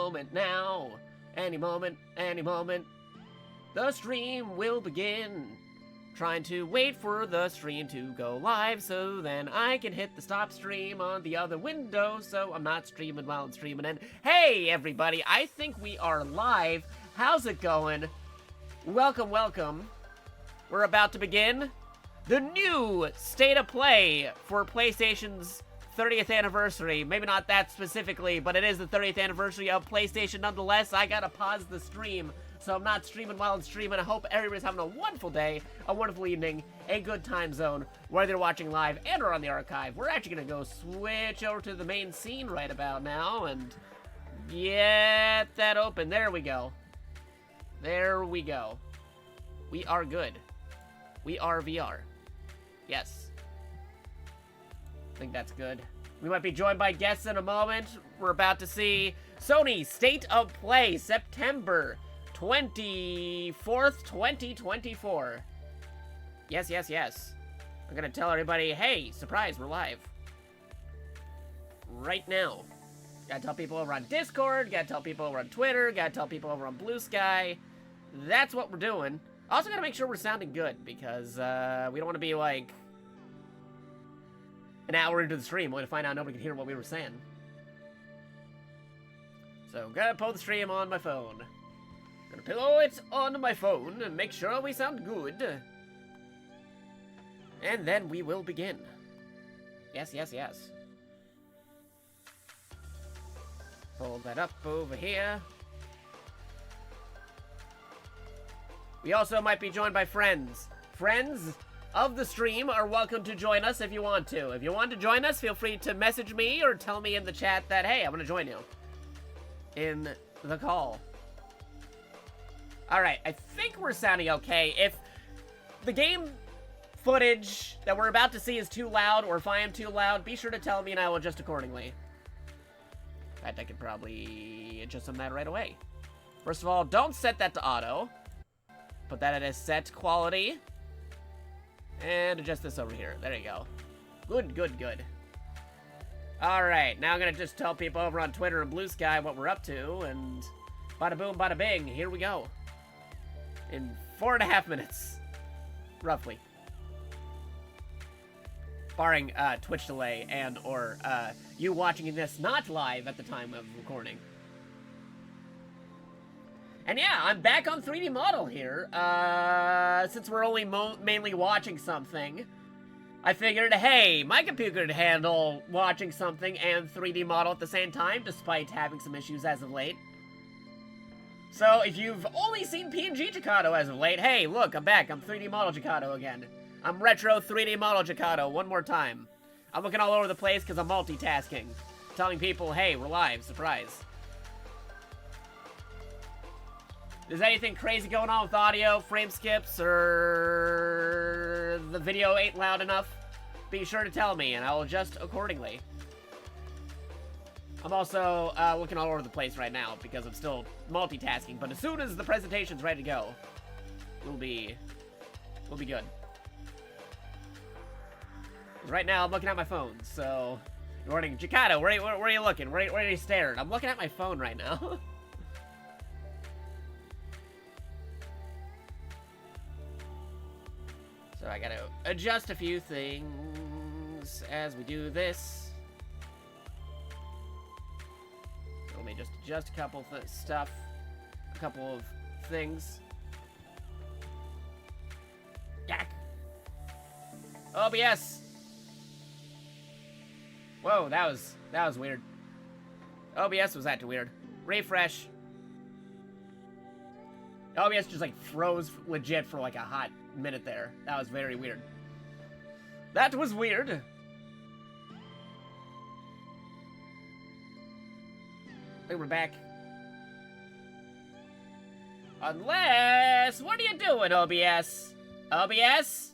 moment now. Any moment, the stream will begin. Trying to wait for the stream to go live so then I can hit the stop stream on the other window so I'm not streaming while I'm streaming. And hey everybody, I think we are live. How's it going? Welcome, welcome. We're about to begin the new State of Play for PlayStation's 30th anniversary. Maybe not that specifically, but it is the 30th anniversary of PlayStation nonetheless. I gotta pause the stream, so I'm not streaming while I'm streaming. I hope everybody's having a wonderful day, a wonderful evening, a good time zone, whether you're watching live and or on the archive. We're actually gonna go switch over to the main scene right about now and get that open. There we go. There we go. We are good. We are VR. Yes. I think that's good. We might be joined by guests in a moment. We're about to see Sony State of Play, September 24th, 2024. Yes, yes, yes. I'm gonna tell everybody, hey, surprise, we're live. Right now. Gotta tell people over on Discord, gotta tell people over on Twitter, gotta tell people over on Blue Sky. That's what we're doing. Also gotta make sure we're sounding good, because we don't want to be like an hour into the stream only to find out nobody can hear what we were saying. So I'm gonna pull the stream on my phone. Gonna pillow it on my phone and make sure we sound good. And then we will begin. Yes, yes, yes. Pull that up over here. We also might be joined by friends. Friends of the stream are welcome to join us if you want to. If you want to join us, feel free to message me or tell me in the chat that, hey, I want to join you in the call. Alright, I think we're sounding okay. If the game footage that we're about to see is too loud, or if I am too loud, be sure to tell me and I will adjust accordingly. In fact, I could probably adjust some of that right away. First of all, don't set that to auto. Put that at a set quality. And adjust this over here. There you go. Good, good, good. Alright, now I'm gonna just tell people over on Twitter and Blue Sky what we're up to, and bada boom, bada bing, here we go. In 4.5 minutes. Roughly. Barring Twitch delay and or you watching this not live at the time of recording. And yeah, I'm back on 3D model here. Since we're only mainly watching something, I figured, hey, my computer could handle watching something and 3D model at the same time, despite having some issues as of late. So if you've only seen PNG Jakato as of late, hey, look, I'm back. I'm 3D model Jakato again. I'm retro 3D model Jakato one more time. I'm looking all over the place because I'm multitasking. Telling people, hey, we're live, surprise. Is anything crazy going on with audio, frame skips, or the video ain't loud enough? Be sure to tell me, and I'll adjust accordingly. I'm also looking all over the place right now because I'm still multitasking, but as soon as the presentation's ready to go, we'll be good. Right now, I'm looking at my phone, so... Good morning, Jakato, where are you looking? Where are you staring? I'm looking at my phone right now. So I gotta adjust a few things as we do this. So let me just adjust a couple of a couple of things. Yak! OBS! Whoa, that was weird. OBS was acting weird. Refresh. OBS just like froze legit for like a hot minute there. That was very weird. That was weird. I think we're back. Unless... What are you doing, OBS? OBS?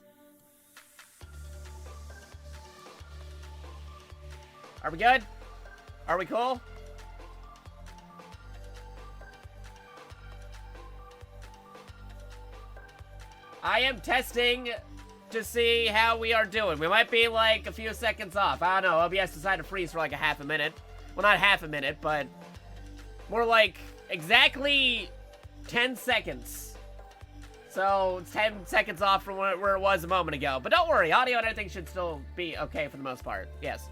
Are we good? Are we cool? I am testing to see how we are doing. We might be like a few seconds off. I don't know. OBS decided to freeze for like a half a minute. Well, not half a minute, but More like exactly 10 seconds. So it's 10 seconds off from where it was a moment ago. But don't worry, audio and everything should still be okay for the most part. Yes.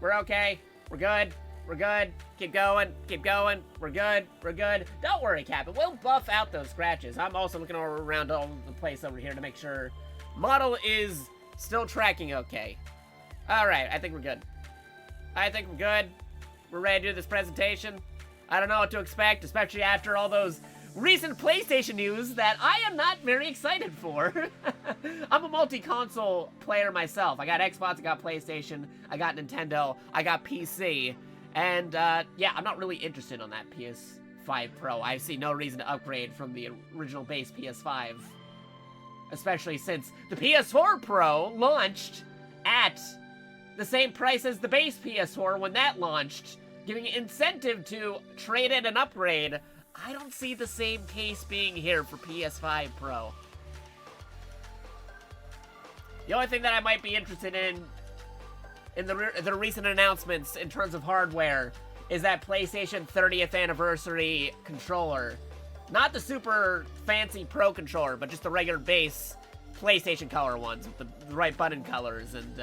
We're okay. We're good. We're good. Keep going. Keep going. We're good. We're good. Don't worry, Captain. We'll buff out those scratches. I'm also looking around all the place over here to make sure model is still tracking okay. Alright, I think we're good. I think we're good. We're ready to do this presentation. I don't know what to expect, especially after all those recent PlayStation news that I am not very excited for. I'm a multi-console player myself. I got Xbox, I got PlayStation, I got Nintendo, I got PC. And, yeah, I'm not really interested on that PS5 Pro. I see no reason to upgrade from the original base PS5. Especially since the PS4 Pro launched at the same price as the base PS4 when that launched, giving incentive to trade in and upgrade. I don't see the same case being here for PS5 Pro. The only thing that I might be interested in the recent announcements in terms of hardware is that PlayStation 30th anniversary controller. Not the super fancy Pro controller, but just the regular base PlayStation color ones with the right button colors and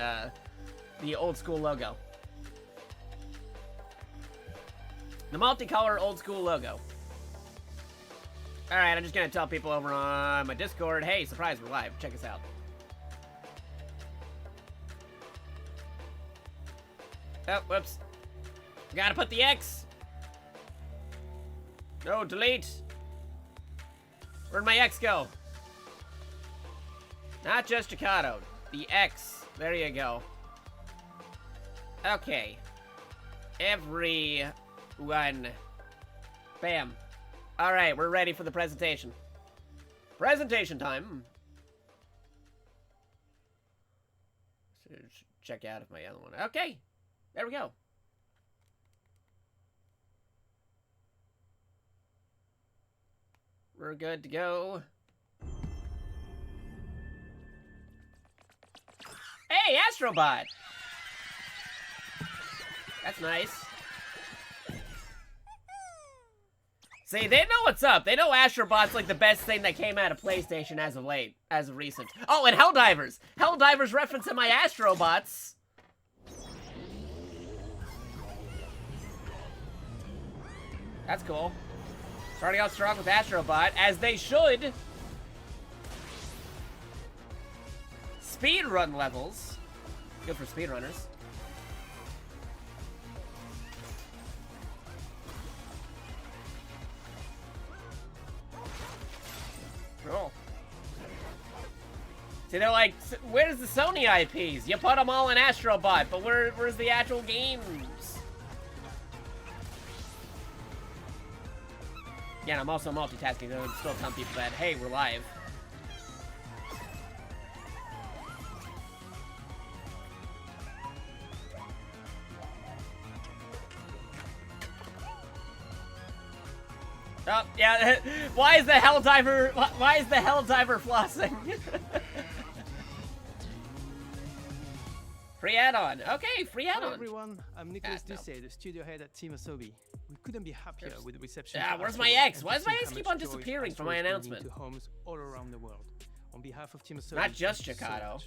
the old school logo. The multicolor old school logo. Alright, I'm just gonna tell people over on my Discord, hey, surprise, we're live. Check us out. Oh, whoops. Gotta put the X. No, delete. Where'd my X go? Not just Jakato. The X. There you go. Okay. Everyone. Bam. Alright, we're ready for the presentation. Presentation time. Check out if my other one. Okay. There we go. We're good to go. Hey, Astrobot! That's nice. See, they know what's up. They know Astrobot's like the best thing that came out of PlayStation as of late, as of recent. Oh, and Helldivers! Helldivers referencing my Astrobots. That's cool. Starting out strong with Astrobot, as they should. Speedrun levels. Good for speedrunners. Cool. See, they're like, where's the Sony IPs? You put them all in Astrobot, but where's the actual games? Yeah, and I'm also multitasking, so I'm still telling people that, hey, we're live. Oh, yeah, why is the Helldiver flossing? Free add-on. Okay, free add-on. Hello everyone, I'm Nicholas Ducey, the studio head at Team Asobi. We couldn't be happier with the reception. Yeah, where's my X? Why does my X keep on disappearing from my announcement? To homes all around the world. On behalf of Team Asobi, not just Jakato.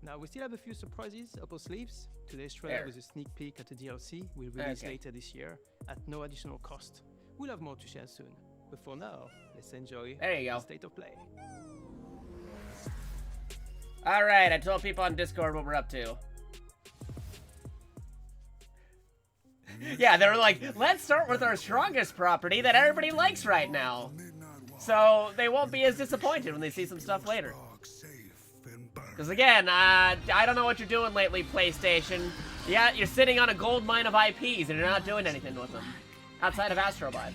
Now we still have a few surprises up our sleeves. Today's trailer was a sneak peek at the DLC we'll release later this year at no additional cost. We'll have more to share soon. But for now, let's enjoy the state of play. Alright, I told people on Discord what we're up to. Yeah, they were like, let's start with our strongest property that everybody likes right now. So they won't be as disappointed when they see some stuff later. Because again, I don't know what you're doing lately, PlayStation. Yeah, you're sitting on a gold mine of IPs and you're not doing anything with them. Outside of Astrobot.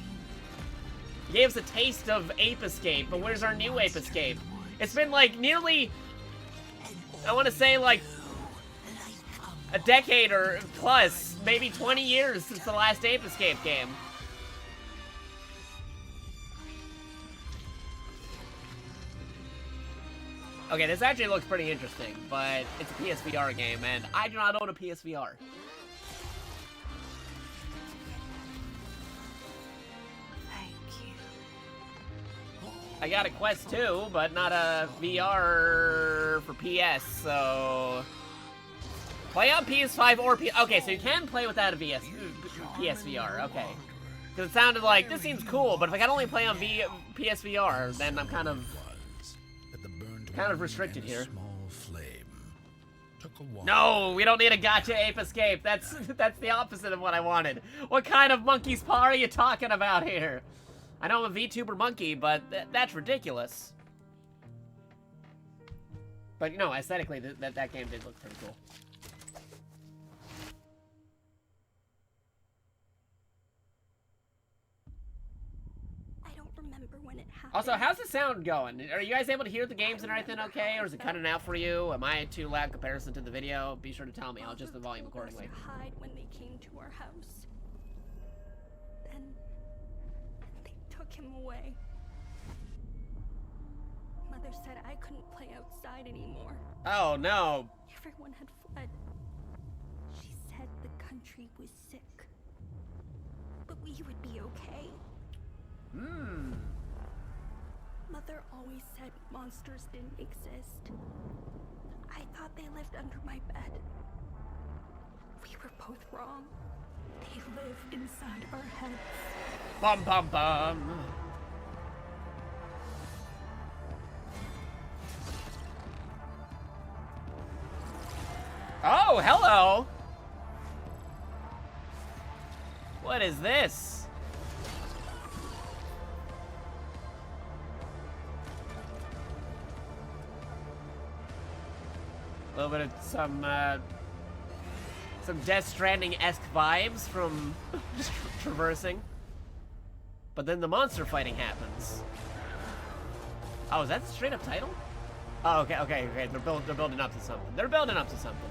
You gave us a taste of Ape Escape, but where's our new Ape Escape? It's been like nearly, I want to say like a decade or plus, maybe 20 years since the last Ape Escape game. Okay, this actually looks pretty interesting, but it's a PSVR game, and I do not own a PSVR. I got a Quest 2, but not a VR for PS, so... Play on PS5 or PS... Okay, so you can play without a PSVR, okay. Because it sounded like, this seems cool, but if I can only play on PSVR, then I'm kind of restricted here. No, we don't need a gotcha ape escape. That's the opposite of what I wanted. What kind of monkey's paw are you talking about here? I know I'm a VTuber monkey, but that's ridiculous. But, you know, aesthetically, that game did look pretty cool. Also, how's the sound going? Are you guys able to hear the games and everything okay, or is it cutting out for you? Am I too loud in comparison to the video? Be sure to tell me. I'll adjust the volume accordingly. Hide when they came to our house. Then they took him away. Mother said I couldn't play outside anymore. Oh no. Everyone had fled. She said the country was sick, but we would be okay. Mother always said monsters didn't exist. I thought they lived under my bed. We were both wrong. They lived inside our heads. Bum bum bum. Oh, hello. What is this? A little bit of some Death Stranding-esque vibes from just traversing. But then the monster fighting happens. Oh, is that the straight up title? Oh, okay. They're building up to something. They're building up to something.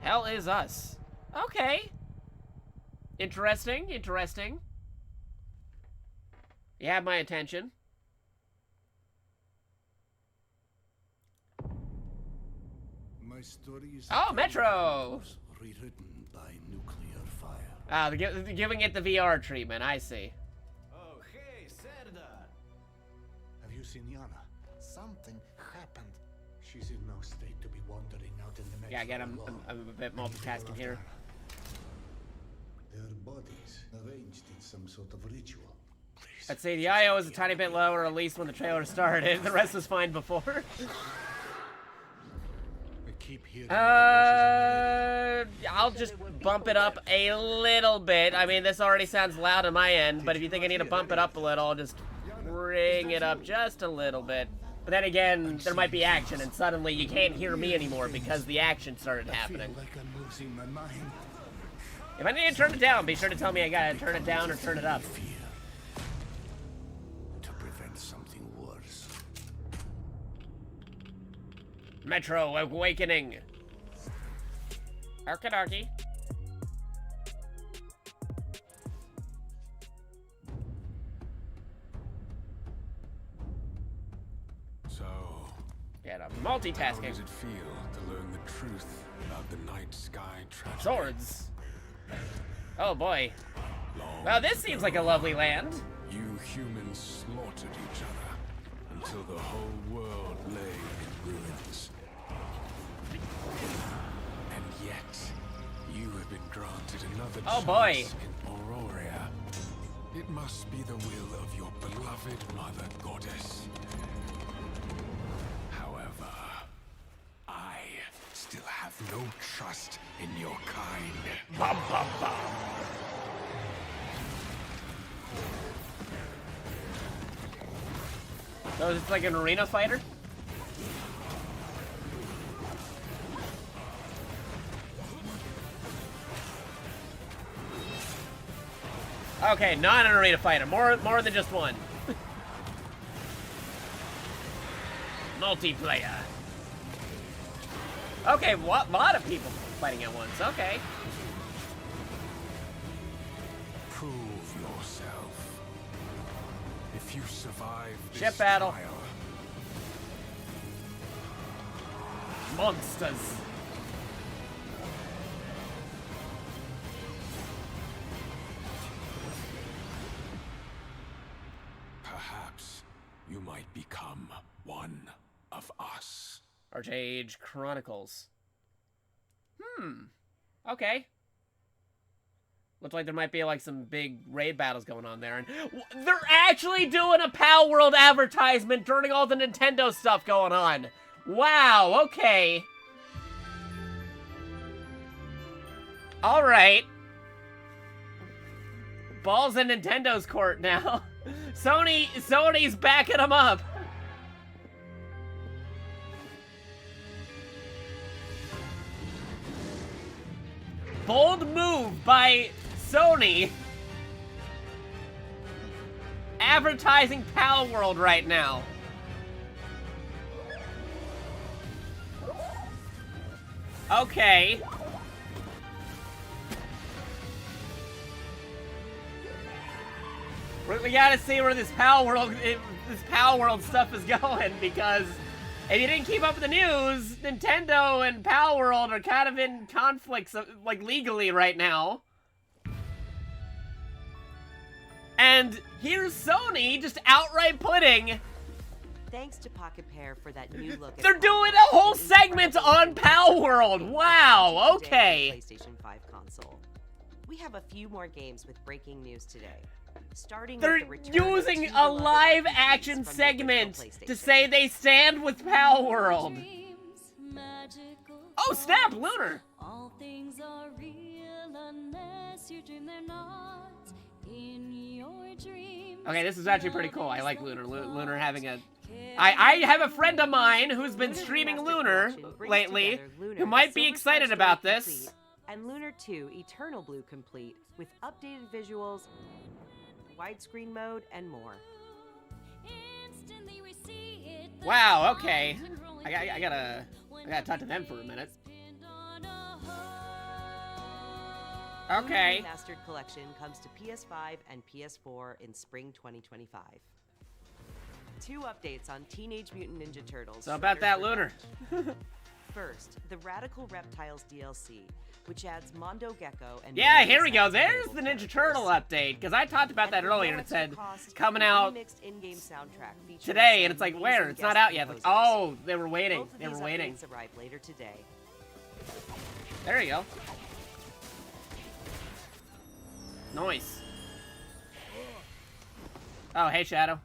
Hell is us. Okay. Interesting. You have my attention. My story is Metro! Rewritten by nuclear fire. Ah, they're giving it the VR treatment, I see. Oh, hey, Serdar! Have you seen Yana? Something happened. She's in no state to be wandering out in the next. Yeah, again, I'm a bit multitasking here. Their bodies arranged in some sort of ritual. Please. I'd say the IO is a tiny bit lower, at least when the trailer started. The rest was fine before. We keep hearing I'll just bump it up a little bit. I mean, this already sounds loud on my end, but if you think I need to bump it up a little, I'll just bring it up just a little bit. But then again, there might be action, and suddenly you can't hear me anymore because the action started happening. like I'm losing my mind. If I need to turn it down, be sure to tell me I gotta turn it down or turn it up. Fear. To prevent something worse. Metro Awakening. Arkadarky. So, Yeah, multitasking. how does it feel to learn the truth about the night sky tragedy? Swords. Oh boy. Long Well, this seems like a lovely land. you humans slaughtered each other until the whole world lay in ruins. And yet, you have been granted another Oh, boy. chance in Auroria. It must be the will of your beloved mother goddess. However, I still have no trust in your kind. Bum, bum, bum. So it's like an arena fighter? Okay, not an arena fighter. More than just one. Multiplayer. Okay, a lot of people fighting at once. Okay. Prove yourself. If you survive this Ship battle. trial, Monsters. perhaps you might become one of us. Archage Chronicles. Okay. Looks like there might be like some big raid battles going on there, and they're actually doing a Pal World advertisement during all the Nintendo stuff going on. Wow, okay. Alright. Ball's in Nintendo's court now. Sony's backing them up. Bold move by Sony. Advertising Pal World right now. Okay. We gotta see where this Pal World stuff is going, because if you didn't keep up with the news, Nintendo and Pal World are kind of in conflicts, like, legally right now. And here's Sony just outright putting... Thanks to Pocket Pair for that new look. They're doing a whole segment on Pal World! Wow, okay. PlayStation 5 console. We have a few more games with breaking news today. They're using a live-action segment to say they stand with Pal World. Oh, snap, Lunar! All things are real unless you dream they're not. In your dreams. Okay, this is actually pretty cool. I like Lunar. Lunar having a... I have a friend of mine who's been streaming Lunar lately who might be excited about this. And Lunar 2 Eternal Blue complete with updated visuals, widescreen mode, and more. Wow, okay. I gotta talk to them for a minute. Okay. The Remastered Collection comes to PS5 and PS4 in spring 2025. 2 updates on Teenage Mutant Ninja Turtles. So about that, Lunar. First, the Radical Reptiles DLC, which adds Mondo Gecko and... Yeah, here we go. There's the Ninja Turtle update, because I talked about that earlier, and it said coming out today, and it's like, where? It's not out yet. Like, oh, they were waiting. They were waiting. Both of these updates arrive later today. There you go. Nice. Oh, hey, Shadow.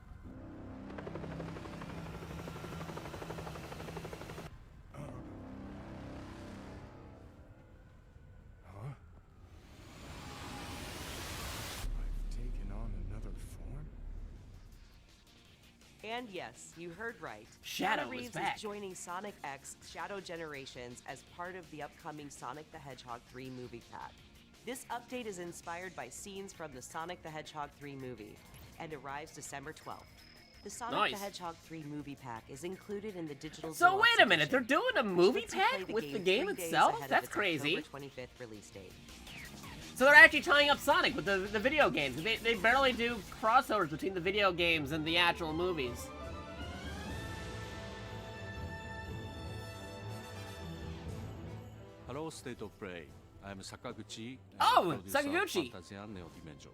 And yes, you heard right. Shadow Keanu Reeves is back. is joining Sonic X Shadow Generations as part of the upcoming Sonic the Hedgehog 3 movie pack. This update is inspired by scenes from the Sonic the Hedgehog 3 movie and arrives December 12th. The Sonic the Hedgehog 3 movie pack is included in the digital. So wait a minute, they're doing a movie pack with the game itself? That's crazy. October 25th release date. So they're actually tying up Sonic with the video games. They barely do crossovers between the video games and the actual movies. Hello, State of Play. I'm Sakaguchi. Oh, Sakaguchi! ファンタジアンネオディメンジョ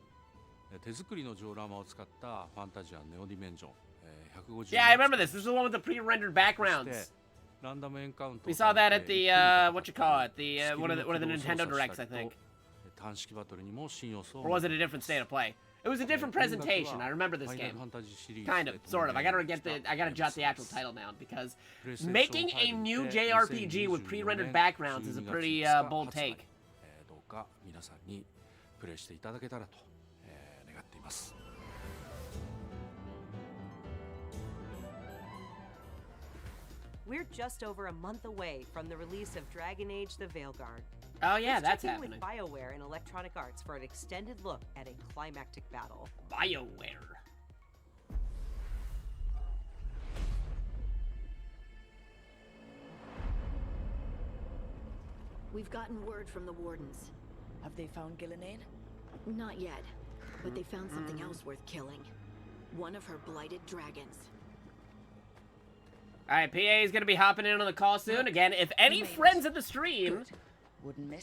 ン。手作りのジオラマを使ったファンタジアンネオディメンジョン。Yeah, I remember this. This is the one with the pre-rendered backgrounds. We saw that at the whatchamacallit, the one of the Nintendo Directs, I think. Or was it a different State of Play? It was a different presentation. I remember this game. Kind of, sort of. I gotta jot the actual title down, because making a new JRPG with pre-rendered backgrounds is a pretty bold take. We're just over a month away from the release of Dragon Age: The Veilguard. Oh yeah, Let's that's check in happening. with BioWare and Electronic Arts for an extended look at a climactic battle. BioWare. We've gotten word from the Wardens. Have they found Gillinane? Not yet, but they found something else worth killing. One of her blighted dragons. Alright, PA is going to be hopping in on the call soon. Again, if any friends of the stream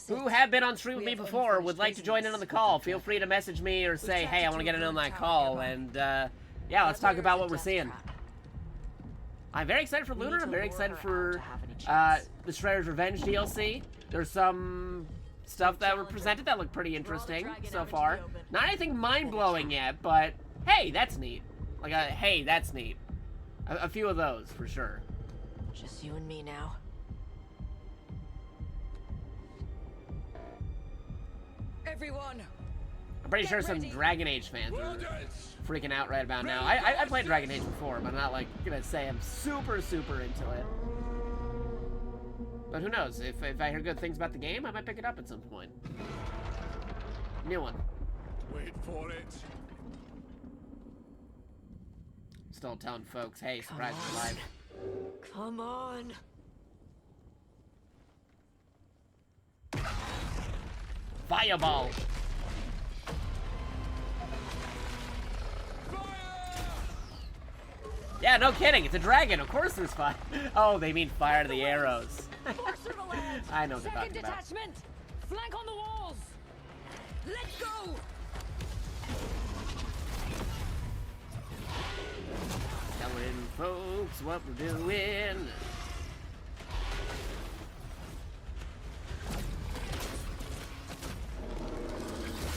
who have been on stream with me before would like to join in on the call, feel free to message me or say, hey, I want to get in on that call. And, yeah, let's talk about what we're seeing. I'm very excited for Lunar. I'm very excited for the Shredder's Revenge DLC. There's some stuff that were presented that looked pretty interesting so far. Not anything mind-blowing yet, but hey, that's neat. Like a, hey, that's neat. A few of those, for sure. Just you and me now. Everyone! I'm pretty sure some Dragon Age fans are freaking out right about now. I played Dragon Age before, but I'm not, like, gonna say I'm super into it. But who knows? If I hear good things about the game, I might pick it up at some point. New one. Wait for it. Still telling folks, hey, surprise for live. Come on! Fireball! Yeah, no kidding. It's a dragon. Of course there's fire. Oh, they mean fire to the arrows. I know what they're talking about. Detachment! Flank on the walls! Let's go! Telling folks what we're doing.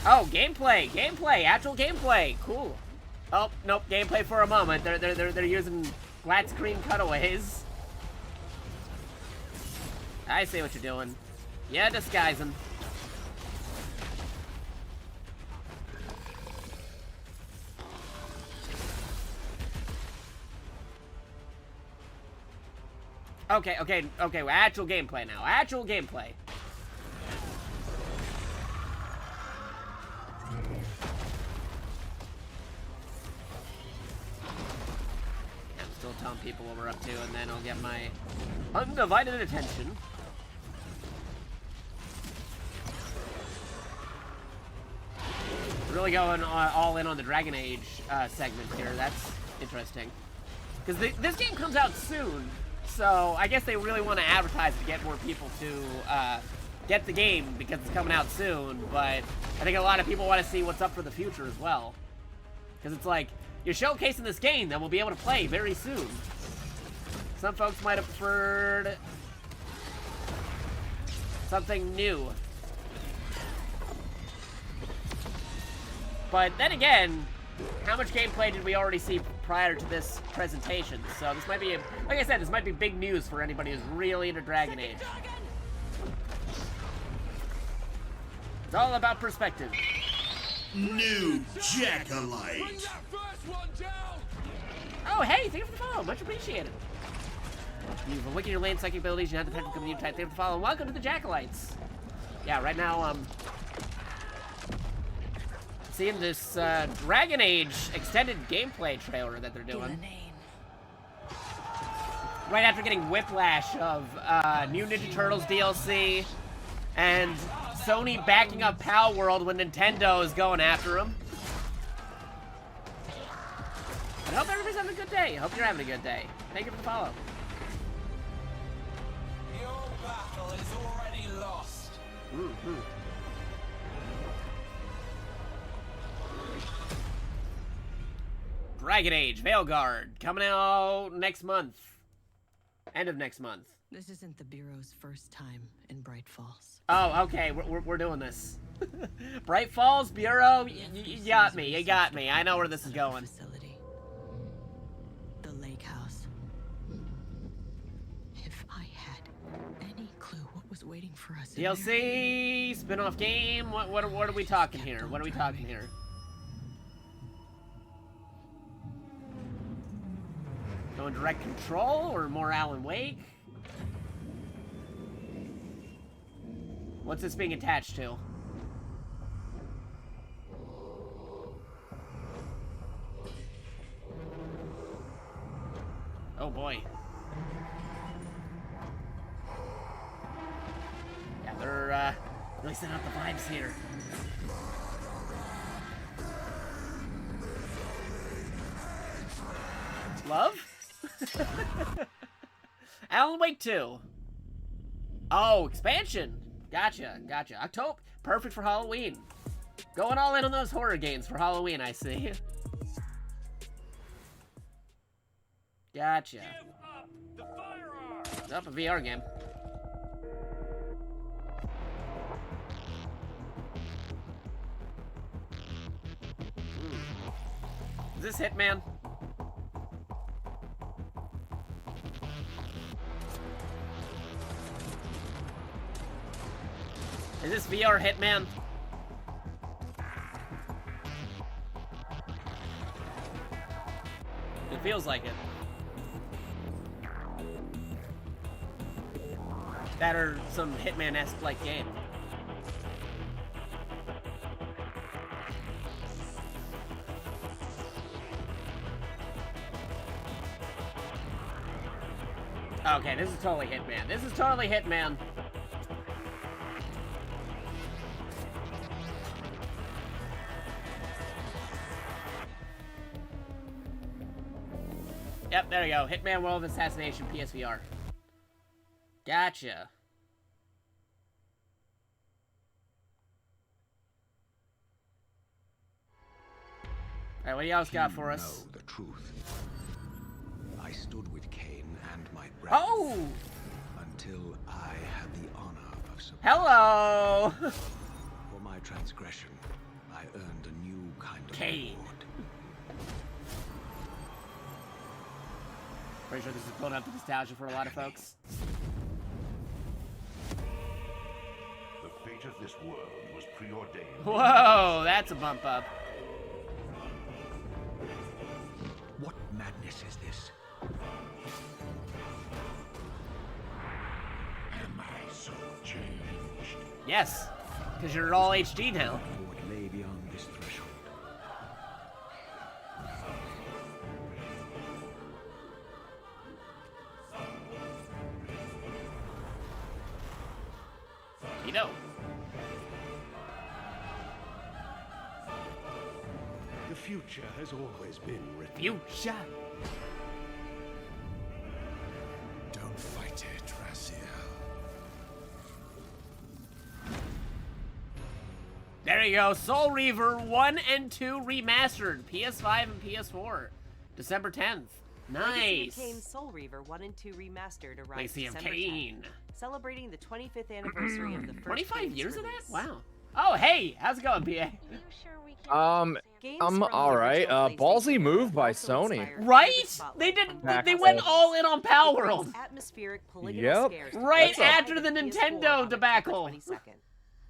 Oh, gameplay, actual gameplay, cool. Oh, nope, gameplay for a moment. They're using flat screen cutaways. I see what you're doing. Yeah, disguising. Okay, actual gameplay now. Actual gameplay. I'm still telling people what we're up to, and then I'll get my undivided attention. Really going all in on the Dragon Age segment here. That's interesting. Because this game comes out soon. So, I guess they really want to advertise to get more people to get the game because it's coming out soon, but I think a lot of people want to see what's up for the future as well. Because it's like, you're showcasing this game that we'll be able to play very soon. Some folks might have preferred something new. But then again, how much gameplay did we already see prior to this presentation? So this might be, like I said, this might be big news for anybody who's really into Dragon Age. It's all about perspective. New JakatoX. Oh, hey, thank you for the follow. Much appreciated. You've awakened your land psychic abilities. You have the technical community type. Thank you for the follow. And welcome to the JakatoX. Yeah, right now, seeing this Dragon Age extended gameplay trailer that they're doing. Right after getting whiplash of new Ninja Turtles DLC and Sony backing up Pal World when Nintendo is going after them. I hope everybody's having a good day. I hope you're having a good day. Thank you for the follow. Your battle is already lost. Dragon Age Veilguard coming out next month. End of next month. This isn't the Bureau's first time in Bright Falls. Oh, okay, we're doing this. Bright Falls, Bureau, you got me, you got me. I know where this is going. Facility. The lake house. If I had any clue what was waiting for us in DLC, spin-off game, what are we talking here? What are we talking here? Going direct control or more Alan Wake? What's this being attached to? Oh boy. Yeah, they're really setting up the vibes here. Love? Alan Wake 2. Oh, expansion. Gotcha. October. Perfect for Halloween. Going all in on those horror games for Halloween, I see. Gotcha. Up a VR game. Is this Hitman? Is this VR Hitman? It feels like it. That or some Hitman-esque like game. Okay, this is totally Hitman. This is totally Hitman. Yep, there you go. Hitman World of Assassination PSVR. Gotcha. Alright, what do you else got for us? Know the truth. I stood with Cain and my brothers. Oh! Until I had the honor of support. Hello! For my transgression, I earned a new kind of Cain. reward. Pretty sure this is pulling up the nostalgia for a lot of folks. The fate of this world was preordained. Whoa, that's a bump up. What madness is this? Am I so changed? Yes, because you're all HD now. What lay beyond this threshold? You know. The future has always been written. Fuchsia. Don't fight it, Raziel. There you go. Soul Reaver 1 and 2 remastered. PS5 and PS4. December 10th. Legacy Nice. of Kain Soul Reaver 1 and 2 Remastered arrives Legacy of December Kain. 10th, celebrating the 25th anniversary of the first 25 game's years of that? release. Wow. Oh, hey. How's it going, PA? Games I'm from the alright. original ballsy PlayStation move by also Sony. inspired Right? Spotlight They did. from They Nintendo. went all in on Power It brings World. atmospheric polygonal Yep. scares to Right PS5 after the and PS4 Nintendo on October debacle. 22nd.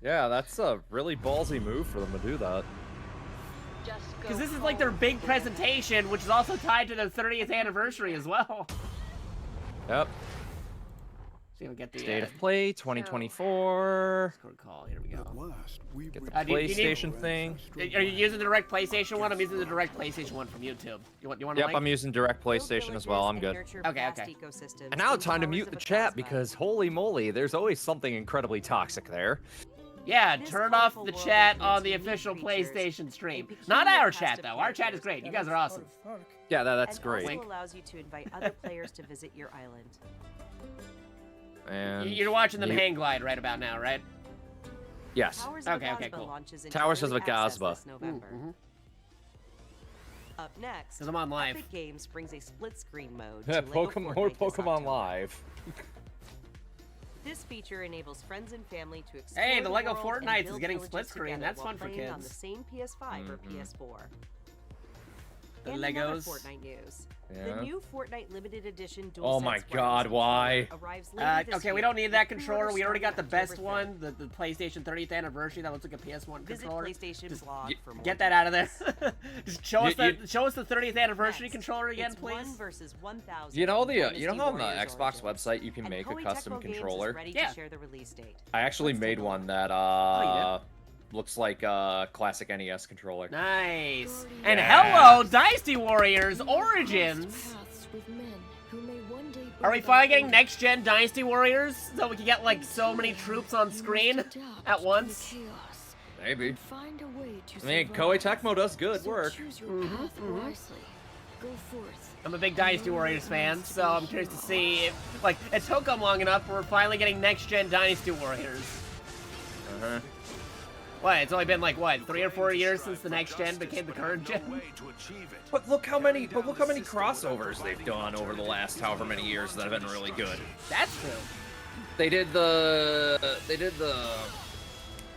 Yeah, that's a really ballsy move for them to do that. Because this is like their big presentation, which is also tied to their 30th anniversary as well. Yep. See if we get the State of Play 2024. Discord call. Here we go. Get the do you need- PlayStation thing. Are you using the direct PlayStation one? I'm using the direct PlayStation one from YouTube. You want Yep, to I'm using direct Build PlayStation as well. I'm good. nurture Okay, vast okay. ecosystems And now in it's time to towers mute of the a chat cosmos. because holy moly, there's always something incredibly toxic there. Yeah, This turn off colorful the world chat includes on the unique official creatures, PlayStation stream. a Not peculiar our cast chat of though. Our chat is characters, great. You guys are awesome. Yeah, that's and great. also allows you to invite other players to visit your island. And You're watching them you- hang glide right about now, right? Yes. Towers of Okay, okay, Agazba cool. launches into Towers of early access Agazba. this November. Up next, 'Cause I'm on live. Epic Games brings a split-screen mode to LEGO Pokemon, Fortnite more this Pokemon October. Live. This feature enables friends and family to explore Hey, the Lego world and Fortnite is build getting villages split screen. together That's while fun for playing on the kids. same PS5 or Mhm. PS4. The And in other Legos. Fortnite news. Yeah. The new Fortnite limited edition Oh my DualSense God, wireless why? controller arrives later this Okay, we year, don't need that with controller. pre-order We already got the starting best October 3rd. one, the PlayStation 30th anniversary. That looks like a PS1 Visit controller. PlayStation Just blog for more get that out of there. Just show us You- show us the 30th anniversary Next, controller again, it's please. 1 versus 1,000 You know the Dynasty you know how on the Warriors Xbox Origins. website you can And make a Koei custom Tecmo Games is controller? ready Yeah. to share the release date. I actually Let's made take a one look. that looks like a classic NES controller. Nice. And Yes. hello, Dynasty Warriors Origins. Are we finally getting next gen Dynasty Warriors so we can get like so many troops on screen at once? Maybe. Find a way to I mean, survive. Koei Tecmo does good So work. choose your path wisely. Go forth. I'm a big Dynasty Warriors fan, so I'm curious to see if, like, it took them long enough, we're finally getting next-gen Dynasty Warriors. Uh-huh. What, it's only been, like, what, 3 or 4 years since the next-gen became the current gen? But look how many crossovers they've done over the last however many years that have been really good. That's true. They did the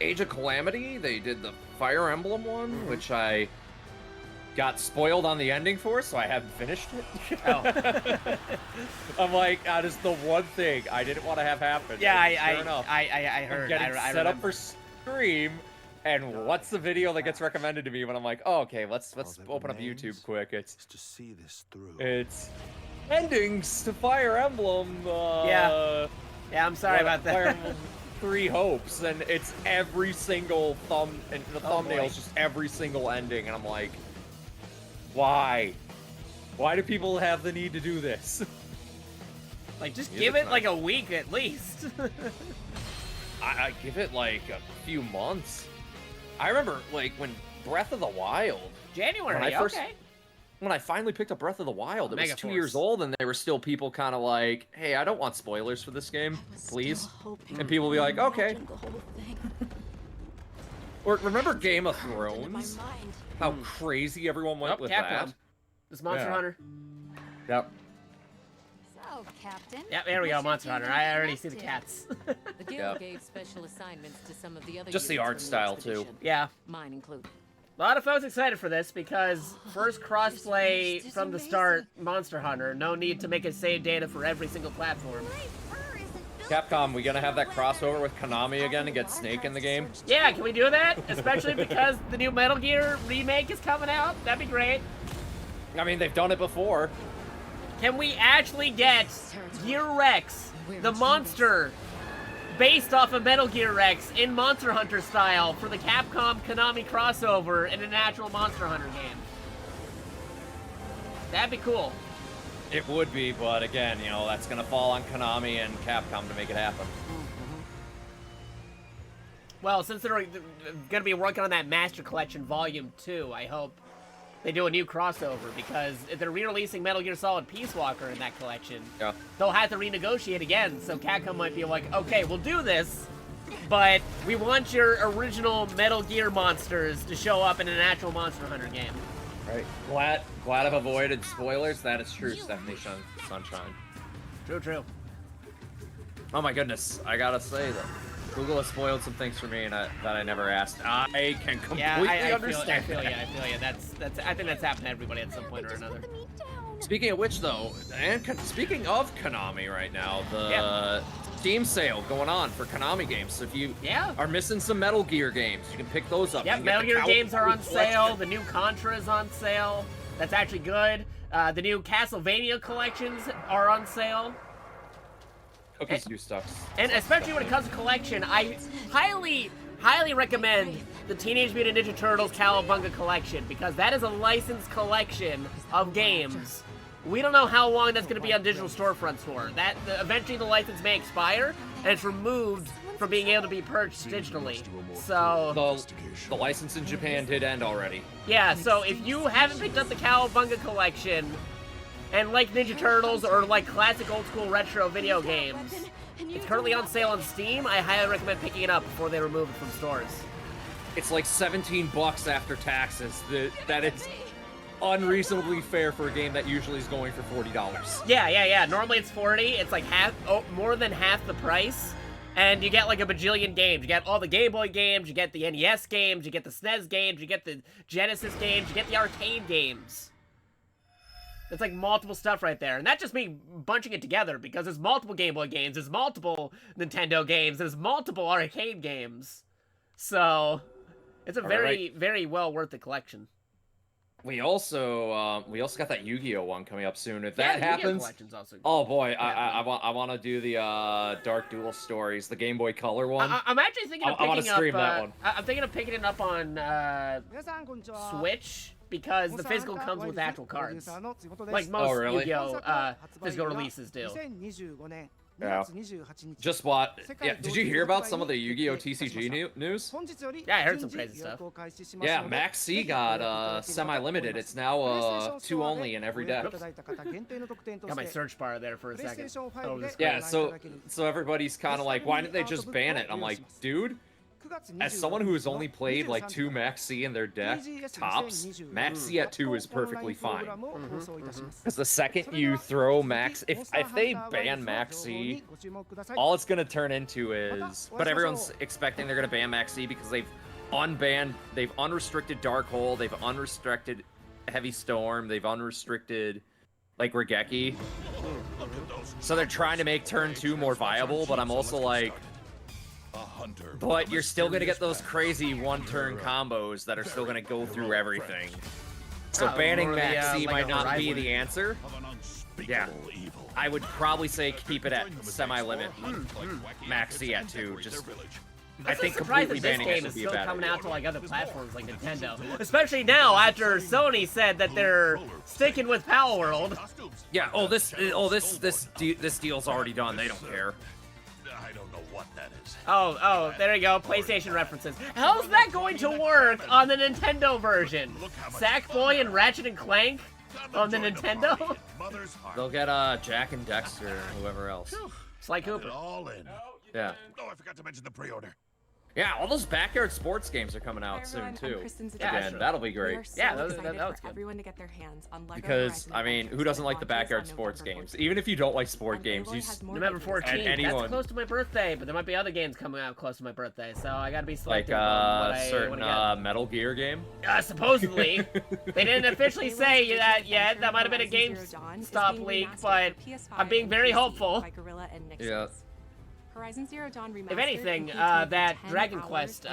Age of Calamity, they did the Fire Emblem one, which I got spoiled on the ending for, so I haven't finished it. Oh. I'm like, that is the one thing I didn't want to have happen. Yeah, and I heard. I'm getting set up for stream, and what's the video that gets recommended to me when I'm like, oh, okay, let's open up YouTube quick. It's to see this through. It's endings to Fire Emblem. Yeah, I'm sorry about that. Fire Emblem 3 Hopes, and it's every single thumbnail's just every single ending, and I'm like, why? Why do people have the need to do this? Like, just give it like a week at least. I give it like a few months. I remember like when Breath of the Wild. January, When I finally picked up Breath of the Wild, it was 2 Megaforce. years old, and there were still people kind of like, hey, I don't want spoilers for this game, please. And people will be like, okay. Or remember Game of Thrones? How crazy everyone went with that. This Monster Hunter. Yep. So, Captain. Yeah, there we go, Monster Hunter. I already see the cats. The guild gave special assignments to some of the other Just the art style too. Yeah. Mine included. A lot of folks excited for this because first crossplay from the start, Monster Hunter. No need to make a save data for every single platform. Capcom, we gonna have that crossover with Konami again and get Snake in the game? Yeah, can we do that? Especially because the new Metal Gear remake is coming out. That'd be great. I mean, they've done it before. Can we actually get Gear Rex, the monster, based off of Metal Gear Rex in Monster Hunter style for the Capcom Konami crossover in an actual Monster Hunter game? That'd be cool. It would be, but again, you know, that's gonna fall on Konami and Capcom to make it happen. Well, since they're gonna be working on that Master Collection Volume 2, I hope they do a new crossover, because if they're re-releasing Metal Gear Solid Peace Walker in that collection, they'll have to renegotiate again, so Capcom might be like, okay, we'll do this, but we want your original Metal Gear monsters to show up in an actual Monster Hunter game. Right. Glad I've avoided spoilers. That is true, Stephanie Sunshine. True. Oh my goodness, I gotta say that Google has spoiled some things for me and that I never asked. I can completely understand. I feel you. I think that's happened to everybody at some point or another. Speaking of which, though, and speaking of Konami right now, the Steam sale going on for Konami games. So if you are missing some Metal Gear games, you can pick those up. Yep, Metal Gear games are on sale. The new Contra is on sale. That's actually good. The new Castlevania collections are on sale. Cookies do stuff. And especially when it comes to collection, I highly recommend the Teenage Mutant Ninja Turtles Cowabunga collection, because that is a licensed collection of games. We don't know how long that's going to be on digital storefronts for. Eventually the license may expire, and it's removed from being able to be purchased digitally. So the license in Japan did end already. Yeah, so if you haven't picked up the Cowabunga collection and like Ninja Turtles or like classic old school retro video games, it's currently on sale on Steam. I highly recommend picking it up before they remove it from stores. It's like $17 after taxes. That is unreasonably fair for a game that usually is going for $40. Yeah. Normally it's 40. It's like more than half the price. And you get like a bajillion games. You get all the Game Boy games, you get the NES games, you get the SNES games, you get the Genesis games, you get the arcade games. It's like multiple stuff right there. And that's just me bunching it together, because there's multiple Game Boy games, there's multiple Nintendo games, there's multiple arcade games. So it's a very well worth the collection. We also got that Yu-Gi-Oh one coming up soon. If that happens, also oh boy, I want to do the Dark Duel Stories, the Game Boy Color one. I'm actually thinking of picking stream that one. I'm thinking of picking it up on Switch, because the physical comes with actual cards, like most Yu-Gi-Oh physical releases do. Yeah. Just what? Yeah. Did you hear about some of the Yu-Gi-Oh TCG news? Yeah, I heard some crazy stuff. Yeah, Max C got semi-limited. It's now 2 only in every deck. Got my search bar there for a second. Oh, this Yeah, so everybody's kind of like, why didn't they just ban it? I'm like, dude, as someone who has only played like 2 Max C in their deck, tops, Max C at 2 is perfectly fine. Because the second you throw Max, if they ban Max C, all it's going to turn into is, but everyone's expecting they're going to ban Max C because they've unrestricted Dark Hole, they've unrestricted Heavy Storm, they've unrestricted like Regeki. So they're trying to make turn 2 more viable, but I'm also like, but you're still gonna get those crazy 1-turn combos that are still gonna go through everything. So banning Max C might not be the answer. Yeah, I would probably say keep it at semi-limit. Max C at 2. Just, I think completely banning it would be a bad idea. This game is still coming out to like other platforms like Nintendo, especially now after Sony said that they're sticking with Power World. Yeah. This deal's already done. They don't care. What that is. Oh, there you go. PlayStation references. How's that going to work on the Nintendo version? Sackboy and Ratchet and Clank on the Nintendo? They'll get Jack and Dexter and whoever else. Sly Cooper. All in. Yeah. Oh, I forgot to mention the pre-order. Yeah, all those backyard sports games are coming out soon too. Again, that'll be great. Yeah, that was good. Everyone to get their hands on Lego Because I mean, who doesn't like the backyard sports games? Even if you don't like sport games, November 14th. That's close to my birthday, but there might be other games coming out close to my birthday, so I gotta be selective. Like a certain Metal Gear game. Supposedly, they didn't officially say that yet. That might have been a GameStop leak, but I'm being very hopeful. Yeah. Horizon Zero Dawn Remastered. If anything, that Dragon Quest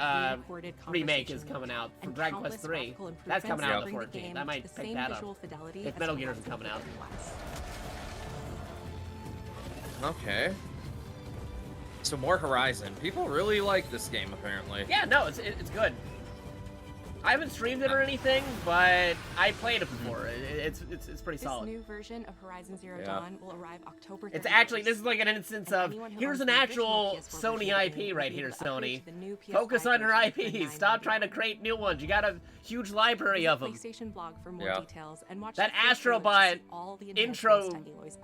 remake is coming out from Dragon Quest 3. That's coming out on the 14th. I might pick that up if Metal Gear isn't coming out. Okay. So more Horizon. People really like this game, apparently. Yeah, no, it's good. I haven't streamed it or anything, but I played it before. It's pretty solid. This new version of Horizon Zero Dawn will arrive October 31st. It's actually, this is like an instance of, here's an actual Sony IP right here, Sony. Focus on your IPs. Stop trying to create new ones. You got a huge library of them. PlayStation blog for more details and watch that Astrobot intro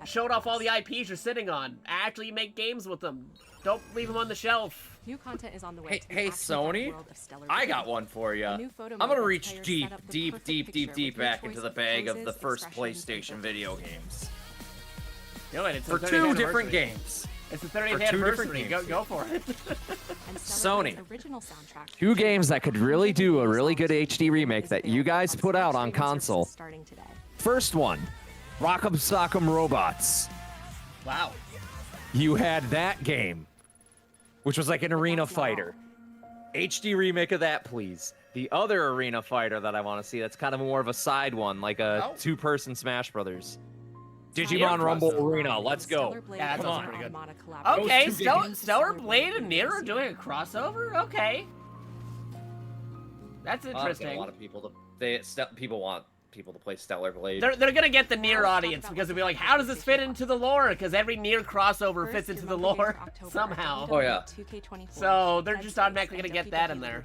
showed off all the IPs you're sitting on. Actually make games with them. Don't leave them on the shelf. New content is on the way. Hey, Sony, I got one for you. I'm gonna reach deep back into the bag of the first PlayStation video games. No, and it's for 2 different games. It's the 30th anniversary. Go for it. Sony, 2 games that could really do a really good HD remake that you guys put out on console. First one, Rock'em Sock'em Robots. Wow. You had that game, which was like an arena fighter. HD remake of that, please. The other arena fighter that I want to see, that's kind of more of a side one, like a 2-person Smash Brothers. Digimon Rumble Arena, let's go. Yeah, that's also pretty good. Okay, Stellar Blade and Nier are doing a crossover? Okay. That's interesting. A lot of people people want people to play Stellar Blade. They're gonna get the Nier audience because they'll be like, how does this fit into the lore? Because every Nier crossover fits into the lore somehow. Oh yeah. So they're just automatically gonna get that in there.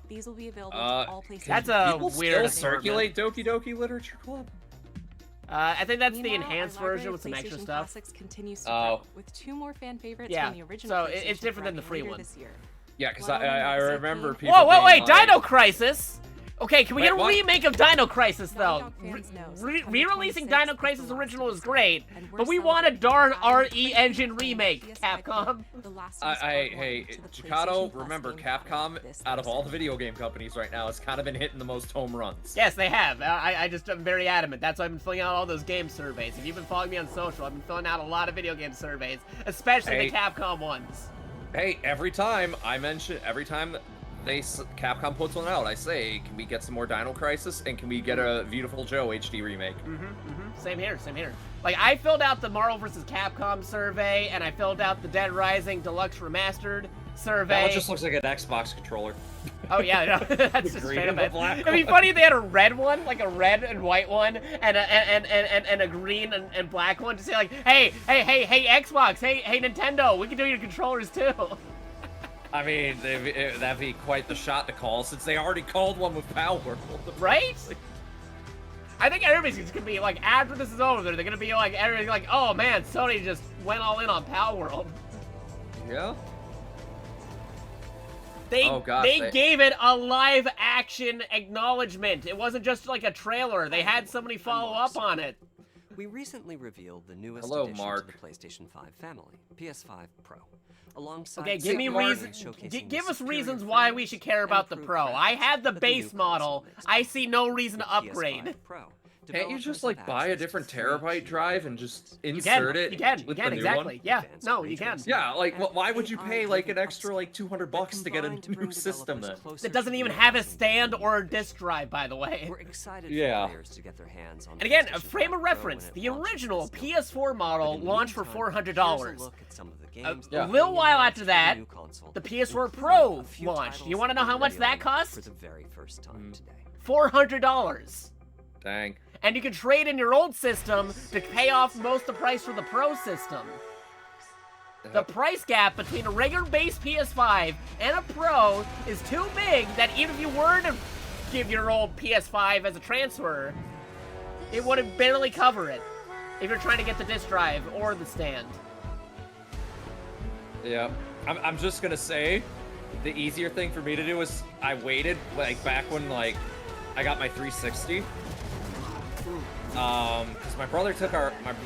These will be available to all PlayStation. That's a weird. Still circulate Doki Doki Literature Club? I think that's the enhanced version with some extra stuff. With 2 more fan favorites from the original. So it's different than the free one. Yeah, because I remember people. Whoa, wait, like, Dino Crisis. Okay, can we get a remake of Dino Crisis, though? Re-releasing Dino Crisis Original is great, but we want a darn RE Engine remake, Capcom. Hey, Jakato, remember, Capcom, out of all the video game companies right now, has kind of been hitting the most home runs. Yes, they have. I'm very adamant. That's why I've been filling out all those game surveys. If you've been following me on social, I've been filling out a lot of video game surveys, especially the Capcom ones. Hey, every time Capcom puts one out, I say, can we get some more Dino Crisis, and can we get a Beautiful Joe HD remake? Same here. Like, I filled out the Marvel vs. Capcom survey, and I filled out the Dead Rising Deluxe Remastered survey. That one just looks like an Xbox controller. Oh yeah, no, that's just green straight and up the it. black It'd be one. funny if they had a red one, like a red and white one, and a green and black one to say like, hey Xbox, hey Nintendo, we can do your controllers too. I mean, that'd be quite the shot to call, since they already called one with Power. Right? I think everybody's just gonna be like, after this is over, they're gonna be like, everybody's like, oh man, Sony just went all in on Power World. Yeah. They Oh, gosh, they gave it a live action acknowledgement. It wasn't just like a trailer. They had somebody follow up on it. We recently revealed the newest Hello, addition Mark. to the PlayStation 5 family, PS5 Pro. Alongside Okay, give me reasons. Give us reasons why we should care about the Pro. I have the base model. I see no reason to upgrade. Can't you just like buy a different terabyte drive and just You insert can. it? You can. with You the can. new Exactly. one? Yeah. No, you can. Yeah, like why would you pay like an extra like $200 to get a new system then? That doesn't even have a stand or a disk drive, by the way. We're excited Yeah. for players to get their hands on And again, a PlayStation frame 5 of Pro reference: when it the launches original this PS4 model But in the launched for meantime, $400. here's a look at some of the A games little while after that, the PS4 Pro few launched. titles You want to know how much that revealing cost? for the very first time today. $400. Dang. And you can trade in your old system to pay off most of the price for the Pro system. The price gap between a regular base PS5 and a Pro is too big that even if you were to give your old PS5 as a transfer, it would barely cover it if you're trying to get the disc drive or the stand. Yeah. I'm just gonna say, the easier thing for me to do is I waited like back when like I got my 360. Because my brother took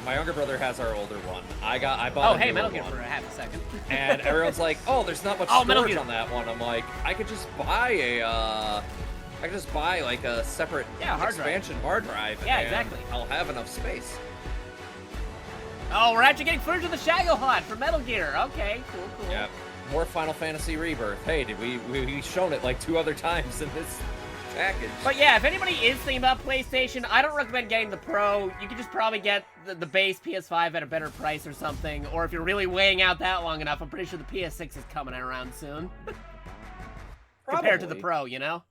my younger brother has our older one. I bought. Oh, hey, Metal Gear for a half a second. And everyone's like, "Oh, there's not much Metal storage Gear. on that one." I'm like, I could just buy like a separate hard drive. expansion hard drive. Yeah, and exactly. I'll have enough space. Oh, we're actually getting footage of the Shagohod for Metal Gear. Okay, cool. Yeah. More Final Fantasy Rebirth. Hey, did we shown it like 2 other times in this package? But yeah, if anybody is thinking about PlayStation, I don't recommend getting the Pro. You can just probably get the base PS5 at a better price or something. Or if you're really weighing out that long enough, I'm pretty sure the PS6 is coming around soon. Compared to the Probably. Pro, you know?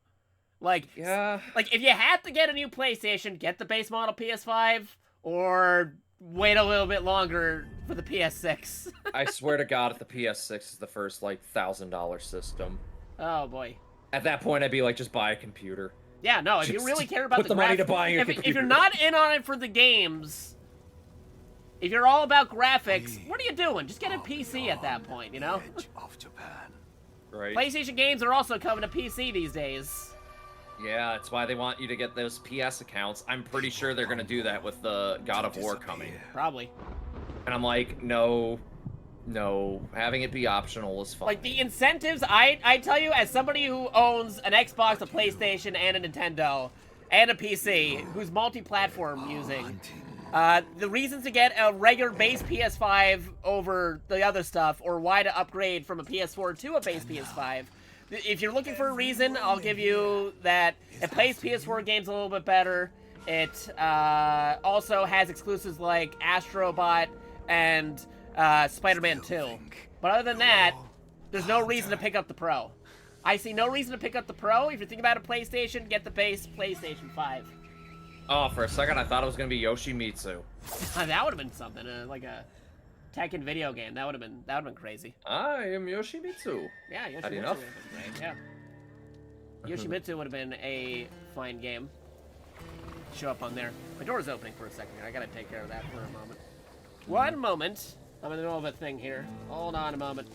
Like, Yeah. like if you have to get a new PlayStation, get the base model PS5, or wait a little bit longer for the PS6. I swear to God, if the PS6 is the first like $1,000 system, Oh boy. at that point I'd be like, just buy a computer. Yeah, no, if you Just really care about put the money to graphics- buying a if you're computer. not in on it for the games, if you're all about graphics, what are you doing? Just get a PC at that point, you know? Right. PlayStation games are also coming to PC these days. Yeah, that's why they want you to get those PS accounts. I'm pretty sure they're gonna do that with the God of War coming. Probably. And I'm like, no, having it be optional is fine. Like, the incentives, I tell you, as somebody who owns an Xbox, a PlayStation, and a Nintendo, and a PC, who's multi-platform using, the reasons to get a regular base PS5 over the other stuff, or why to upgrade from a PS4 to a base PS5, if you're looking for a reason, I'll give you that it plays PS4 games a little bit better. It also has exclusives like Astrobot and Spider-Man 2. But other than that, there's no reason to pick up the Pro. I see no reason to pick up the Pro. If you're thinking about a PlayStation, get the base PlayStation 5. Oh, for a second I thought it was gonna be Yoshimitsu. That would have been something, like a Tekken video game. That would have been crazy. I am Yoshimitsu. Yeah, Yoshimitsu Had would enough? have been great. Yeah. Yoshimitsu would have been a fine game. Show up on there. My door's opening for a second here. I gotta take care of that for a moment. One moment. I'm in the middle of a thing here. Hold on a moment.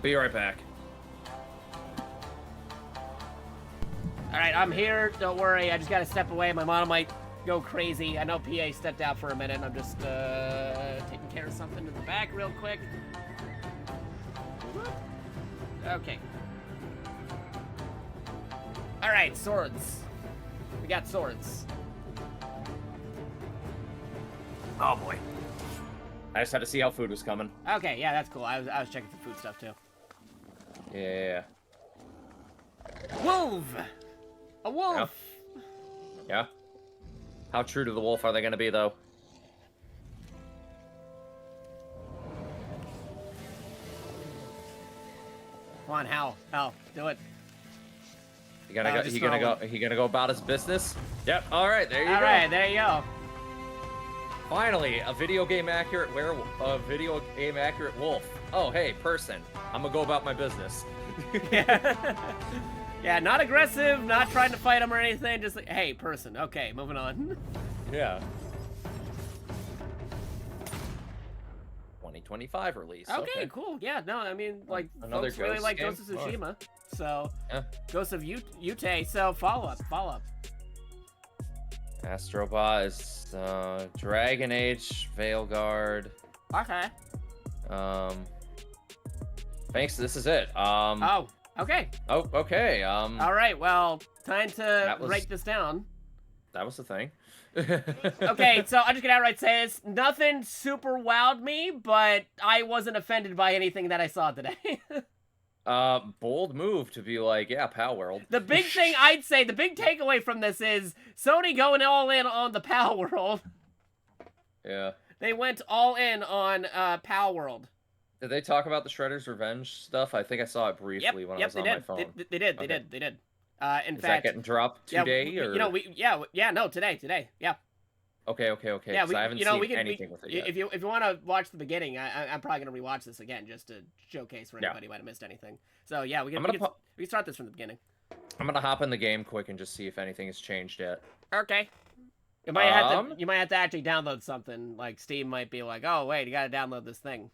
Be right back. Alright, I'm here. Don't worry. I just gotta step away. My mom might go crazy. I know PA stepped out for a minute. I'm just taking care of something in the back real quick. Okay. Alright, swords. We got swords. Oh boy. I just had to see how food was coming. Okay, yeah, that's cool. I was checking for food stuff too. Yeah. Wolf! A wolf! Yeah. How true to the wolf are they going to be, though? Come on, Hal. Hal, do it. He gonna go about his business? Yep. All right, there you go. All right, there you go. Finally, a video game accurate werewolf. A video game accurate wolf. Oh, hey, person. I'm gonna go about my business. Yeah, not aggressive, not trying to fight him or anything. Just like, hey, person. Okay, moving on. Yeah. 2025 release. Okay, cool. Yeah, no, I mean, like, another folks really like game? Ghost of Tsushima. So, yeah. Ghost of Yute. So, follow up. Astrobot is Dragon Age, Veilguard. Okay. Thanks. This is it. Oh, okay. Oh, okay. All right. Well, time to break this down. That was the thing. Okay, so I'm just gonna outright say this. Nothing super wowed me, but I wasn't offended by anything that I saw today. Bold move to be like, yeah, Pal World. The big thing I'd say, the big takeaway from this is Sony going all in on the Pal World. Yeah. They went all in on Pal World. Did they talk about the Shredder's Revenge stuff? I think I saw it briefly when I was on my phone. They did. In Is fact, that getting dropped today? Or? You know, today. Yeah. Okay. Yeah, I haven't seen anything with it yet. If you want to watch the beginning, I'm probably gonna rewatch this again just to showcase for anybody who might have missed anything. So yeah, we can start this from the beginning. I'm gonna hop in the game quick and just see if anything has changed yet. Okay. You might have to actually download something. Like Steam might be like, oh wait, you gotta download this thing.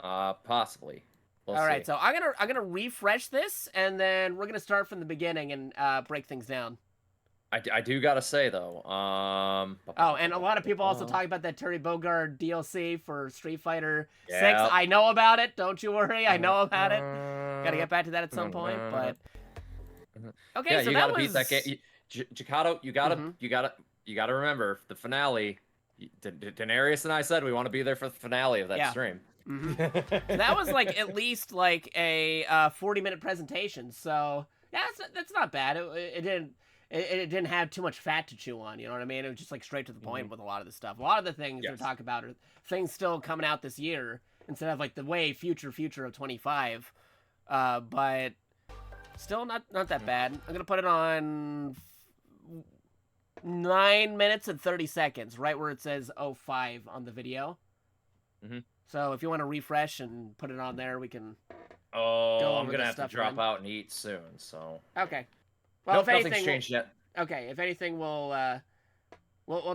Possibly. We'll All right, see. so I'm gonna refresh this, and then we're gonna start from the beginning and break things down. I do gotta say though, Oh, and a lot of people also talk about that Terry Bogard DLC for Street Fighter 6. Yeah. I know about it. Don't you worry. I know about it. Gotta get back to that at some point, but okay. Yeah, so you that gotta was... beat that game. Jakato, you gotta remember the finale. Daenerys and I said we want to be there for the finale of that stream. That was like at least like a 40-minute presentation. So yeah, that's not bad. It didn't have too much fat to chew on, you know what I mean? It was just like straight to the point with a lot of the stuff. A lot of the things they're talking about are things still coming out this year instead of like the way future of 25. But still not that bad. I'm gonna put it on 9 minutes and 30 seconds, right where it says 05 on the video. So if you want to refresh and put it on there, we can. Oh, I'm gonna have to drop out and eat soon. So. Okay. Well, nope, if anything, nothing's changed yet. Okay, if anything, we'll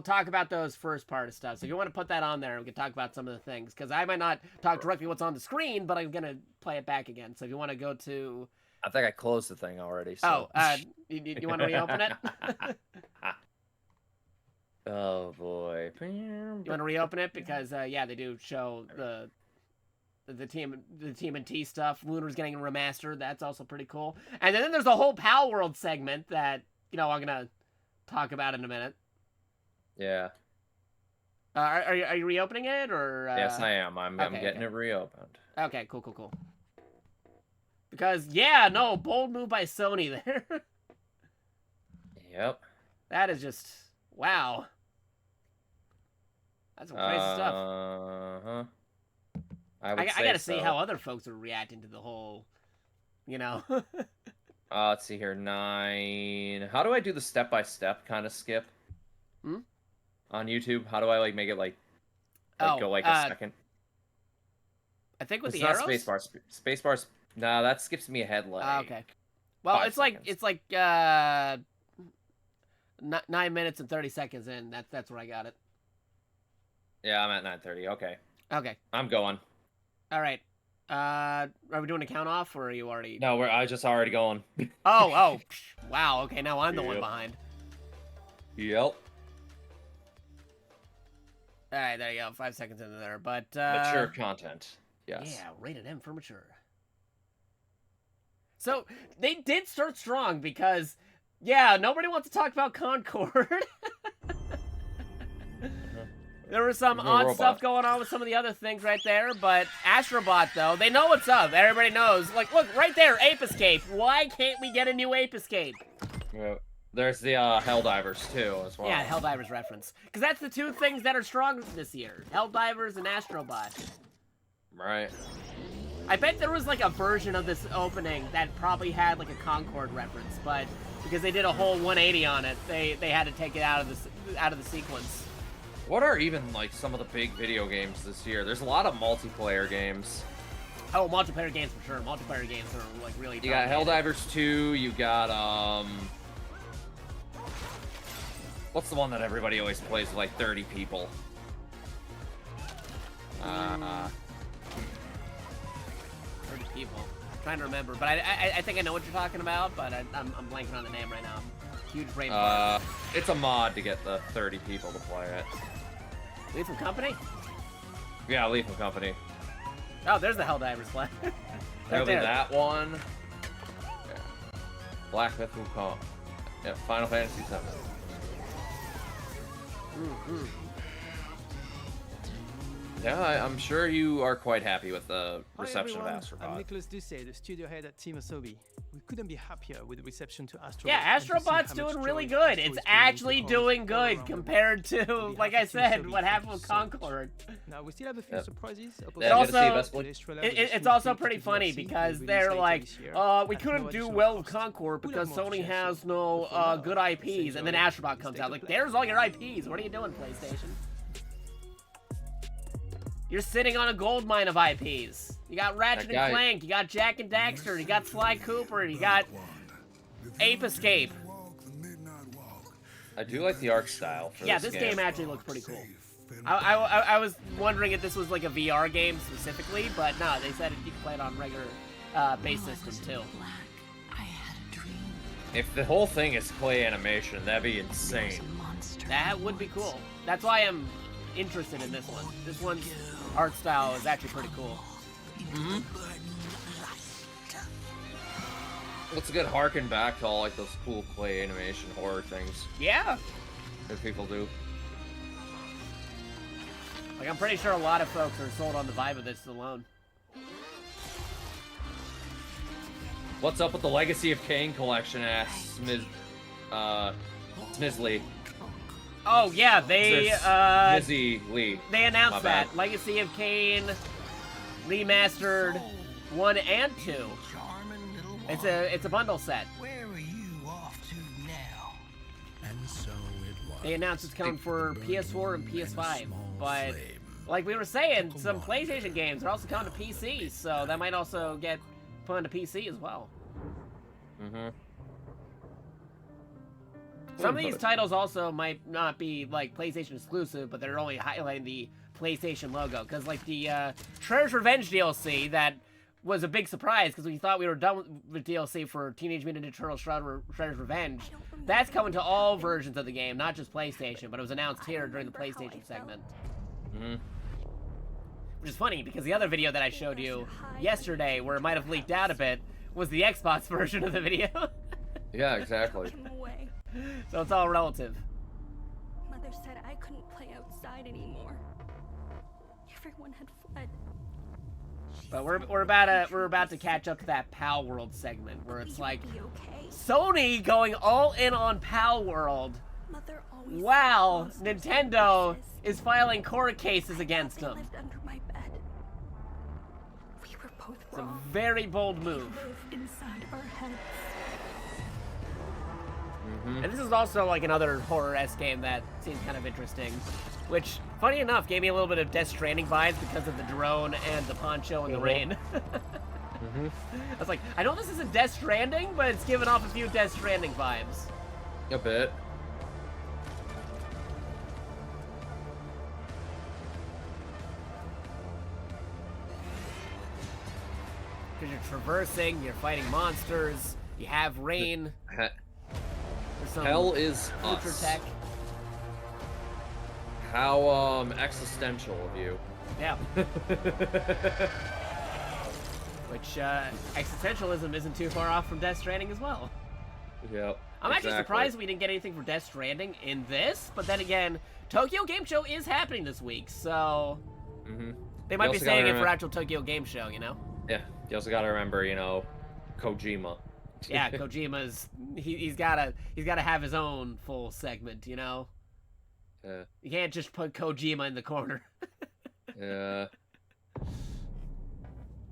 talk about those first part of stuff. So if you want to put that on there, we can talk about some of the things. Because I might not talk directly what's on the screen, but I'm going to play it back again. So if you want to go to... I think I closed the thing already. So. Oh, you want to reopen it? Oh, boy. You want to reopen it? Because, yeah, they do show the TMNT stuff. Lunar's getting remastered. That's also pretty cool. And then there's the whole Pal World segment that, you know, I'm going to talk about in a minute. Yeah. Are you reopening it, or? Yes, I am. I'm getting it reopened. Okay, cool. Because, yeah, no, bold move by Sony there. Yep. That is just, wow. That's some crazy stuff. Uh-huh. I gotta see how other folks are reacting to the whole, you know. Let's see here. 9. How do I do the step-by-step kind of skip? On YouTube? How do I like make it like go like a second? I think with it's the not arrows? spacebar. Spacebar's no, that skips me ahead like. Okay. Well, 5 it's seconds. like 9 minutes and 30 seconds in. That's where I got it. Yeah, I'm at 9:30. Okay. Okay. I'm going. All right. Are we doing a count off, or are you already? No, I just already going. Oh, wow. Okay, now I'm the one behind. Yep. All right, there you go. 5 seconds into there, but mature content. Yes. Yeah, rated M for mature. So they did start strong because, yeah, nobody wants to talk about Concord. There was some odd stuff going on with some of the other things right there, but Astrobot, though, they know what's up. Everybody knows. Like, look, right there, Ape Escape. Why can't we get a new Ape Escape? Yeah. There's the Helldivers, too, as well. Yeah, Helldivers reference. Because that's the two things that are strong this year. Helldivers and Astrobot. Right. I bet there was, like, a version of this opening that probably had, like, a Concord reference, but because they did a whole 180 on it, they had to take it out of the sequence. What are even, like, some of the big video games this year? There's a lot of multiplayer games. Oh, multiplayer games for sure. Multiplayer games are, like, really You got Helldivers 2, you got, what's the one that everybody always plays with, like, 30 people? 30 people. I'm trying to remember, but I think I know what you're talking about, but I'm blanking on the name right now. Huge brain fart. It's a mod to get the 30 people to play it. Lethal Company? Yeah, Lethal Company. Oh, there's the Helldivers flag. Right there. That one. Yeah. Black Myth Wukong. Yeah, Final Fantasy VII. Yeah, I'm sure you are quite happy with the reception of Astrobot. I'm Nicholas Ducey, the studio head at Team Asobi. We couldn't be happier with the reception to Astrobot. Yeah, Astrobot's doing really good. It's actually doing good compared to, like I said, what happened with Concord. Now, we still have a few surprises. It's also pretty funny because they're like, we couldn't do well with Concord because Sony has no good IPs, and then Astrobot comes out. Like, there's all your IPs. What are you doing, PlayStation? You're sitting on a gold mine of IPs. You got Ratchet and Clank, you got Jak and Daxter, you got Sly Cooper, you got Ape Escape. I do like the art style for this game actually looks pretty cool. I was wondering if this was like a VR game specifically, but no, they said you can play it on regular base system too. If the whole thing is clay animation, that'd be insane. That would be cool. That's why I'm interested in this one. This one's art style is actually pretty cool. Let's get harken back to all like those cool clay animation horror things. Yeah. That people do. Like, I'm pretty sure a lot of folks are sold on the vibe of this alone. What's up with the Legacy of Kain collection, Smizley? Oh yeah, they Lee. They announced that Legacy of Kain remastered 1 and 2. It's a bundle set. Where are you off to now? And so it was. They announced it's coming for PS4 and PS5, but like we were saying, some PlayStation games are also coming to PC, so that might also get put onto PC as well. Some of these titles also might not be, like, PlayStation exclusive, but they're only highlighting the PlayStation logo. Because, like, the Shredder's Revenge DLC, that was a big surprise, because we thought we were done with DLC for Teenage Mutant Ninja Turtles Shredder's Revenge. That's coming to all versions of the game, not just PlayStation, but it was announced here during the PlayStation segment. Which is funny, because the other video that I showed you yesterday, where it might have leaked out a bit, was the Xbox version of the video. Yeah, exactly. So it's all relative. Mother said I couldn't play outside anymore. Everyone had fled. But we're about to catch up to that Pal World segment where it's like Sony going all in on Pal World. Wow, Nintendo is filing court cases against them. It's a very bold move. Inside our heads. And this is also like another horror-esque game that seems kind of interesting, which, funny enough, gave me a little bit of Death Stranding vibes because of the drone and the poncho and the rain. I was like, I know this isn't Death Stranding, but it's giving off a few Death Stranding vibes. A bit. Because you're traversing, you're fighting monsters, you have rain. Hell is us. Tech. How existential of you. Yeah. Which existentialism isn't too far off from Death Stranding as well. Yep. I'm actually surprised we didn't get anything for Death Stranding in this, but then again, Tokyo Game Show is happening this week, so they might be saying it for actual Tokyo Game Show, you know? Yeah. You also gotta remember, you know, Kojima. Yeah, Kojima's he's gotta have his own full segment, you know? Yeah. You can't just put Kojima in the corner. Yeah.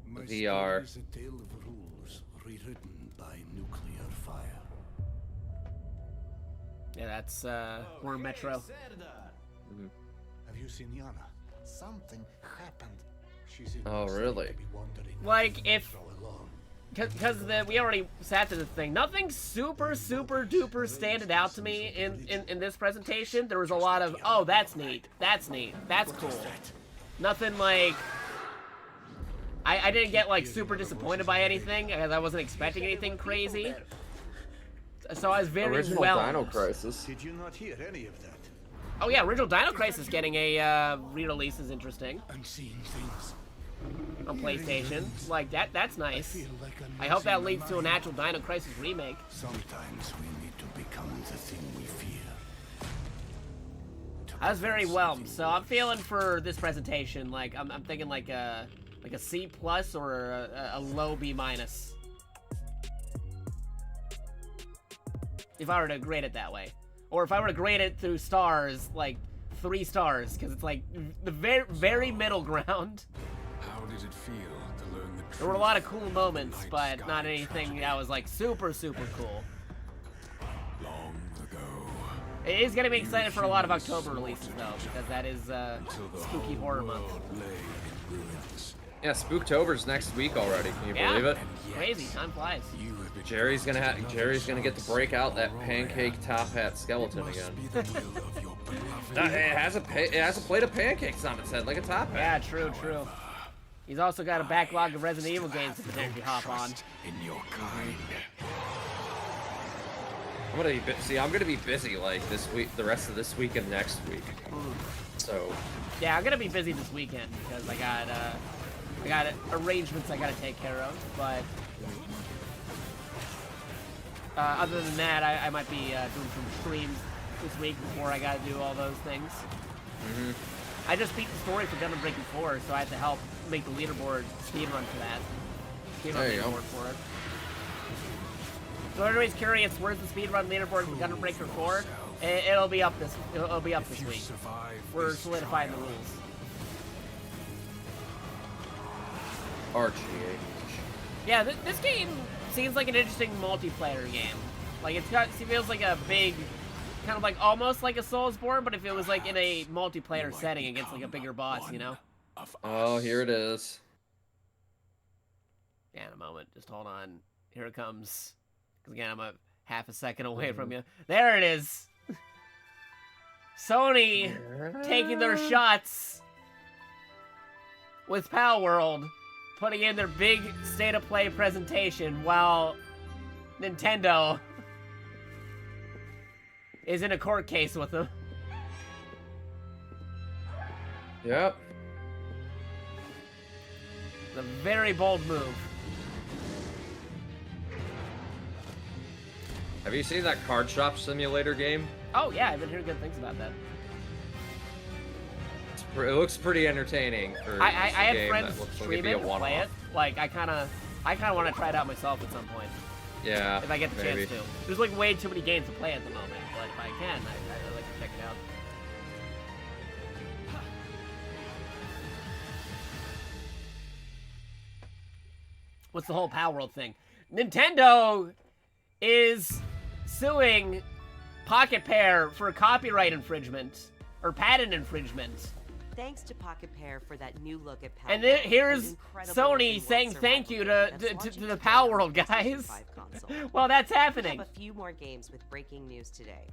My VR. story is a tale of rules rewritten by nuclear fire. Yeah, that's we're Metro. Have you seen Yana? Something happened. She's in Oh, really? Like, if... Because we already sat to this thing. Nothing super duper standed out to me in this presentation. There was a lot of, oh, that's neat. That's neat. That's cool. Nothing like... I didn't get, like, super disappointed by anything, because I wasn't expecting anything crazy. So I was very Original Dino Crisis. Did you not hear any of that? Oh yeah, Original Dino Crisis getting a re-release is interesting. I'm seeing things. On PlayStation. Like, that's nice. I hope that leads to an actual Dino Crisis remake. Sometimes we need to become the thing we fear. I was very whelmed, so I'm feeling for this presentation, like, I'm thinking like a C+ or a low B-. If I were to grade it that way. Or if I were to grade it through stars, like 3 stars, because it's like the very middle ground. How did it feel to learn the truth? There were a lot of cool moments, but not anything that was like super cool. Long ago. It is gonna be excited for a lot of October releases though, because that is spooky horror month. Yeah, Spooktober's next week already. Can you believe it? Crazy, time flies. Jerry's gonna get to break out that pancake top hat skeleton again. It has a plate of pancakes on its head, like a top hat. Yeah, true. He's also got a backlog of Resident Evil games to potentially hop on. In your kind. I'm gonna be busy like this week, the rest of this week and next week. So. Yeah, I'm gonna be busy this weekend because I got arrangements I gotta take care of, but other than that, I might be doing some streams this week before I gotta do all those things. I just beat the story for Gundam Breaking 4, so I had to help make the leaderboard speedrun for that. Leaderboard for it. So if everybody's curious, where's the speedrun leaderboard for Gundam Breaker 4? It'll be up this week. We're solidifying the rules. RGH. Yeah, this game seems like an interesting multiplayer game. Like it feels like a big, kind of like almost like a Soulsborne, but if it was like in a multiplayer setting against like a bigger boss, you know? Oh, here it is. Yeah, in a moment. Just hold on. Here it comes. Because again, I'm a half a second away from you. There it is. Sony taking their shots with Pal World, putting in their big state of play presentation while Nintendo is in a court case with them. Yep. It's a very bold move. Have you seen that card shop simulator game? Oh yeah, I've been hearing good things about that. It looks pretty entertaining. For I had friends that stream it and play it. Like I kind of want to try it out myself at some point. Yeah. If I get the chance to. There's like way too many games to play at the moment, but if I can, I'd like to check it out. What's the whole Pal World thing? Nintendo is suing Pocket Pair for copyright infringement or patent infringement. Thanks to Pocket Pair for that new look at Pal. And then here's Sony saying thank you to the Pal World guys. Well, that's happening. We have a few more games with breaking news today,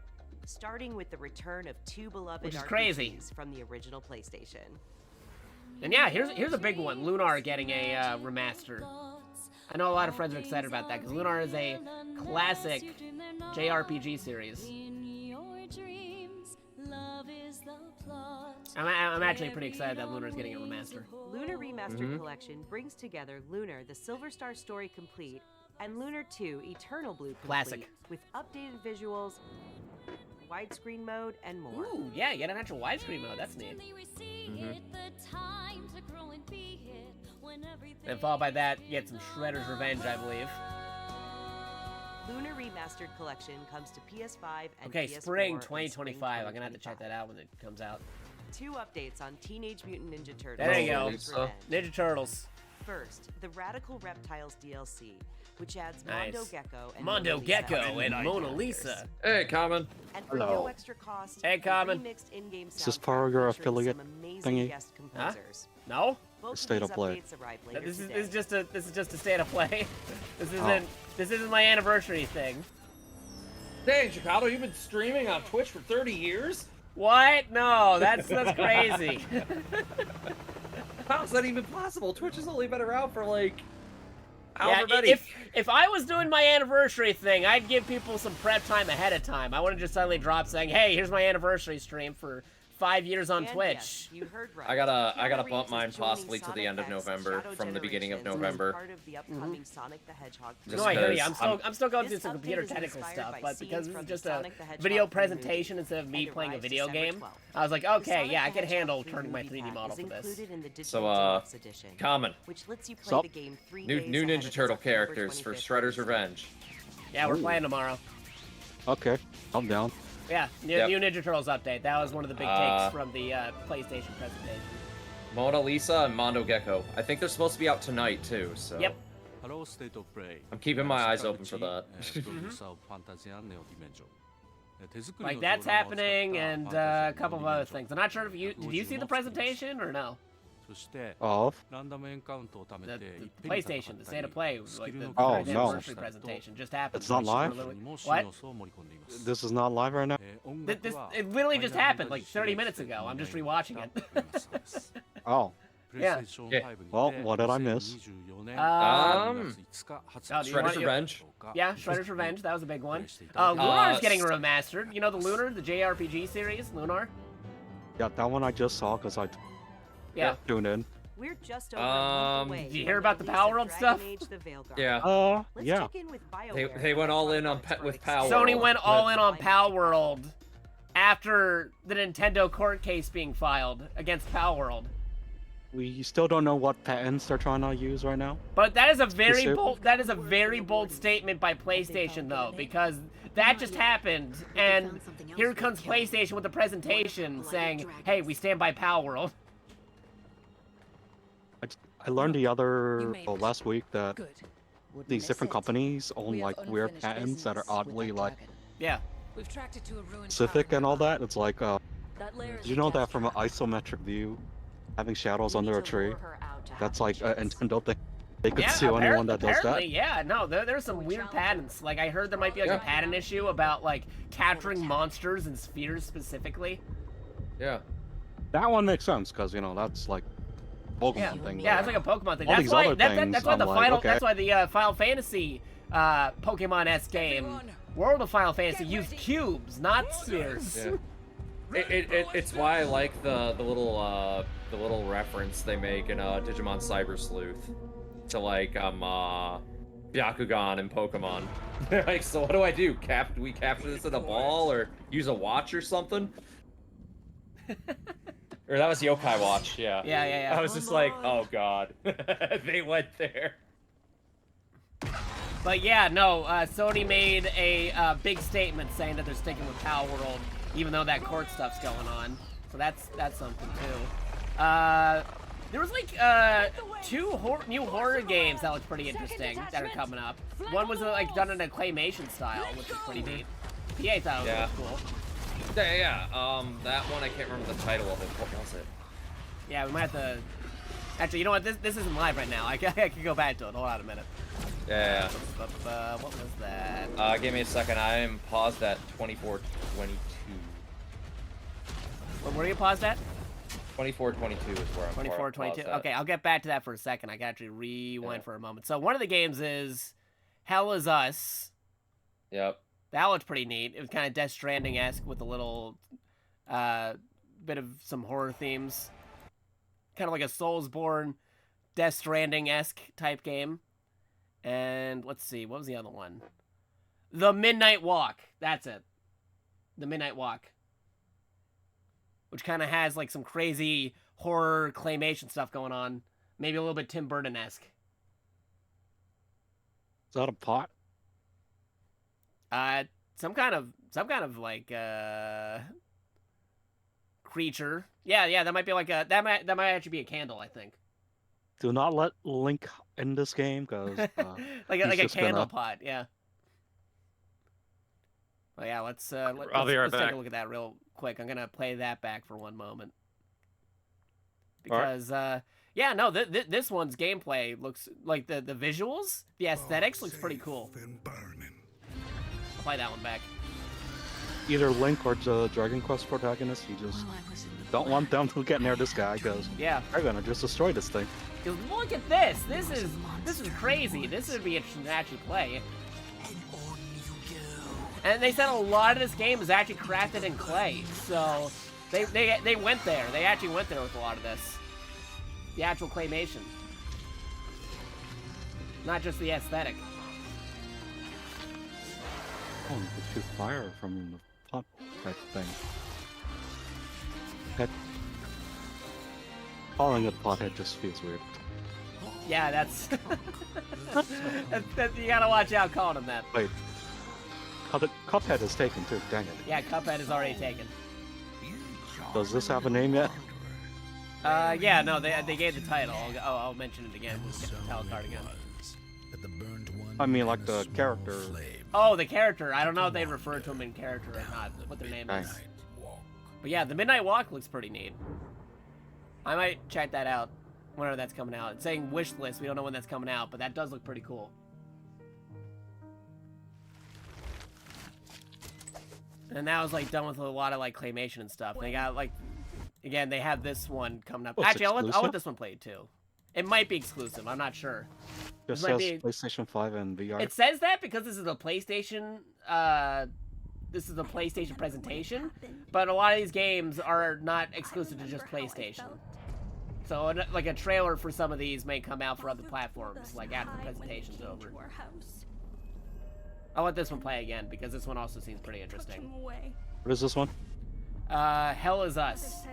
starting with the return of 2 beloved RPGs from the original PlayStation. And yeah, here's a big one. Lunar getting a remaster. I know a lot of friends are excited about that because Lunar is a classic JRPG series. I'm actually pretty excited that Lunar is getting a remaster. Lunar Remastered Collection brings together Lunar, the Silver Star Story Complete, And Lunar 2 Eternal Blue complete, Classic. with updated visuals, widescreen mode, and more. Ooh, yeah, you get an actual widescreen mode. That's neat. Then followed by that, you get some Shredder's Revenge, I believe. Lunar Remastered Collection comes to PS5 and Okay, PS4 spring in 2025. I'm gonna have to check that out when it comes out. 2 updates on Teenage Mutant Ninja Turtles. There you go. Revenge. Ninja Turtles. First, the Radical Reptiles DLC, which adds Nice. Mondo Gecko and Mondo Mona Lisa Gecko as and main Mona characters. Lisa. Hey, Common. And for Hello. no extra cost, Hey, a Common. remixed in-game Is this soundtrack part of your featuring affiliate some amazing thingy? guest Huh? composers. No? Both of State these of play. updates arrive later This is today. just a state of play. Oh. This isn't my anniversary thing. Dang, Jakato, you've been streaming on Twitch for 30 years? What? No, that's crazy. How's that even possible? Twitch has only been around for like Yeah, however many. if I was doing my anniversary thing, I'd give people some prep time ahead of time. I wouldn't just suddenly drop saying, "Hey, here's my anniversary stream for 5 years on And Twitch." yes, you heard right. I gotta Keanu bump Reeves mine is joining possibly to the Sonic end of X November Shadow from the beginning of Generations as November. part of the upcoming Sonic the Hedgehog Just No, I hear you. because I'm still going through This some update computer is technical inspired stuff, by but scenes because this from is the just a Sonic the Hedgehog video 3 presentation movie, instead of me and playing a arrives video December game, 12th. I was like, The okay, Sonic yeah, I the can Hedgehog handle 3 turning my movie 3D pack model is for this. included in the digital So, deluxe edition, Common. which lets you play Sup? the game 3 New days new ahead of Ninja its Turtle October characters for 25th Shredder's release. Revenge. Yeah, we're Ooh. playing tomorrow. Okay, I'm down. Yeah, new Yep. Ninja Turtles update. That was one of the big takes from the PlayStation presentation. Mona Lisa and Mondo Gecko. I think they're supposed to be out tonight too, so. Yep. Hello, State of Play. I'm keeping my eyes open for that. Like that's happening, and a couple of other things. I'm not sure if did you see the presentation or no? Of? The PlayStation, the State of Play, like the Oh, 30th no. anniversary presentation just happened. It's not live? What? This is not live right now? It literally just happened like 30 minutes ago. I'm just rewatching it. Oh. Yeah. Well, what did I miss? Shredder's Revenge. Yeah, Shredder's Revenge. That was a big one. Lunar's getting remastered. You know the Lunar, the JRPG series, Lunar. Yeah, that one I just saw because I tuned in. We're just over a month away Did you from hear the about the release Power of World Dragon stuff? Age: The Veilguard. Yeah. Let's Yeah. check in with BioWare. They went all in on with Power. Sony World, went all but- in on Power World after the Nintendo court case being filed against Power World. We still don't know what patents they're trying to use right now. But that is a very Specific- bold. That is a very bold statement by PlayStation, though, because that just happened, and here comes PlayStation with a presentation saying, "Hey, we stand by Power World." I learned last week that these different companies own like weird patents that are oddly like Yeah. We've tracked it to a ruined specific and all that. It's like, That layer did you know that from an isometric view, having shadows under a tree, that's like a Nintendo thing? They could sue anyone that does that. Apparently, yeah. No, there's some weird patents. Like, I heard there might be like a patent issue about like capturing monsters and spheres specifically. Yeah. That one makes sense because that's like Pokemon Yeah, thing. yeah, it's like a Pokemon thing. All That's these why. other things, That's why I'm the like, final. okay. That's why the Final Fantasy Pokemon-esque game, World of Final Fantasy, used cubes, not spheres. Yeah. It's why I like the little reference they make in Digimon Cyber Sleuth to like Byakugan and Pokemon. They're like, so what do I do? Do we capture this in a ball or use a watch or something? Or that was Yokai Watch, yeah. Yeah. I was just like, oh god, they went there. But yeah, no, Sony made a big statement saying that they're sticking with Power World, even though that court stuff's going on. So that's something too. There was like two new horror games that looked pretty interesting that are coming up. One was like done in a claymation style, which is pretty neat. PA thought it was cool. Yeah. That one I can't remember the title of it. What was it? Yeah, we might have to. Actually, you know what? This isn't live right now. I can go back to it. Hold on a minute. Yeah. What was that? Give me a second. I am paused at 24:22. Where are you paused at? 24:22 is where I'm 24:22. Okay, I'll get back to that for a second. I can actually rewind for a moment. So one of the games is Hell Is Us. Yep. That looked pretty neat. It was kind of Death Stranding-esque with a little bit of some horror themes. Kind of like a Soulsborne, Death Stranding-esque type game. And let's see, what was the other one? The Midnight Walk. That's it. The Midnight Walk. Which kind of has like some crazy horror claymation stuff going on. Maybe a little bit Tim Burton-esque. Is that a pot? Some kind of like creature. Yeah, that might be like a that might actually be a candle, I think. Do not let Link in this game, because like a candle pot, yeah. Well, yeah, let's take a look at that real quick. I'm gonna play that back for one moment because yeah, no, this one's gameplay looks like the visuals, the aesthetics looks pretty cool. I'll play that one back. Either Link or the Dragon Quest protagonist, you just don't want them to get near this guy, because they're gonna just destroy this thing. Because look at this. This is crazy. This would be interesting to actually play. And they said a lot of this game is actually crafted in clay, so they went there. They actually went there with a lot of this. The actual claymation, not just the aesthetic. Oh, you could shoot fire from the top type thing. Calling it pothead just feels weird. Yeah, that's you gotta watch out calling him that. Wait. Cuphead is taken too, dang it. Yeah, Cuphead is already taken. Does this have a name yet? Yeah, no, they gave the title. I'll mention it again. We'll get the title card again. I mean, like the character. Oh, the character. I don't know if they refer to him in character or not, what their name is. But yeah, the Midnight Walk looks pretty neat. I might check that out whenever that's coming out. It's saying wish list. We don't know when that's coming out, but that does look pretty cool. And that was like done with a lot of like claymation and stuff. They got like, again, they have this one coming up. Actually, I'll let this one play too. It might be exclusive. I'm not sure. Just says PlayStation 5 and VR. It says that because this is a PlayStation. This is a PlayStation presentation, but a lot of these games are not exclusive to just PlayStation. So like a trailer for some of these may come out for other platforms, like after the presentation's over. I'll let this one play again because this one also seems pretty interesting. What is this one? Hell Is Us.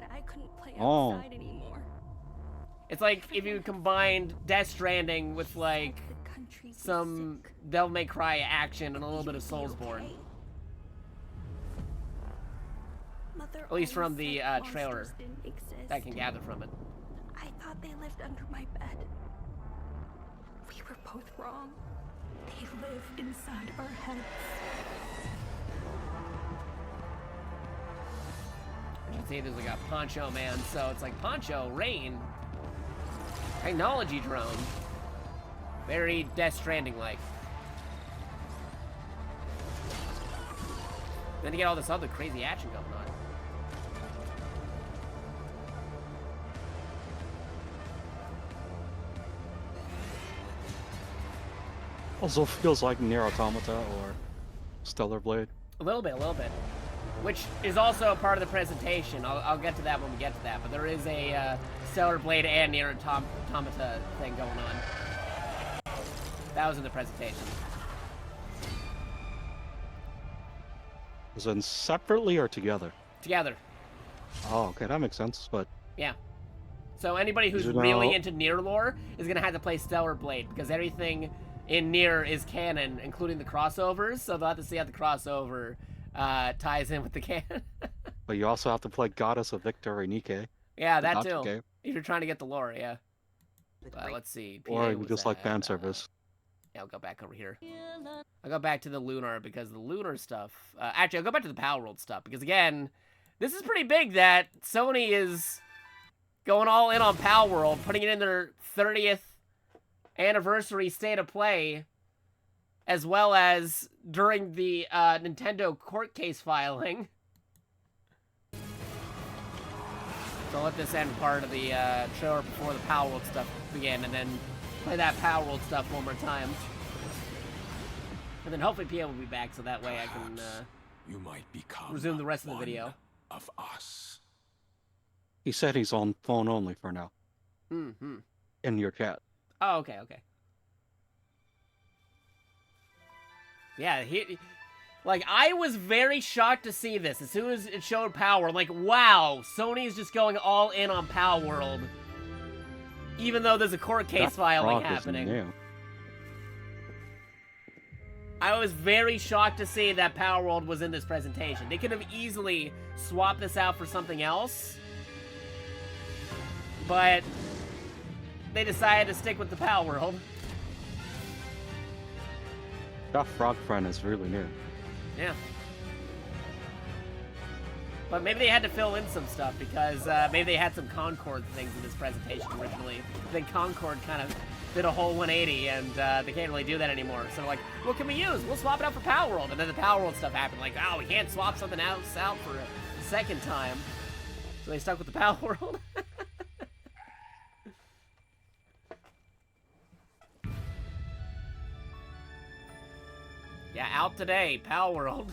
Oh. It's like if you combined Death Stranding with like some Devil May Cry action and a little bit of Soulsborne. At least from the trailer that I can gather from it. I thought they lived under my bed. We were both wrong. They live inside our heads. You can see there's like a Poncho Man, so it's like Poncho, Rain, Technology Drone. Very Death Stranding-like. Then you get all this other crazy action going on. Also feels like Nier Automata or Stellar Blade. A little bit. Which is also a part of the presentation. I'll get to that when we get to that. But there is a Stellar Blade and Nier Automata thing going on. That was in the presentation. Is it separately or together? Together. Oh, okay, that makes sense, but... Yeah. So anybody who's really into Nier lore is going to have to play Stellar Blade, because everything in Nier is canon, including the crossovers, so they'll have to see how the crossover ties in with the canon. But you also have to play Goddess of Victory Nike. Yeah, that too. If you're trying to get the lore, yeah. Let's see. Or you just like fan service. Yeah, I'll go back over here. I'll go back to the Lunar, because the Lunar stuff... actually, I'll go back to the Power World stuff, because again, this is pretty big that Sony is going all in on Power World, putting it in their 30th anniversary State of Play, as well as during the Nintendo court case filing. So I'll let this end part of the trailer before the Power World stuff begin, and then play that Power World stuff one more time. And then hopefully PA will be back, so that way I can you might become resume the rest of the video. Of us. He said he's on phone only for now. Mm-hmm. In your chat. Oh, okay. Yeah, like, I was very shocked to see this. As soon as it showed Power, I'm like, wow, Sony's just going all in on Power World. Even though there's a court case filing happening. I was very shocked to see that Power World was in this presentation. They could have easily swapped this out for something else. But they decided to stick with the Power World. That frog friend is really new. Yeah. But maybe they had to fill in some stuff because maybe they had some Concord things in this presentation originally. Then Concord kind of did a whole 180 and they can't really do that anymore. So they're like, what can we use? We'll swap it out for Power World. And then the Power World stuff happened. Like, oh, we can't swap something else out for a second time. So they stuck with the Power World. Yeah, out today, Power World,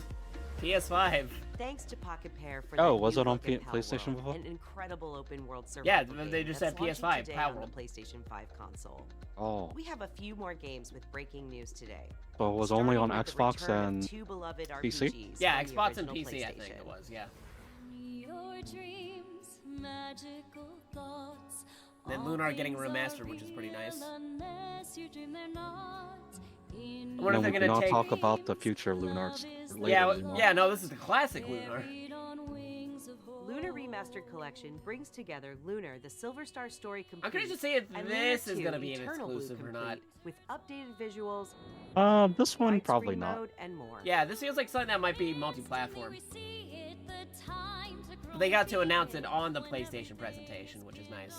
PS5. Thanks to Pocket Pair for was it on PlayStation before? An incredible open world survival Yeah, game they just said that's PS5 launching Power today World. on the PlayStation 5 console. Oh. We have a few more games with breaking news today. So it was only on Xbox and two beloved PC? RPGs Yeah, from the Xbox and original PC, I think PlayStation. it was, yeah. Your dreams, magical thoughts. Then Lunar getting a remaster, which is pretty nice. And then we can all talk about the future Lunars later. Yeah, no, this is the classic Lunar. Lunar Remastered Collection brings together Lunar, the Silver Star Story complete. I'm curious to see if and this Lunar is 2 going to be an Eternal Blue exclusive or not. complete, with updated visuals, This one widescreen probably not. mode, and more. Yeah, this feels like something that might be multi-platform. But they got to announce it on the PlayStation presentation, which is nice.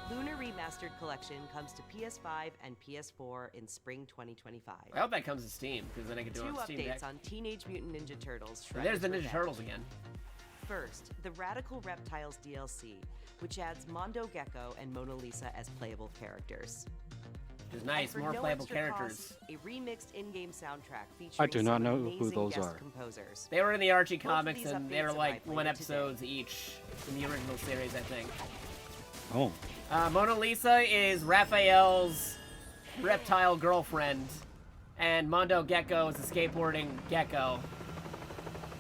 Lunar Remastered Collection comes to PS5 and PS4 in spring 2025. I hope that comes to Steam, because then I can do it on Steam Deck. Two updates on Teenage Mutant Ninja Turtles. And there's the Shredder's Ninja Revenge. Turtles again. First, the Radical Reptiles DLC, which adds Mondo Gecko and Mona Lisa as playable characters. Which is nice, more playable characters. A remixed in-game soundtrack featuring I do not some know who amazing those guest are. composers. They were in the Archie Both of comics, these and they updates were have like I 1 played episodes each in the original series, I think. Oh. Mona Lisa is Raphael's reptile girlfriend, and Mondo Gecko is a skateboarding gecko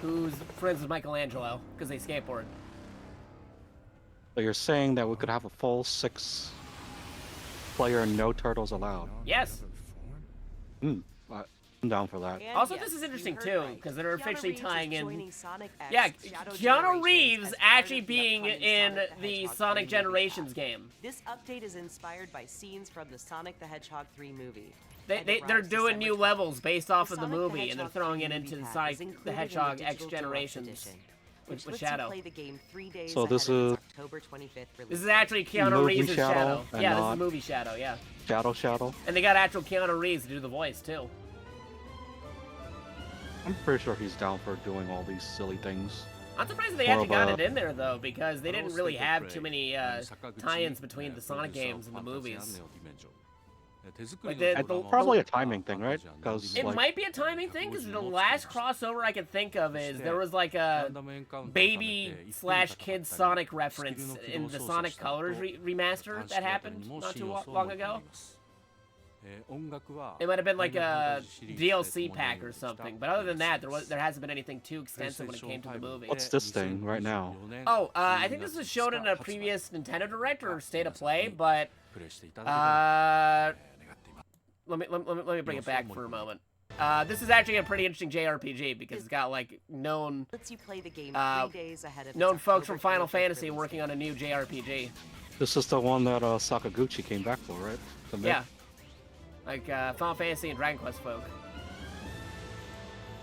who's friends with Michelangelo because they skateboard. So you're saying that we could have a full 6-player no turtles allowed? Yes. I'm down for that. And Also, yes, this is you interesting heard too, right. because they're Keanu officially Reeves is tying in. joining Sonic X, Yeah, Shadow Keanu Generations Reeves as part actually of the being upcoming in Sonic the the Hedgehog Sonic 3 movie Generations pack. game. This update is inspired by scenes from the Sonic the Hedgehog 3 movie. They're doing new levels based off of the Sonic movie, and they're Hedgehog throwing 3 it into movie the pack Sonic is the included in Hedgehog the X Digital Deluxe Generations Edition, with lets Shadow. You play the game 3 days So ahead this of is its October 25th release. This is actually Keanu movie Reeves' Shadow. and Yeah, this is not movie Shadow, yeah. Shadow. And they got actual Keanu Reeves to do the voice, too. I'm pretty sure he's down for doing all these silly things. I'm surprised they More actually got of it in there, though, because they didn't really have too many tie-ins between the Sonic games and the movies. Like Probably a timing thing, right? Because it might be a timing thing, because the last crossover I can think of is there was like a baby/kid Sonic reference in the Sonic Colors remaster that happened not too long ago. It might have been like a DLC pack or something, but other than that, there hasn't been anything too extensive when it came to the movie. What's this thing right now? Oh, I think this was shown in a previous Nintendo Direct or State of Play, but let me bring it back for a moment. This is actually a pretty interesting JRPG because it's got like known folks from Final Fantasy working on a new JRPG. This is the one that Sakaguchi came back for, right? Yeah. Like Final Fantasy and Dragon Quest folk.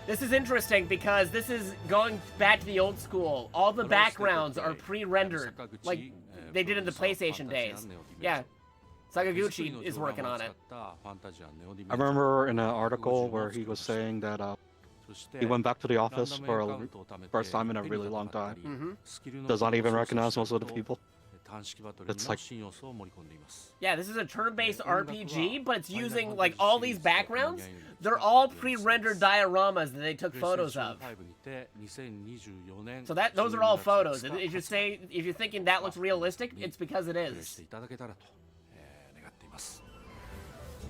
This is interesting because this is going back to the old school. All the backgrounds are pre-rendered, like they did in the PlayStation days. Yeah, Sakaguchi is working on it. I remember in an article where he was saying that he went back to the office for the first time in a really long time. Does not even recognize most of the people. It's like, yeah, this is a turn-based RPG, but it's using like all these backgrounds. They're all pre-rendered dioramas that they took photos of. So those are all photos. And if you're thinking that looks realistic, it's because it is.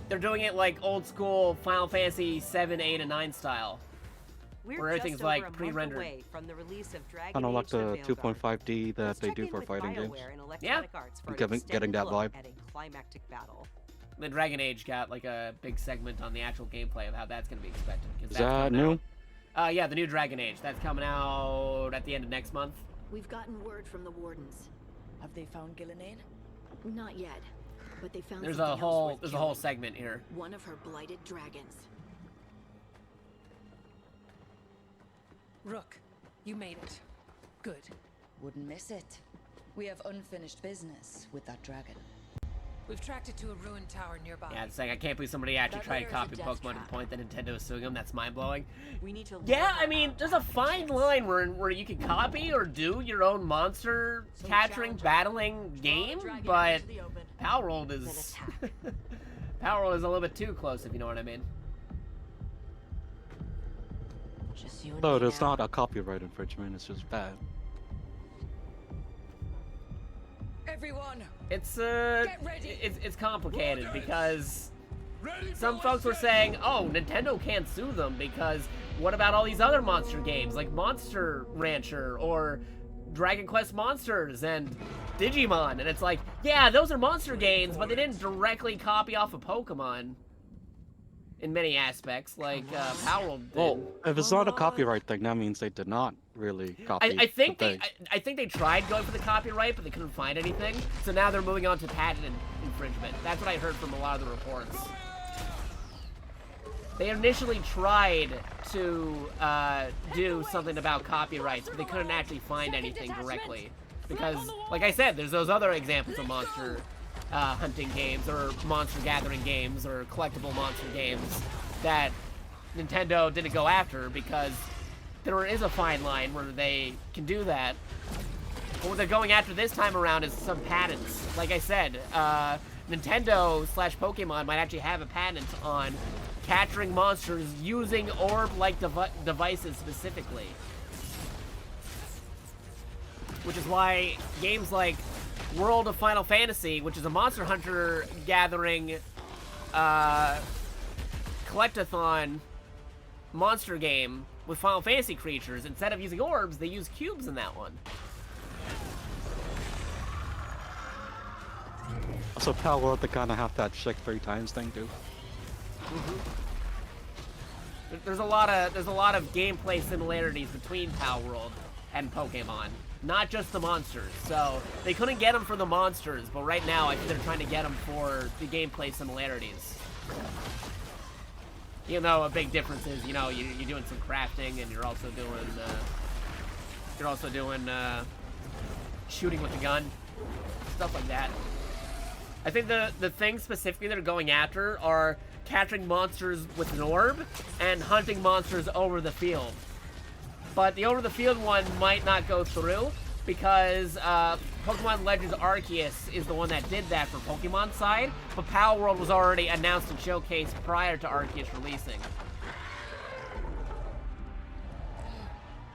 They're doing it like old school Final Fantasy 7, 8, and 9 style. We're where everything's just like over a month pre-rendered. away from the release of Dragon Kind of like Age: the Vanguard. 2.5D that Let's they check do in for with fighting games. BioWare and Yeah. Electronic Arts for an Getting extended that look vibe. at a climactic battle. The Dragon Age got like a big segment on the actual gameplay of how that's going to be expected. 'Cause Is that's that coming new? out. Yeah, the new Dragon Age. That's coming out at the end of next month. We've gotten word from the wardens. Have they found Gillenane? Not yet, but they found There's something a else whole worth there's a whole killing. segment here. One of her blighted dragons. Rook, you made it. Good. Wouldn't miss it. We have unfinished business with that dragon. We've tracked it to a ruined tower nearby. Yeah, it's like I can't believe somebody actually That tried to layer is a copy death Pokemon to trap. the point that Nintendo is suing them. That's mind blowing. We need to. Yeah, I mean, there's a fine line where you can copy or do your own monster capturing, battling game, but Power World is Power World is a little bit too close, if you know what I mean. Just you and No, me it's now. not a copyright infringement. It's just bad. Everyone, It's Get ready. it's complicated because some folks were saying, "Oh, Nintendo can't sue them because what about all these other monster games like Monster Rancher or Dragon Quest Monsters and Digimon?" And it's like, yeah, those are monster games, but they didn't directly copy off of Pokemon in many aspects, like Power World did. Well, if it's not a copyright thing, that means they did not really copy. I think the they thing. I think they tried going for the copyright, but they couldn't find anything. So now they're moving on to patent infringement. That's what I heard from a lot of the reports. They initially tried to do something about copyrights, but they couldn't actually find anything directly. Because, like I said, there's those other examples of monster hunting games or monster gathering games or collectible monster games that Nintendo didn't go after because there is a fine line where they can do that. But what they're going after this time around is some patents. Like I said, Nintendo/Pokemon might actually have a patent on capturing monsters using orb-like devices specifically. Which is why games like World of Final Fantasy, which is a Monster Hunter gathering collectathon monster game with Final Fantasy creatures, instead of using orbs, they use cubes in that one. So Power World, they kind of have that shake 3 times thing too. There's a lot of gameplay similarities between Power World and Pokemon, not just the monsters. So they couldn't get them for the monsters, but right now I think they're trying to get them for the gameplay similarities. You know, a big difference is, you know, you're doing some crafting and you're also doing shooting with the gun, stuff like that. I think the things specifically that are going after are capturing monsters with an orb and hunting monsters over the field. But the over the field one might not go through because Pokemon Legends Arceus is the one that did that for Pokemon side, but Power World was already announced and showcased prior to Arceus releasing.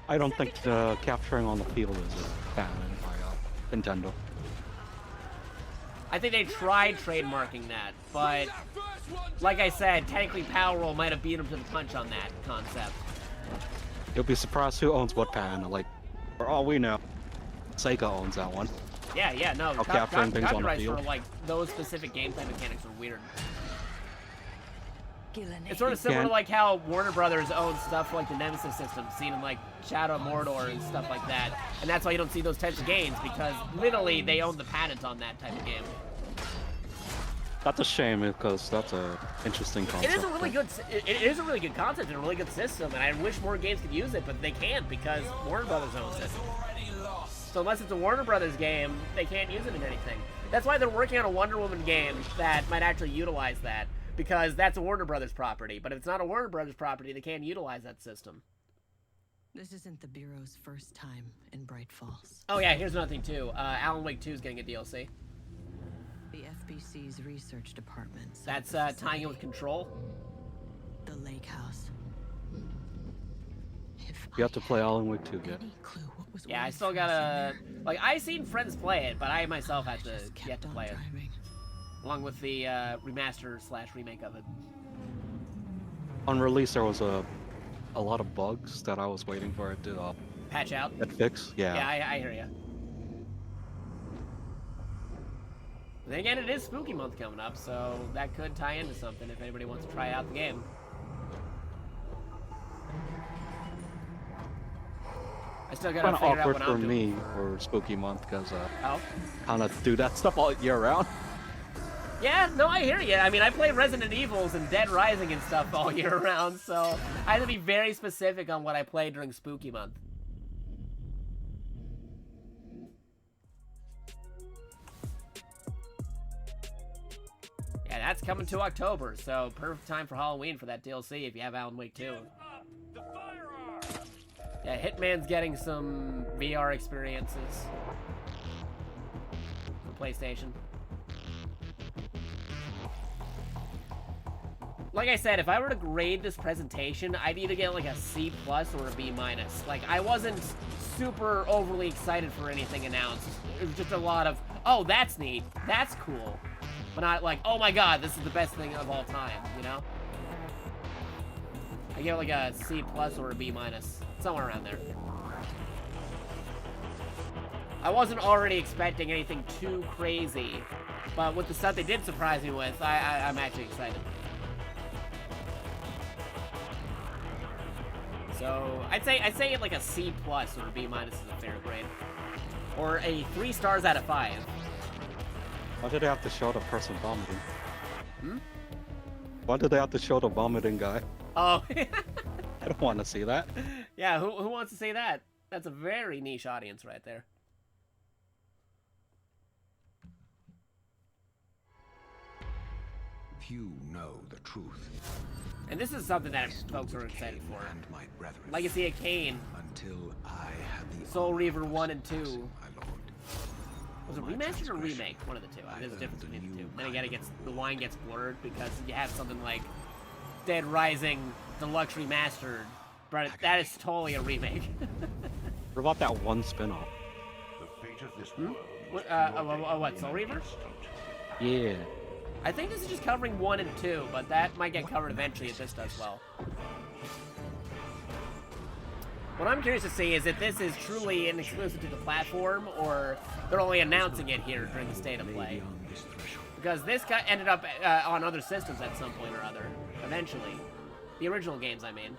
I don't think capturing on the field is a patent by Nintendo. I think they tried trademarking that, but like I said, technically Power World might have beat them to the punch on that concept. You'll be surprised who owns what patent. Like, for all we know, Sega owns that one. Yeah, no. Capturing things on the Copyrights field. for like those specific gameplay mechanics are weird. Gillenane. It's sort of similar to like how Warner Brothers owns stuff like the Nemesis system, seen in like Shadow of Mordor and stuff like that. And that's why you don't see those types of games, because literally they own the patent on that type of game. That's a shame because that's a interesting concept. It is a really good. It is a really good concept and a really good system, and I wish more games could use it, but they can't because Warner Brothers owns it. So unless it's a Warner Brothers game, they can't use it in anything. That's why they're working on a Wonder Woman game that might actually utilize that, because that's a Warner Brothers property. But if it's not a Warner Brothers property, they can't utilize that system. This isn't the Bureau's first time in Bright Falls. Oh yeah, here's another thing too. Alan Wake 2 is getting a DLC. The FBC's research department. That's tying in with Control. The lake house. You have to play Alan Wake 2 yet. Yeah, I still gotta... Like, I've seen friends play it, but I myself have to yet to play it. along with the remaster/remake of it. On release, there was a lot of bugs that I was waiting for it to patch out. Get fixed. Yeah. Yeah, I hear you. Then again, it is Spooky Month coming up, so that could tie into something if anybody wants to try out the game. I still gotta figure out what I'm doing. Kind of awkward for me for Spooky Month because oh, kind of do that stuff all year round. Yeah, no, I hear you. I mean, I play Resident Evils and Dead Rising and stuff all year round, so I have to be very specific on what I play during Spooky Month. Yeah, that's coming to October, so perfect time for Halloween for that DLC if you have Alan Wake 2. Yeah, Hitman's getting some VR experiences for PlayStation. Like I said, if I were to grade this presentation, I'd either get like a C+ or a B-. Like, I wasn't super overly excited for anything announced. It was just a lot of, oh, that's neat, that's cool. But not like, oh my god, this is the best thing of all time, you know? I give it like a C+ or a B-, somewhere around there. I wasn't already expecting anything too crazy, but with the stuff they did surprise me with, I'm actually excited. So I'd say like a C+ or a B- is a fair grade, or a 3 stars out of 5. Why did they have to show the person vomiting? Hmm? Why did they have to show the vomiting guy? Oh, I don't want to see that. Yeah, who wants to see that? That's a very niche audience right there. Few know the truth. And this is something that folks are excited for. Legacy of Kain. Until I had the Soul Reaver 1 and 2. Was it remastered or remake? One of the two. There's a difference between the two. Then again, the line gets blurred because you have something like Dead Rising Deluxe Remastered, but that is totally a remake. What about that one spin-off? The fate of this world what, Soul Reaver? Yeah. I think this is just covering 1 and 2, but that might get covered eventually if this does well. What I'm curious to see is if this is truly an exclusive to the platform, or they're only announcing it here during the State of Play. Because this guy ended up on other systems at some point or other, eventually. The original games, I mean.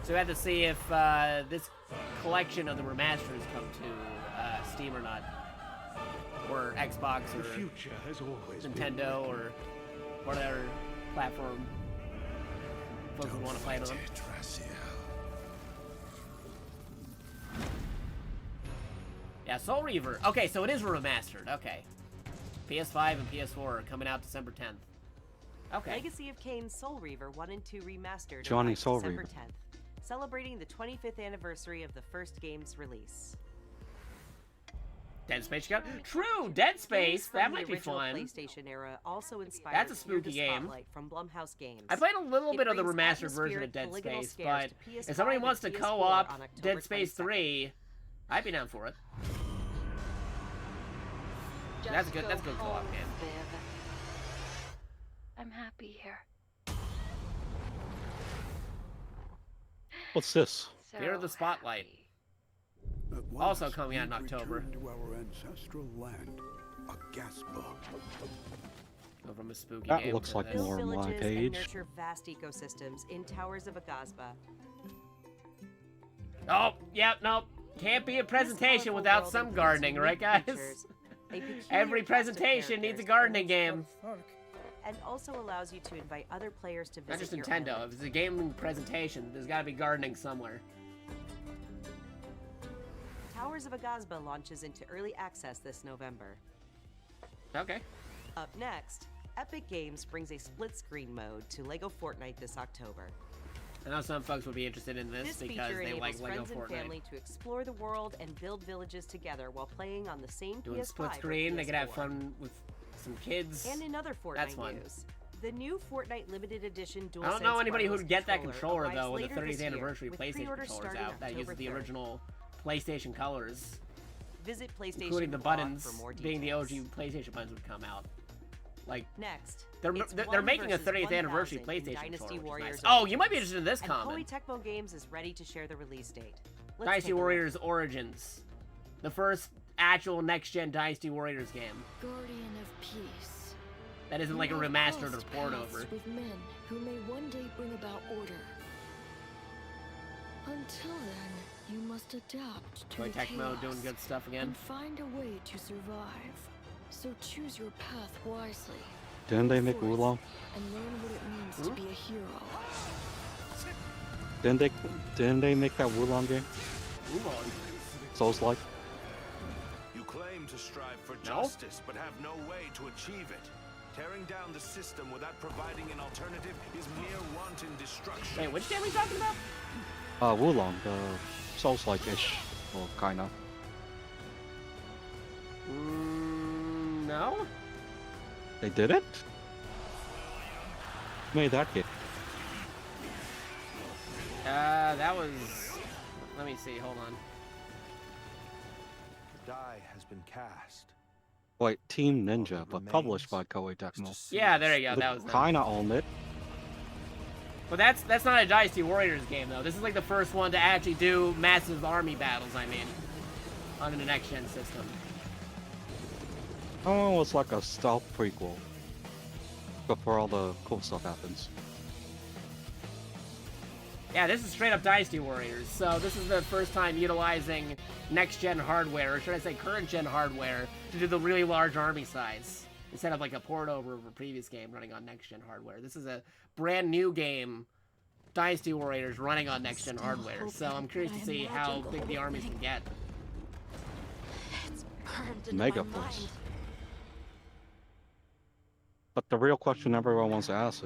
So we have to see if this collection of the remasters come to Steam or not. Or Xbox, or Nintendo, or whatever platform folks would want to play it on. Yeah, Soul Reaver. Okay, so it is remastered. Okay. PS5 and PS4 are coming out December 10th. Okay. Legacy of Kain Soul Reaver 1 and 2 remastered Johnny Soul December Reaver. 10th, celebrating the 25th anniversary of the first game's release. Dead Space got true. Dead Space, that might be fun. PlayStation era also inspired That's a spooky game. From Blumhouse Games. I played a little bit of the remastered version of Dead Space, but if somebody wants to co-op Dead Space 3, I'd be down for it. That's a good co-op game. I'm happy here. What's this? Fear of the Spotlight. Also coming out in October. To our ancestral land, Agasba. Go from a spooky That game looks to like this. more my Villages page. and nurture vast ecosystems in Towers of Agasba. Oh, yep, nope. Can't be a presentation without some gardening, right, guys? Every presentation needs a gardening game. And also allows you to invite other players to visit Not just your Nintendo. island. If it's a gaming presentation, there's got to be gardening somewhere. Towers of Agasba launches into early access this November. Okay. Up next, Epic Games brings a split-screen mode to LEGO Fortnite this October. I know some folks would be interested in this because feature they like enables LEGO friends and Fortnite. family to explore the world and build villages together while playing on the same Doing PS5 split or screen, they could have PS4. fun with some kids. And in other That's Fortnite fun. news, the new Fortnite limited edition DualSense I don't know anybody who wireless would get that controller controller though when the arrives later 30th this year, anniversary with PlayStation pre-orders controller's starting out that October uses the 3rd. original PlayStation colors. Visit PlayStation including the Blog buttons for more being details. the OG PlayStation buttons would come out. Like next, they're making a 30th anniversary 1000 in PlayStation Dynasty 4, which is Warriors nice. Oh, you Origins. might be interested in this and comment. Koei Tecmo Games is ready to share the release date. Let's Dynasty take a look. Warriors Origins, the first actual next-gen Dynasty Warriors game. Guardian of peace. That isn't like a You have remastered or crossed port paths over. with men who may one day bring about order. Until then, you must adapt to Koei the Tecmo chaos doing good stuff again. and find a way to survive. So choose your path wisely. Didn't they make Wulong? And learn what it means to be a hero. Didn't they make that Wulong game? Wulong? Souls-like? You claim to strive for justice, but have no way to achieve it. Tearing down the system without providing an alternative is mere wanton destruction. Wait, which game are we talking about? Wulong, the Souls-like-ish, well, kinda. No? They didn't? Who made that game? That was... Let me see, hold on. The die has been cast. Wait, Team Ninja, but published by Koei Tecmo. Yeah, there you go, that was them. Kinda owned it. But that's not a Dynasty Warriors game, though. This is like the first one to actually do massive army battles, I mean, on the next-gen system. Oh, it's like a stealth prequel. Before all the cool stuff happens. Yeah, this is straight up Dynasty Warriors, so this is the first time utilizing next-gen hardware, or should I say current-gen hardware, to do the really large army size, instead of like a port over of a previous game running on next-gen hardware. This is a brand new game, Dynasty Warriors, running on next-gen hardware, so I'm curious to see how big the armies can get. It's burned into Mega my Force. mind. But the real question everyone wants to ask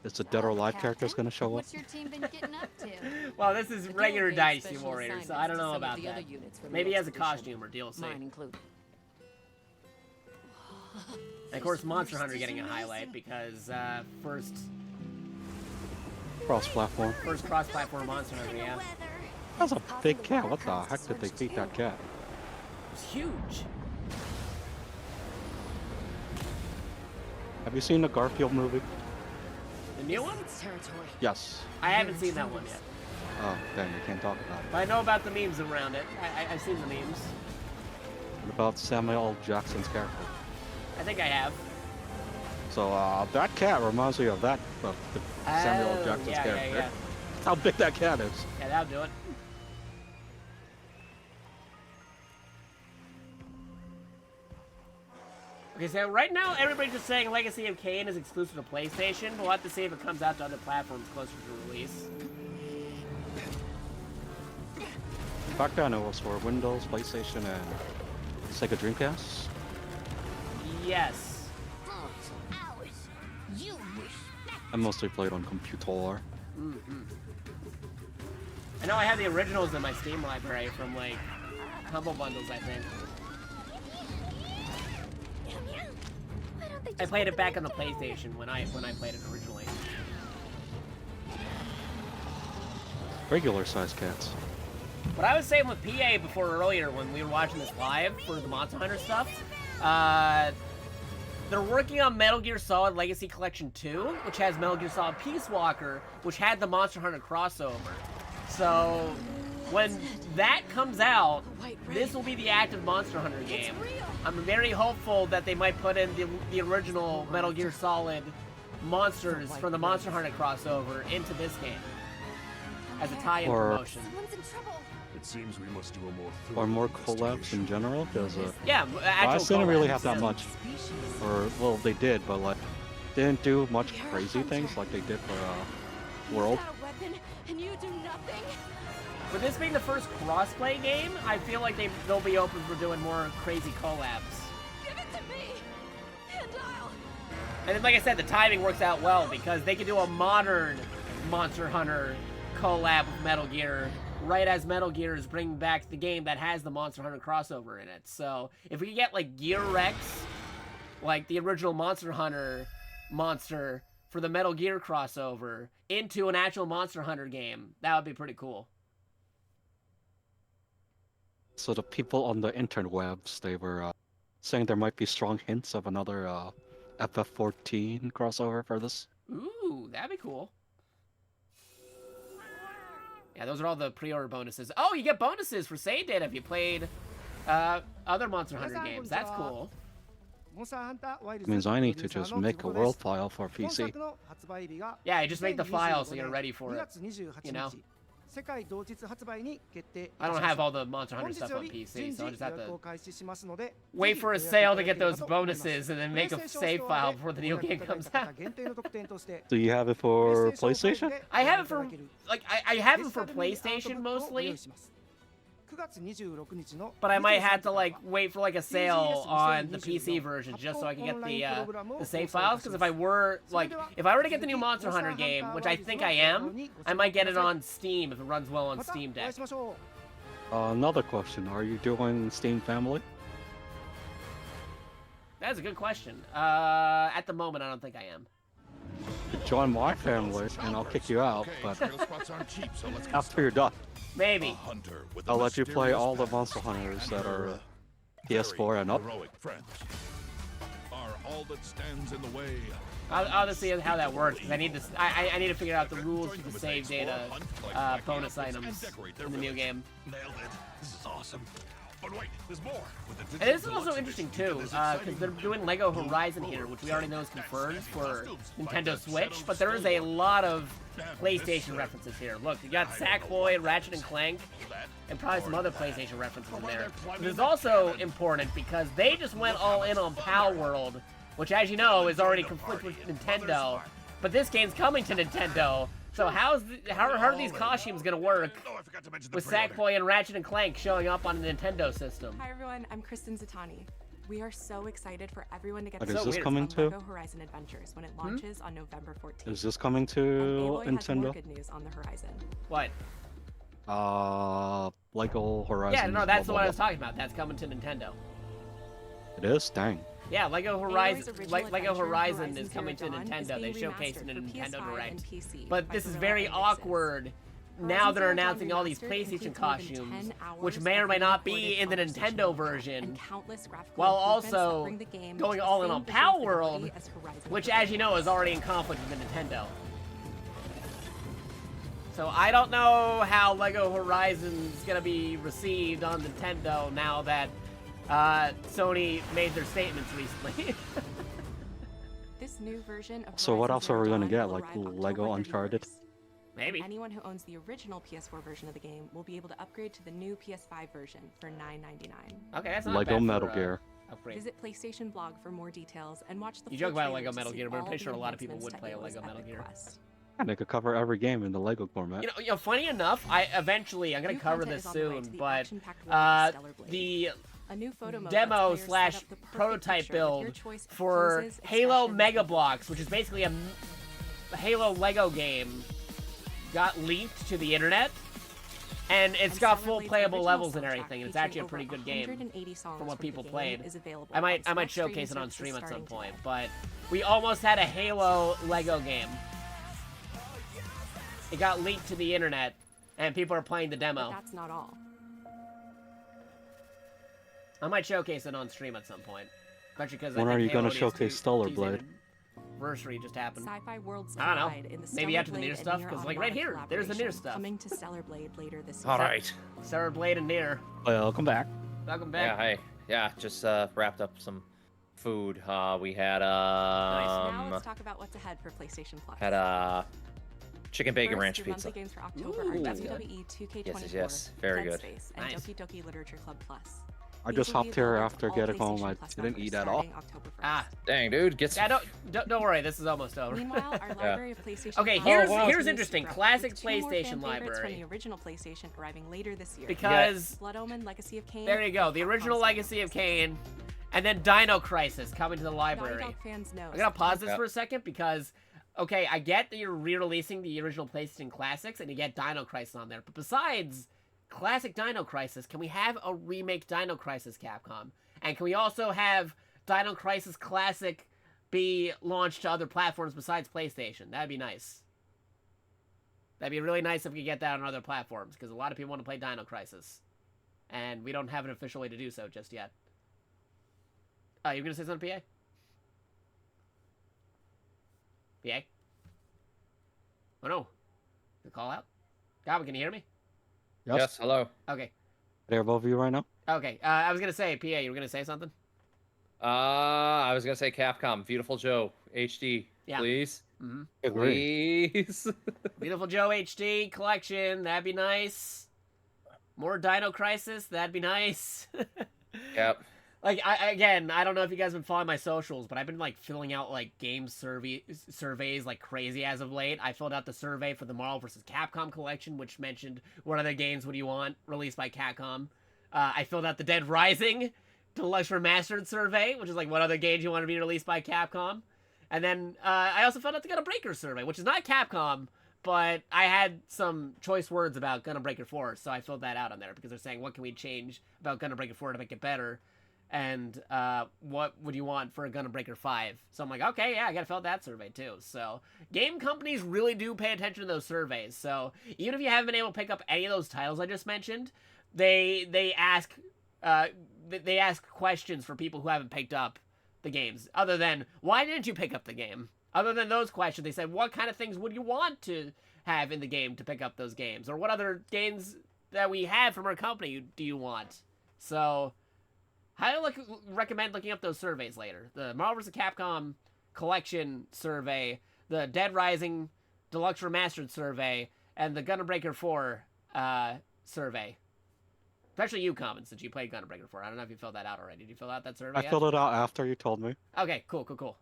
is the Dead or Alive characters going to show up? What's your team been getting up to? Well, this is The regular guild gave Dynasty special Warriors, so assignments I don't to know some of about the that. other units from the Maybe as a expedition, costume or DLC. mine included. And of course, Monster Hunter getting a highlight because first Cross-platform. cross-platform Monster Hunter, yeah. That's a big cat. What the heck did they feed that cat? It's huge. Have you seen the Garfield movie? The new one? Yes. I haven't seen that one yet. Oh, dang, you can't talk about it. But I know about the memes around it. I've seen the memes. What about Samuel L. Jackson's character? I think I have. So, that cat reminds me of that, the Samuel L. Jackson's character. Yeah. That's how big that cat is. Yeah, that'll do it. Okay, so right now everybody's just saying Legacy of Kain is exclusive to PlayStation. We'll have to see if it comes out to other platforms closer to release. Back then it was for Windows, PlayStation, and Sega Dreamcast. Yes. I mostly played on computer. I know I have the originals in my Steam library from like Humble Bundles, I think. I played it back on the PlayStation when I played it originally. Regular sized cats. What I was saying with PA before earlier when we were watching this live for the Monster Hunter stuff, they're working on Metal Gear Solid Legacy Collection 2, which has Metal Gear Solid Peace Walker, which had the Monster Hunter crossover. So, when that comes out, this will be the active Monster Hunter game. I'm very hopeful that they might put in the original Metal Gear Solid monsters from the Monster Hunter crossover into this game as a tie-in promotion. It seems we must do a more Or more collabs in general, because yeah, actual didn't really collabs, have that yeah. much. Or, well, they did, but like, didn't do much crazy things like they did for World. And you do nothing. With this being the first crossplay game, I feel like they'll be open for doing more crazy collabs. Give it to me, and I'll. And then, like I said, the timing works out well because they can do a modern Monster Hunter collab with Metal Gear right as Metal Gear is bringing back the game that has the Monster Hunter crossover in it. So if we could get like Gear Rex, like the original Monster Hunter monster for the Metal Gear crossover into an actual Monster Hunter game, that would be pretty cool. So the people on the interwebs, they were saying there might be strong hints of another FF14 crossover for this. Ooh, that'd be cool. Yeah, those are all the pre-order bonuses. Oh, you get bonuses for save data if you played other Monster Hunter games. That's cool. It means I need to just make a world file for PC. Yeah, you just make the file so you're ready for it. You know? I don't have all the Monster Hunter stuff on PC, so I just have to wait for a sale to get those bonuses and then make a save file before the new game comes out. Do you have it for PlayStation? I have it for, like, I have it for PlayStation mostly. But I might have to, like, wait for, like, a sale on the PC version just so I can get the save files. Because if I were to get the new Monster Hunter game, which I think I am, I might get it on Steam if it runs well on Steam Deck. Another question. Are you doing Steam Family? That's a good question. At the moment, I don't think I am. Join my family, and I'll kick you out, but after you're done. Maybe. I'll let you play all the Monster Hunters that are PS4 and up. I'll just see how that works, because I need to. I need to figure out the rules for the save data bonus items in the new game. Nailed it. This is awesome. But wait, there's more. And this is also interesting too, because they're doing Lego Horizon here, which we already know is confirmed for Nintendo Switch, but there is a lot of PlayStation references here. Look, you got Sackboy, Ratchet and Clank, and probably some other PlayStation references in there. This is also important because they just went all in on Pal World, which, as you know, is already conflict with Nintendo. But this game's coming to Nintendo, so how are these costumes gonna work with Sackboy and Ratchet and Clank showing up on a Nintendo system? Hi everyone, I'm Kristen Zatani. We are so excited for everyone to get Is this coming to Lego Horizon Adventures when it launches on November 14th. Is this coming to Aloy Nintendo? has more good news on the horizon. What? Lego Horizon. Yeah, no, that's the one I was talking about. That's coming to Nintendo. It is? Dang. Yeah, Lego Horizon is coming to Nintendo. They showcased it in Nintendo Direct. But this is very awkward now they're announcing all these PlayStation costumes, which may or may not be in the Nintendo version, while also going all in on Pal World, which, as you know, is already in conflict with the Nintendo. So I don't know how Lego Horizon's gonna be received on Nintendo now that Sony made their statements recently. This new version of So what else are we gonna get? Like Lego Uncharted? Maybe. Anyone who owns the original PS4 version of the game will be able to upgrade to the new PS5 version for $9.99. Okay, that's not Lego bad Metal for, Gear. Upgrade. Visit PlayStation blog for more details and watch the. You joke about Lego Metal Gear, but I'm pretty sure a lot of people would play a Lego Metal Gear. And they could cover every game in the Lego format. You know, funny enough, I'm gonna cover this soon, but the demo / prototype build for Halo Mega Bloks, which is basically a Halo Lego game, got leaked to the internet, and it's got full playable levels and everything. And it's actually a pretty good game from what people played. I might showcase it on stream at some point, but we almost had a Halo Lego game. It got leaked to the internet, and people are playing the demo. But that's not all. I might showcase it on stream at some point. Especially because when are you going to showcase Stellar Blade? Anniversary just happened. Sci-Fi Worlds I don't know. Maybe after the Nier stuff, because like right here, there's the Nier stuff. Coming to Stellar Blade later this year. All right. Stellar Blade and Nier. Welcome back. Welcome back. Yeah, hey. Yeah, just wrapped up some food. We had Now let's talk about what's ahead for PlayStation Plus. Had chicken bacon First, ranch your pizza. monthly games for October are WWE 2K24, Yes, very Dead good. Space, and Doki Doki Literature Club Plus. I just hopped here after getting home. I didn't eat at all. Dang, dude, get some. Yeah, don't worry. This is almost over. Meanwhile, our library of PlayStation. Okay, here's interesting. Classic PlayStation library. From the original PlayStation arriving later this year. Because Blood Omen, Legacy of Kain. There you go. The original Legacy of Kain, and then Dino Crisis coming to the library. Naughty Dog fans know. I'm gonna pause this for a second because, okay, I get that you're re-releasing the original PlayStation classics and you get Dino Crisis on there, but besides classic Dino Crisis, can we have a remake Dino Crisis, Capcom? And can we also have Dino Crisis Classic be launched to other platforms besides PlayStation? That'd be nice. That'd be really nice if we could get that on other platforms, because a lot of people want to play Dino Crisis. and we don't have an official way to do so just yet. You gonna say something, PA? PA? Oh no. The call out? Goblin, can you hear me? Yes, hello. Okay. They're both of you right now? Okay, I was gonna say, PA, you were gonna say something? I was gonna say Capcom, Beautiful Joe, HD, please. Mm-hmm. Please. Beautiful Joe HD collection, that'd be nice. More Dino Crisis, that'd be nice. Yep. Like, I don't know if you guys have been following my socials, but I've been, like, filling out, like, game surveys like crazy as of late. I filled out the survey for the Marvel vs. Capcom collection, which mentioned what other games would you want released by Capcom. I filled out the Dead Rising Deluxe Remastered survey, which is, like, what other games you want to be released by Capcom. And then, I also filled out the Gunna Breaker survey, which is not Capcom, but I had some choice words about Gunna Breaker 4, so I filled that out on there, because they're saying, what can we change about Gunna Breaker 4 to make it better? And what would you want for a Gunna Breaker 5? So I'm like, okay, yeah, I gotta fill out that survey too. So game companies really do pay attention to those surveys. So even if you haven't been able to pick up any of those titles I just mentioned, they ask questions for people who haven't picked up the games. Other than, why didn't you pick up the game? Other than those questions, they said, what kind of things would you want to have in the game to pick up those games? Or what other games that we have from our company do you want? So I recommend looking up those surveys later. The Marvel vs. Capcom collection survey, the Dead Rising Deluxe Remastered survey, and the Gunna Breaker 4 survey. Especially you, Common, since you played Gunna Breaker 4. I don't know if you filled that out already. Did you fill out that survey I filled it out after you told me. Okay, cool.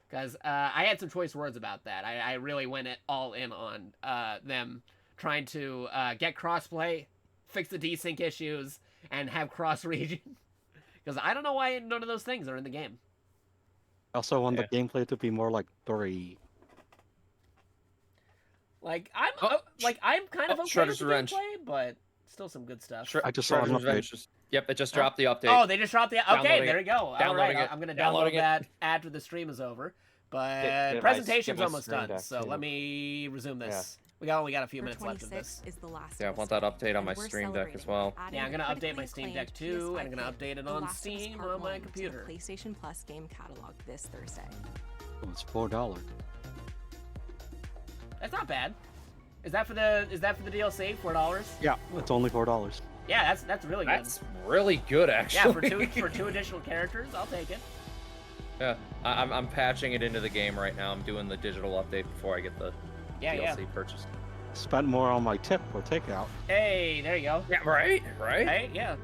Because I had some choice words about that. I really went all in on them trying to get crossplay, fix the desync issues, and have cross-region. Because I don't know why none of those things are in the game. I also want the gameplay to be more like 3. Like I'm kind of okay with the gameplay, but still some good stuff. I just saw an update. Yep, it just dropped the update. Oh, they just dropped the okay. There you go. All right, I'm gonna download it that after the stream is over. But presentation's almost done, so let me resume this. We only got a few minutes left of this. Is the last I want that update on my Stream Deck as well. Yeah, I'm gonna update my Steam Deck too, and I'm gonna update it on Steam on my computer. PlayStation Plus game catalog this Thursday. Oh, it's $4. That's not bad. Is that for the DLC? $4? Yeah, it's only $4. Yeah, that's really good. That's really good, actually. Yeah, for two additional characters, I'll take it. Yeah, I'm patching it into the game right now. I'm doing the digital update before I get the DLC purchased. Spent more on my tip or takeout. Hey, there you go. Yeah, right? Right, yeah.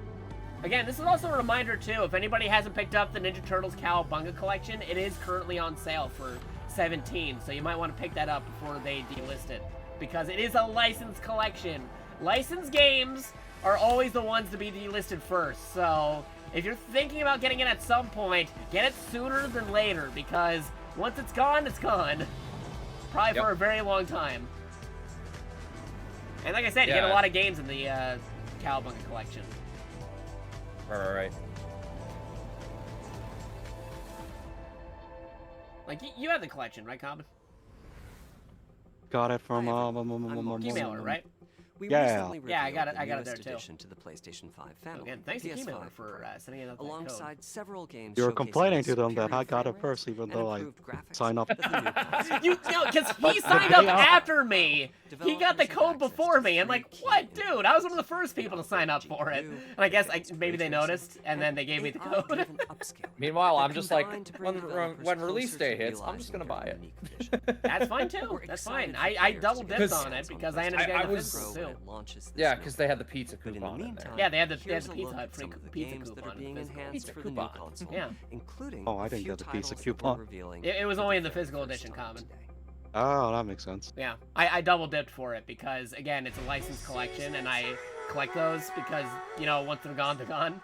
Again, this is also a reminder, too, if anybody hasn't picked up the Ninja Turtles Cowabunga collection, it is currently on sale for $17, so you might want to pick that up before they delist it, because it is a licensed collection. Licensed games are always the ones to be delisted first, so if you're thinking about getting it at some point, get it sooner than later, because once it's gone, it's gone. Probably for a very long time. And like I said, you get a lot of games in the Cowabunga collection. Right. Like, you have the collection, right, Common? Got it from Keymailer, right? We Yeah, recently I got it. revealed I got the it there newest too. addition to the PlayStation 5 family. Again, thanks to PS5 Keymailer for sending out that alongside code. several games. You were showcasing complaining to them that superior I got it frame first, even and though I improved graphics signed up. Because he signed up after me. He got the code before me. I'm like, what, dude? I was one of the first people to sign up for it. And I guess maybe they noticed, and then they gave me the code. Meanwhile, I'm just like, when release day hits, I'm just gonna buy it. That's fine too. That's fine. I double dipped on it because I ended up getting the physical too. Yeah, because they had the pizza coupon in there. Yeah, they had the Pizza Hut free pizza coupon. Pizza coupon. Yeah. Including Oh, I didn't get the pizza coupon. It was only in the physical edition, Common. Oh, that makes sense. Yeah, I double dipped for it because, again, it's a licensed collection, and I collect those because, you know, once they're gone, they're gone.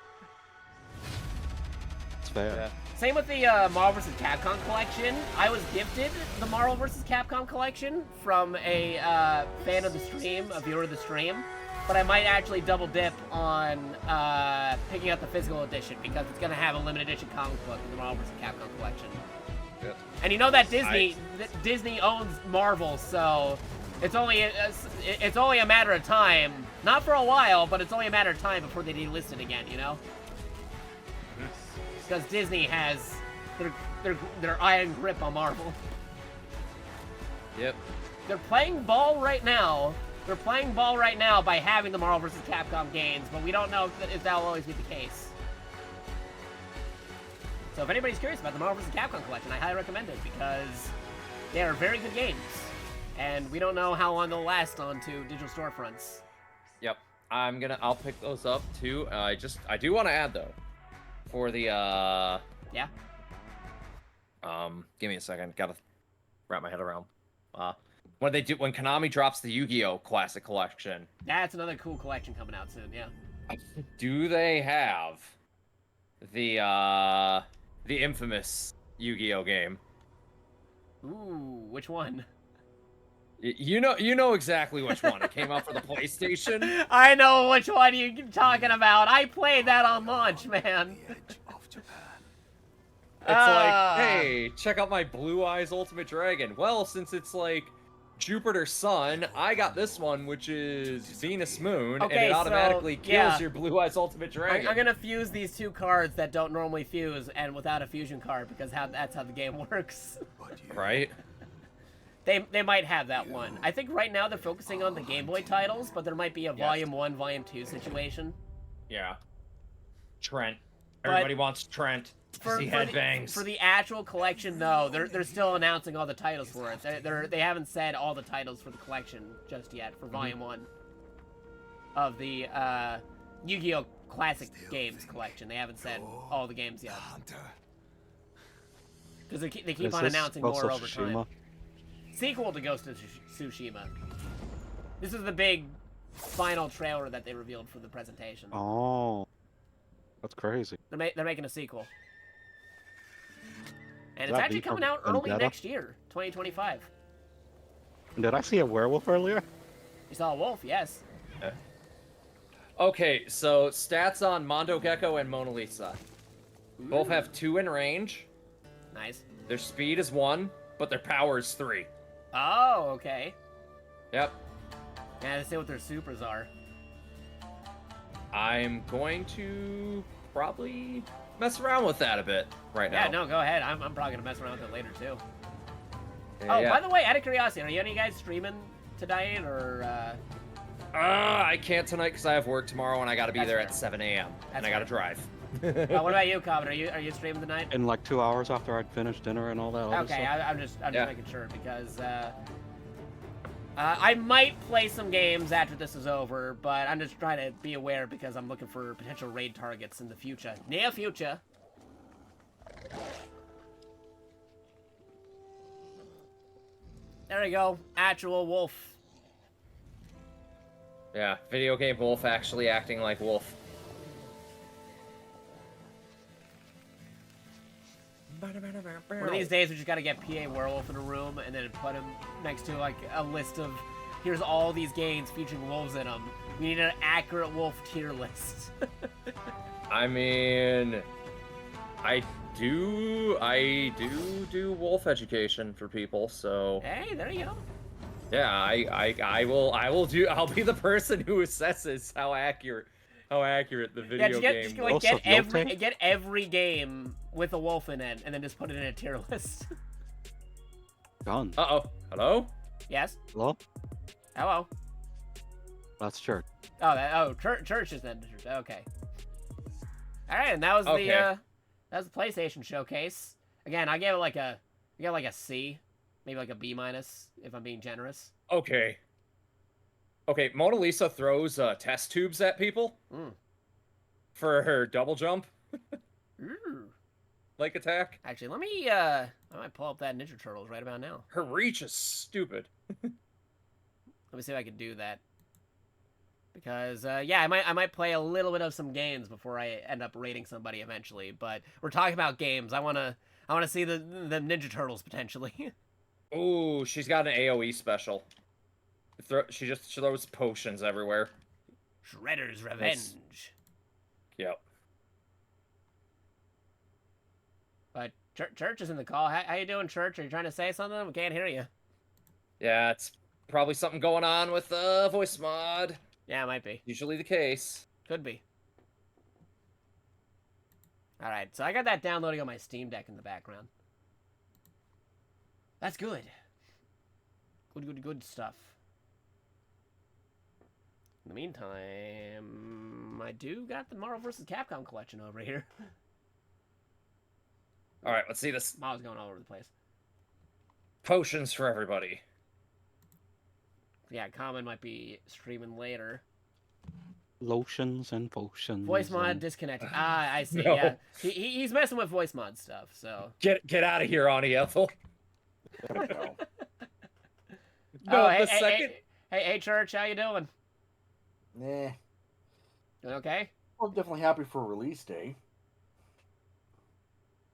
It's fair. Yeah. Same with the Marvel vs. Capcom collection. I was gifted the Marvel vs. Capcom collection from a fan of the stream, a viewer of the stream. But I might actually double dip on picking up the physical edition because it's going to have a limited edition comic book in the Marvel vs. Capcom collection. Yep. And you know that Disney owns Marvel, so it's only a matter of time. Not for a while, but it's only a matter of time before they delist it again. You know? Because Disney has their iron grip on Marvel. Yep. They're playing ball right now. They're playing ball right now by having the Marvel vs. Capcom games, but we don't know if that will always be the case. So if anybody's curious about the Marvel vs. Capcom collection, I highly recommend it because they are very good games, and we don't know how long they'll last onto digital storefronts. Yep. I'll pick those up too. I do want to add though, for the yeah. Give me a second. Gotta wrap my head around. When Konami drops the Yu-Gi-Oh! Classic Collection. That's another cool collection coming out soon, yeah. Do they have the infamous Yu-Gi-Oh! Game? Ooh, which one? You know exactly which one. It came out for the PlayStation. I know which one you're talking about. I played that on launch, man. It's like, hey, check out my Blue Eyes Ultimate Dragon. Well, since it's like Jupiter Sun, I got this one, which is Venus Moon, and it automatically kills your Blue Eyes Ultimate Dragon. I'm gonna fuse these two cards that don't normally fuse, and without a fusion card, because that's how the game works. Right? They might have that one. I think right now they're focusing on the Game Boy titles, but there might be a Volume 1, Volume 2 situation. Yeah. Trent. Everybody wants Trent. For the actual collection, no, they're still announcing all the titles for it. They haven't said all the titles for the collection just yet for Volume 1 of the Yu-Gi-Oh! Classic Games collection. They haven't said all the games yet. Because they keep on announcing more over time. Sequel to Ghost of Tsushima. This is the big final trailer that they revealed for the presentation. Oh, that's crazy. They're making a sequel. And it's actually coming out early next year, 2025. Did I see a werewolf earlier? You saw a wolf, yes. Okay, so stats on Mondo Gecko and Mona Lisa. Both have 2 in range. Nice. Their speed is 1, but their power is 3. Oh, okay. Yep. Yeah, let's see what their supers are. I'm going to probably mess around with that a bit right now. Yeah, no, go ahead. I'm probably going to mess around with it later, too. Yeah. By the way, out of curiosity, are you any guys streaming tonight, or... I can't tonight because I have work tomorrow and I got to be there at 7 a.m. and I got to drive. What about you, Cobbin? Are you streaming tonight? In like 2 hours after I'd finished dinner and all that other Okay, stuff. I'm just making sure because I might play some games after this is over, but I'm just trying to be aware because I'm looking for potential raid targets in the future. Near future. There we go. Actual wolf. Yeah, video game wolf actually acting like wolf. One of these days we just gotta get PA Werewolf in a room and then put him next to like a list of here's all these games featuring wolves in them. We need an accurate wolf tier list. I mean, I do wolf education for people, so. Hey, there you go. Yeah, I'll be the person who assesses how accurate the video game get every game with a wolf in it and then just put it in a tier list. Done. Hello? Yes. Hello? Hello. That's Church. Church is then. Okay. All right, and that was the PlayStation showcase. Again, I gave it like a C, maybe like a B- if I'm being generous. Okay, Mona Lisa throws test tubes at people for her double jump. Like attack. Actually, let me I might pull up that Ninja Turtles right about now. Her reach is stupid. Let me see if I can do that. Because yeah, I might play a little bit of some games before I end up rating somebody eventually. But we're talking about games. I wanna see the Ninja Turtles potentially. Ooh, she's got an AOE special. She just throws potions everywhere. Shredder's Revenge. Yep. But Church is in the call. How you doing, Church? Are you trying to say something? We can't hear you. Yeah, probably something going on with voice mod. Yeah, it might be. Usually the case. Could be. Alright, so I got that downloading on my Steam Deck in the background. That's good. Good stuff. In the meantime, I do got the Marvel vs. Capcom collection over here. Alright, let's see this. I was going all over the place. Potions for everybody. Yeah, Common might be streaming later. Lotions and potions. Voice mod disconnected. Ah, I see. No. Yeah, he's messing with voice mod stuff. So get out of here, Ani Ethel. No, hey, Church, how you doing? Nah. Doing okay? I'm definitely happy for release day.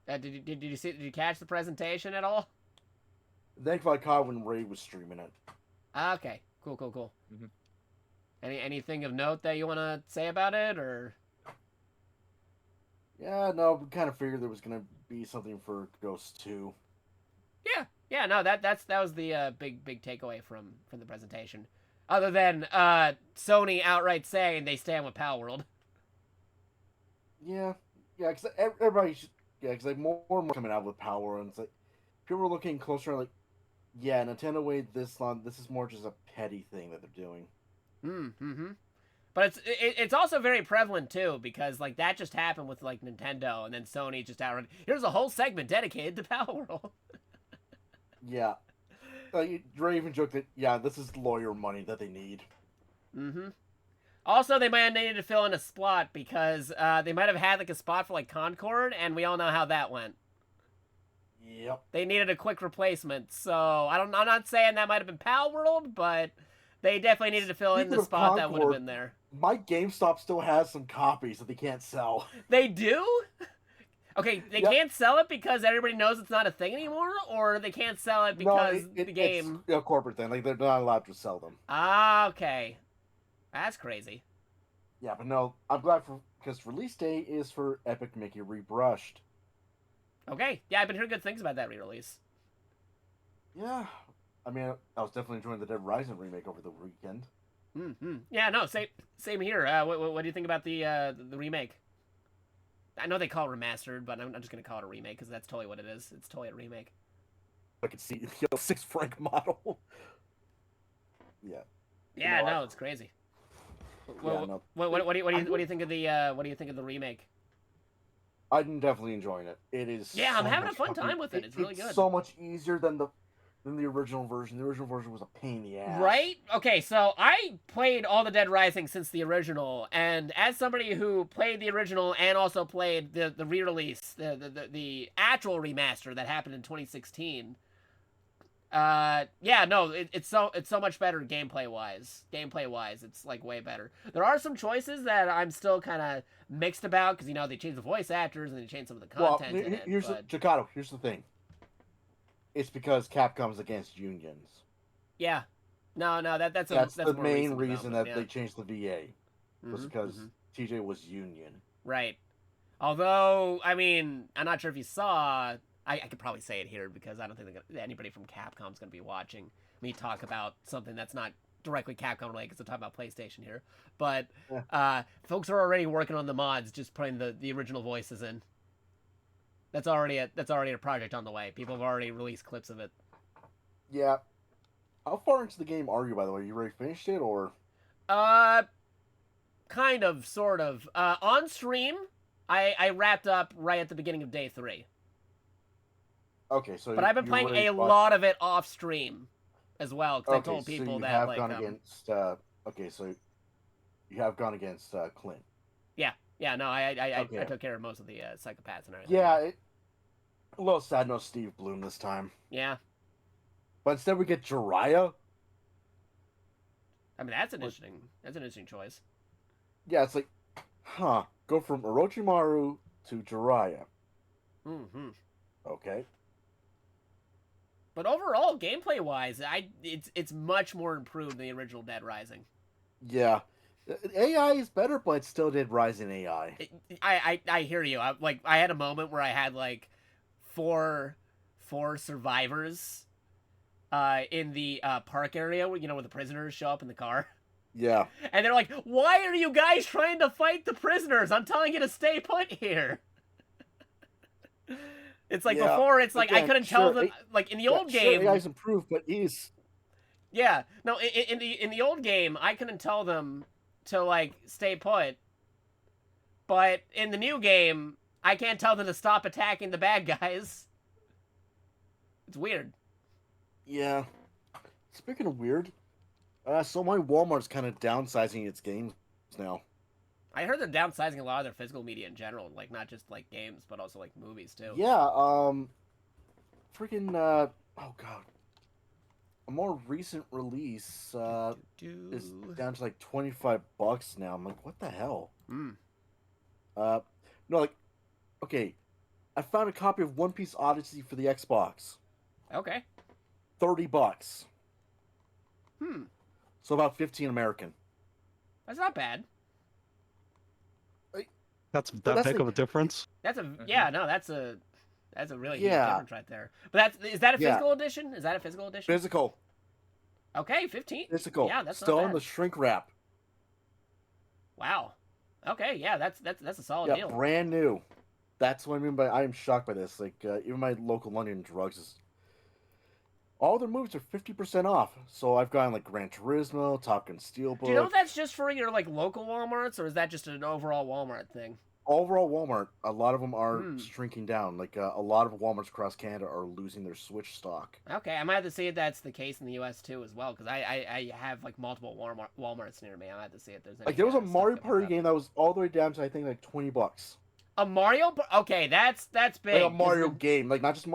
Did you catch the presentation at all? Thankfully, I caught when Ray was streaming it. Okay, cool. Mm-hmm. Anything of note that you want to say about it, or? Yeah, no, we kind of figured there was gonna be something for Ghost 2. Yeah, no, that was the big takeaway from the presentation. Other than Sony outright saying they stand with Pal World. Yeah, because everybody should. Yeah, because like more and more coming out with Pal World, and it's like people are looking closer, like, yeah, Nintendo waited this long. This is more just a petty thing that they're doing. Mm-hmm. But it's also very prevalent too, because like that just happened with like Nintendo, and then Sony just outright, here's a whole segment dedicated to Pal World. Yeah. Dre even joked that, yeah, this is lawyer money that they need. Mm-hmm. Also, they might have needed to fill in a spot because they might have had like a spot for like Concord, and we all know how that went. Yep. They needed a quick replacement, so I'm not saying that might have been Pal World, but they definitely needed to fill in the spot that would have been there. My GameStop still has some copies that they can't sell. They do? Okay, they can't sell it because everybody knows it's not a thing anymore, or they can't sell it because the game... It's a corporate thing. Like, they're not allowed to sell them. Ah, okay. That's crazy. Yeah, but no, I'm glad because release day is for Epic Mickey Rebrushed. Okay, yeah, I've been hearing good things about that re-release. Yeah, I mean, I was definitely enjoying the Dead Rising remake over the weekend. Mm-hmm. Yeah, no, same here. What do you think about the remake? I know they call it remastered, but I'm just gonna call it a remake because that's totally what it is. It's totally a remake. I could see the 6 franc model. Yeah. Yeah, no, it's crazy. What do you think of the remake? I'm definitely enjoying it. It is. Yeah, I'm having a fun time with it. It's really good. It's so much easier than the original version. The original version was a pain in the ass. Right? Okay, so I played all the Dead Rising since the original, and as somebody who played the original and also played the re-release, the actual remaster that happened in 2016. Yeah, no, it's so much better gameplay wise. It's like way better. There are some choices that I'm still kind of mixed about because they changed the voice actors and they changed some of the content. Jakato, here's the thing. It's because Capcom's against unions. Yeah, no, that's the main reason that they changed the VA was because TJ was union. Right. Although, I mean, I'm not sure if you saw. I could probably say it here because I don't think anybody from Capcom's going to be watching me talk about something that's not directly Capcom related because I'm talking about PlayStation here. But folks are already working on the mods, just putting the original voices in. That's already a project on the way. People have already released clips of it. Yeah. How far into the game are you, by the way? You already finished it, or? Kind of, sort of. On stream, I wrapped up right at the beginning of day 3. Okay, so. But I've been playing a lot of it off stream, as well. Because I told people that have gone against. Okay, so you have gone against Clint. Yeah, no, I took care of most of the psychopaths and everything. Yeah, a little sad no Steve Bloom this time. Yeah. But instead we get Jiraiya. I mean, that's an interesting choice. Yeah, it's like, go from Orochimaru to Jiraiya. Mm-hmm. Okay. But overall, gameplay-wise, it's much more improved than the original Dead Rising. Yeah. AI is better, but it still did Rising AI. I hear you. I had a moment where I had like four survivors in the park area, where, where the prisoners show up in the car. Yeah. And they're like, "Why are you guys trying to fight the prisoners? I'm telling you to stay put here." It's like before, it's like I couldn't tell them. Like in the old game, AI's improved, but he's. Yeah, no. In the old game, I couldn't tell them to like stay put. But in the new game, I can't tell them to stop attacking the bad guys. It's weird. Yeah. Speaking of weird, so my Walmart's kind of downsizing its games now. I heard they're downsizing a lot of their physical media in general, like not just like games, but also like movies too. Yeah, freaking oh god, a more recent release is down to like $25 now. I'm like, what the hell? No, like, okay, I found a copy of One Piece Odyssey for the Xbox. Okay. $30. So about 15 American. That's not bad. That's that big of a difference. That's a that's a really huge difference right there. But is that a physical edition? Is that a physical edition? Physical. Okay, 15. Physical. Yeah, that's still not in bad. the shrink wrap. Wow. Okay, yeah, that's a solid deal. Brand new. That's what I mean by I am shocked by this. Like even my local London Drugs is. All their movies are 50% off. So I've gotten like Gran Turismo, Top Gun Steelbook. Do you know if that's just for your like local Walmarts, or is that just an overall Walmart thing? Overall Walmart, a lot of them are shrinking down. Like a lot of Walmarts across Canada are losing their Switch stock. Okay, I might have to see if that's the case in the U.S. too as well, because I have like multiple Walmarts near me. I might have to see if there's any. Like there was a Mario Party game that was all the way down to I think like $20. A Mario? Okay, that's big. Like a Mario game, like not just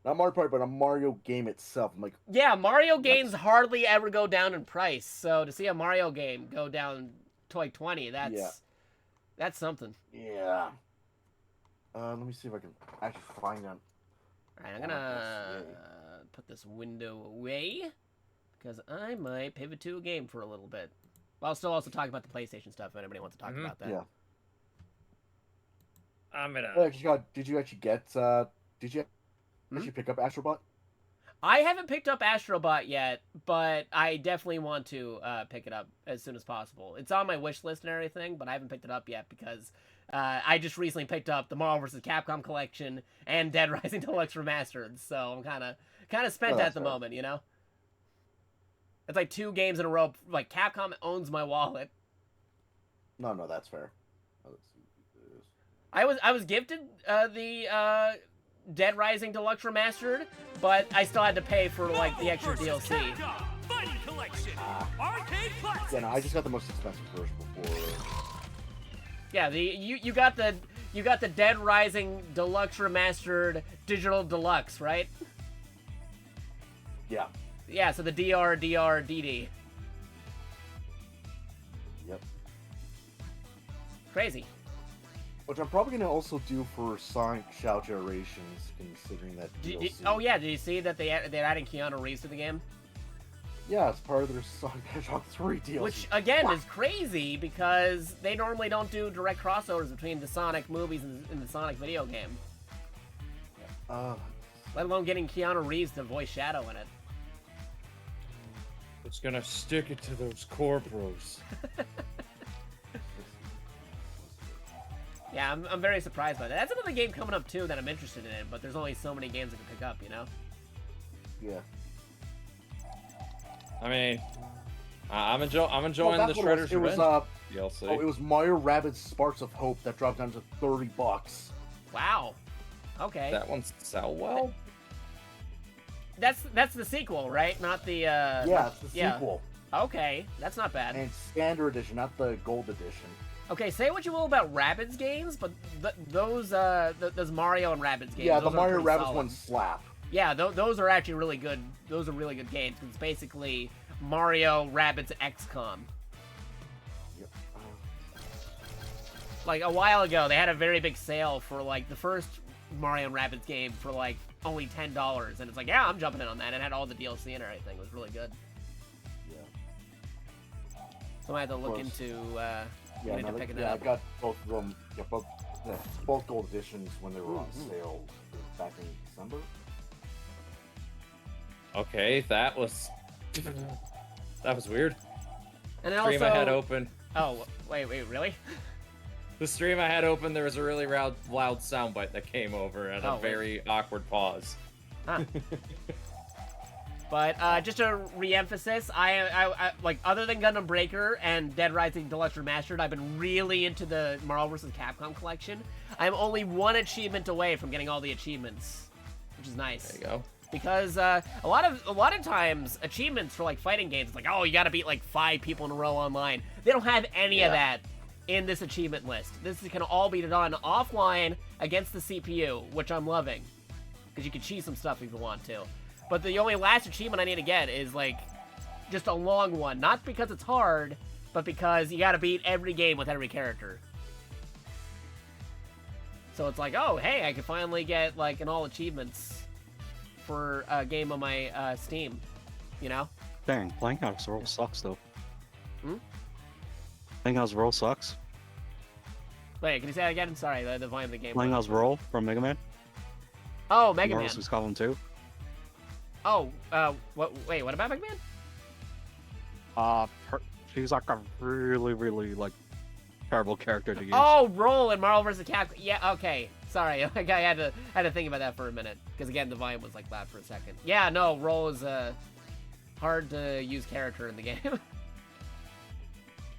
not Mario Party, but a Mario game itself. I'm like, yeah, Mario games hardly ever go down in price. So to see a Mario game go down to like 20, that's something. Yeah. Let me see if I can actually find them. All right, I'm gonna put this window away because I might pivot to a game for a little bit. While still also talking about the PlayStation stuff. If anybody wants to talk about that. Yeah. I'm gonna. Did you actually get? Did you actually pick up Astrobot? I haven't picked up Astrobot yet, but I definitely want to pick it up as soon as possible. It's on my wish list and everything, but I haven't picked it up yet because I just recently picked up the Marvel vs. Capcom collection and Dead Rising Deluxe Remastered, so I'm kind of spent at the moment, you know? It's like 2 games in a row. Like, Capcom owns my wallet. No, that's fair. I was gifted the Dead Rising Deluxe Remastered, but I still had to pay for like the extra DLC. Yeah, no, I just got the most expensive version before. Yeah, you got the Dead Rising Deluxe Remastered Digital Deluxe, right? Yeah. Yeah, so the DD. Yep. Crazy. Which I'm probably going to also do for Sonic Shadow Generations, considering that DLC. Oh yeah, did you see that they're adding Keanu Reeves to the game? Yeah, it's part of their Sonic Hedgehog 3 DLC. Which, again, is crazy, because they normally don't do direct crossovers between the Sonic movies and the Sonic video game. Let alone getting Keanu Reeves to voice Shadow in it. It's gonna stick it to those corporals. Yeah, I'm very surprised by that. That's another game coming up, too, that I'm interested in, but there's only so many games I can pick up, you know? Yeah. I mean, I'm enjoying the Shredder's Revenge DLC. Oh, it was Mario Rabbids Sparks of Hope that dropped down to $30. Wow. Okay. That one sell well? That's the sequel, right? Not the Yeah, it's the sequel. Okay, that's not bad. And Standard Edition, not the Gold Edition. Okay, say what you will about Rabbids games, but those Mario and Rabbids games. Yeah, the those Mario Rabbids solid. ones slap. Yeah, those are actually really good. Those are really good games. It's basically Mario Rabbids XCOM. Yep. Like a while ago, they had a very big sale for like the first Mario and Rabbids game for like only $10, and it's like, yeah, I'm jumping in on that. And it had all the DLC and everything. It was really good. Yeah. So I had to look into. I got both of them. Yeah, both gold editions when they were on sale back in December. Okay, that was weird. And then Stream also... I had open. Oh, wait, really? The stream I had open, there was a really loud soundbite that came over and a very awkward pause. Huh. But just a re-emphasis, I like, other than Gundam Breaker and Dead Rising Deluxe Remastered, I've been really into the Marvel vs. Capcom collection. I'm only one achievement away from getting all the achievements, which is nice. There you go. Because a lot of times achievements for like fighting games, it's like, oh, you got to beat like 5 people in a row online. They don't have any of that in this achievement list. This can all be done offline against the CPU, which I'm loving, because you can cheat some stuff if you want to. But the only last achievement I need to get is, like, just a long one. Not because it's hard, but because you gotta beat every game with every character. So it's like, oh, hey, I can finally get, like, an all achievements for a game on my Steam, you know? Dang, playing house roll sucks, though. Hmm? Playing house roll sucks. Wait, can you say that again? Sorry, the volume of the game. Playing house roll from Mega Man. Oh, Mega Man. Marvel's Capcom 2. Oh, wait, what about Mega Man? She's like a really, like, terrible character to use. Oh, Roll in Marvel vs. Capcom. Yeah, okay. Sorry, I had to think about that for a minute. Because, again, the volume was, like, loud for a second. Yeah, no, Roll is a hard-to-use character in the game.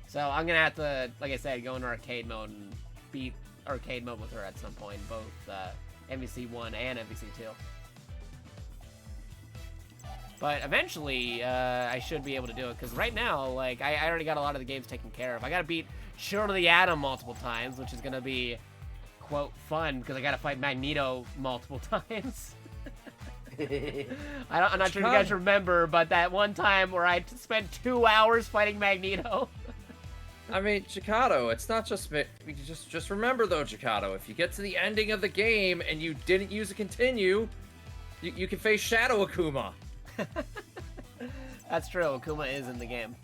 So I'm going to have to, like I said, go into arcade mode and beat arcade mode with her at some point. Both MVC 1 and MVC 2. But eventually, I should be able to do it, because right now, like, I already got a lot of the games taken care of. I gotta beat Children of the Atom multiple times, which is gonna be, quote, fun, because I gotta fight Magneto multiple times. I'm not sure if you guys remember, but that one time where I spent 2 hours fighting Magneto. I mean, Jakato, it's not just... Just remember, though, Jakato, if you get to the ending of the game and you didn't use a continue, you can face Shadow Akuma. That's true. Akuma is in the game.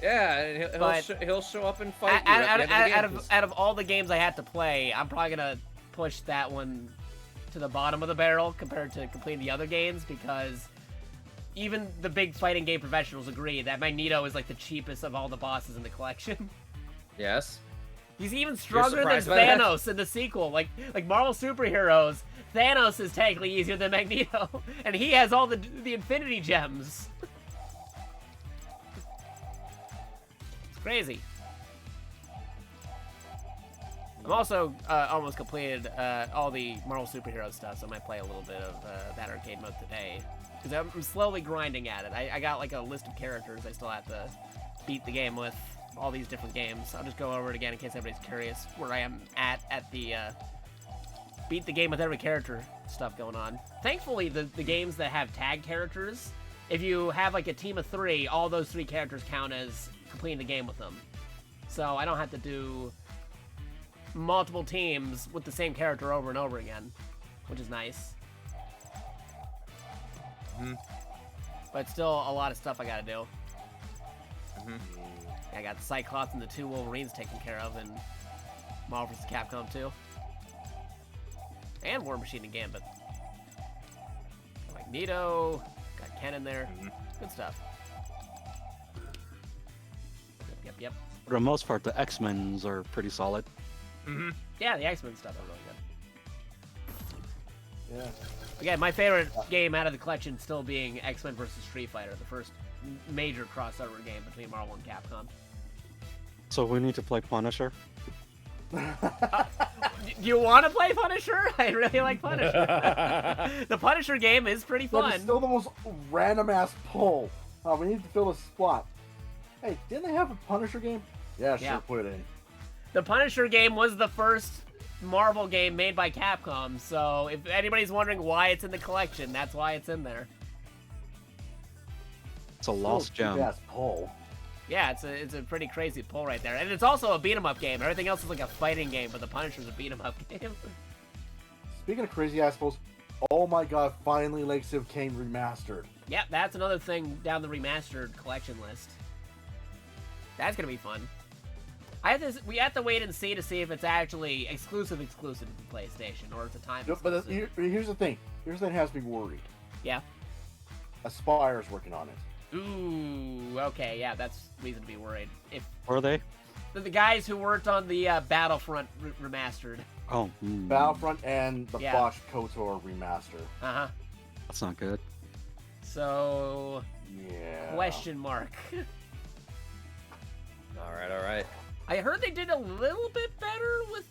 Yeah, and he'll show up and fight you at the end of the game. Out of all the games I had to play, I'm probably gonna push that one to the bottom of the barrel compared to completing the other games, because even the big fighting game professionals agree that Magneto is like the cheapest of all the bosses in the collection. Yes. He's even stronger than Thanos in the sequel. Like Marvel superheroes, Thanos is technically easier than Magneto, and he has all the Infinity Gems. It's crazy. I'm also almost completed all the Marvel superhero stuff, so I might play a little bit of that arcade mode today. Because I'm slowly grinding at it. I got like a list of characters I still have to beat the game with. All these different games. I'll just go over it again in case anybody's curious where I am at the beat the game with every character stuff going on. Thankfully, the games that have tag characters, if you have like a team of 3, all those 3 characters count as completing the game with them. So I don't have to do multiple teams with the same character over and over again, which is nice. But still a lot of stuff I gotta do. I got Cyclops and the 2 Wolverines taken care of in Marvel vs. Capcom 2. And War Machine and Gambit. Magneto, got Ken in there. Good stuff. Yep. For the most part, the X-Men's are pretty solid. Yeah, the X-Men stuff are really good. Yeah. Again, my favorite game out of the collection still being X-Men vs. Street Fighter, the first major crossover game between Marvel and Capcom. So we need to play Punisher? Do you want to play Punisher? I really like Punisher. The Punisher game is pretty fun. It's still the most random-ass pull. We need to fill the spot. Hey, didn't they have a Punisher game? Yeah, sure, put it in. The Punisher game was the first Marvel game made by Capcom, so if anybody's wondering why it's in the collection, that's why it's in there. It's a lost gem. Pull. Yeah, it's a pretty crazy pull right there. And it's also a beat-em-up game. Everything else is like a fighting game, but the Punisher's a beat-em-up game. Speaking of crazy-ass pulls, oh my god, finally Legacy of Kain remastered. Yeah, that's another thing down the remastered collection list. That's gonna be fun. We have to wait and see to see if it's actually exclusive to PlayStation, or it's a time exclusive. But here's the thing. Here's the thing that has me worried. Yeah. Aspire's working on it. Ooh, okay, yeah, that's reason to be worried. If Were they? the guys who worked on the Battlefront remastered. Oh. Battlefront and the Yeah. Bosch KOTOR remaster. Uh-huh. That's not good. So, yeah. Question mark. All right. I heard they did a little bit better with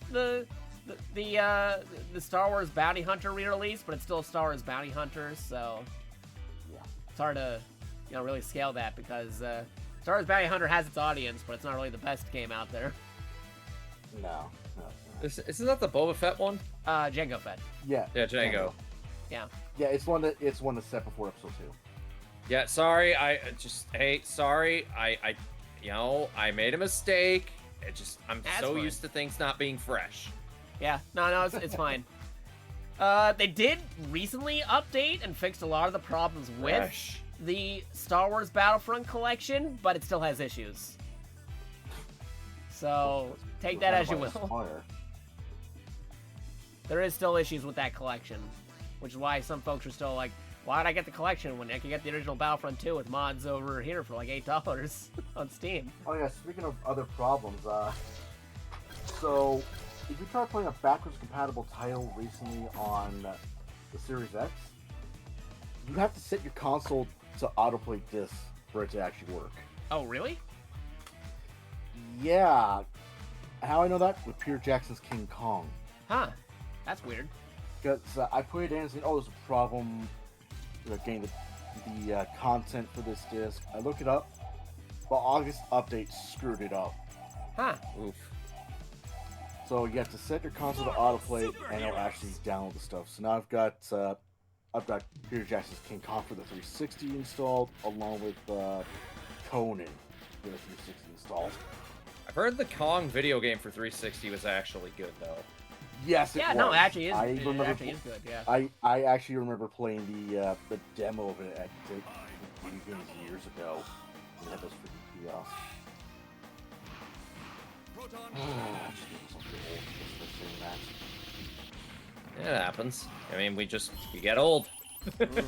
the Star Wars Bounty Hunter re-release, but it's still Star Wars Bounty Hunter, so yeah, it's hard to really scale that because Star Wars Bounty Hunter has its audience, but it's not really the best game out there. No. Isn't that the Boba Fett one? Jango Fett. Yeah. Yeah, Jango. Yeah. Yeah, it's one that's set before episode 2. Yeah, sorry. Sorry. I made a mistake. I'm so fine. used to things not being fresh. Yeah, no, it's fine. They did recently update and fixed a lot of the problems with the Star Wars Battlefront collection, but it still has issues. So, take that as you will. There is still issues with that collection, which is why some folks are still like, why'd I get the collection when I could get the original Battlefront 2 with mods over here for like $8 on Steam? Oh yeah, speaking of other problems, so if you try playing a backwards compatible title recently on the Series X, you have to set your console to autoplay discs for it to actually work. Oh, really? Yeah. How I know that? With Peter Jackson's King Kong. Huh. That's weird. Because I put it in and said, oh, there's a problem getting the content for this disc. I look it up. The August update screwed it up. Huh. Oof. So you have to set your console to autoplay, and it'll actually download the stuff. So now I've got Peter Jackson's King Kong for the 360 installed, along with Conan for the 360 installed. I've heard the Kong video game for 360 was actually good, though. Yes, it was. No, it actually is. I It remember actually is good. Yeah. I actually remember playing the demo of it at video games years ago. We had those freaking kiosks. It happens. I mean, we get old.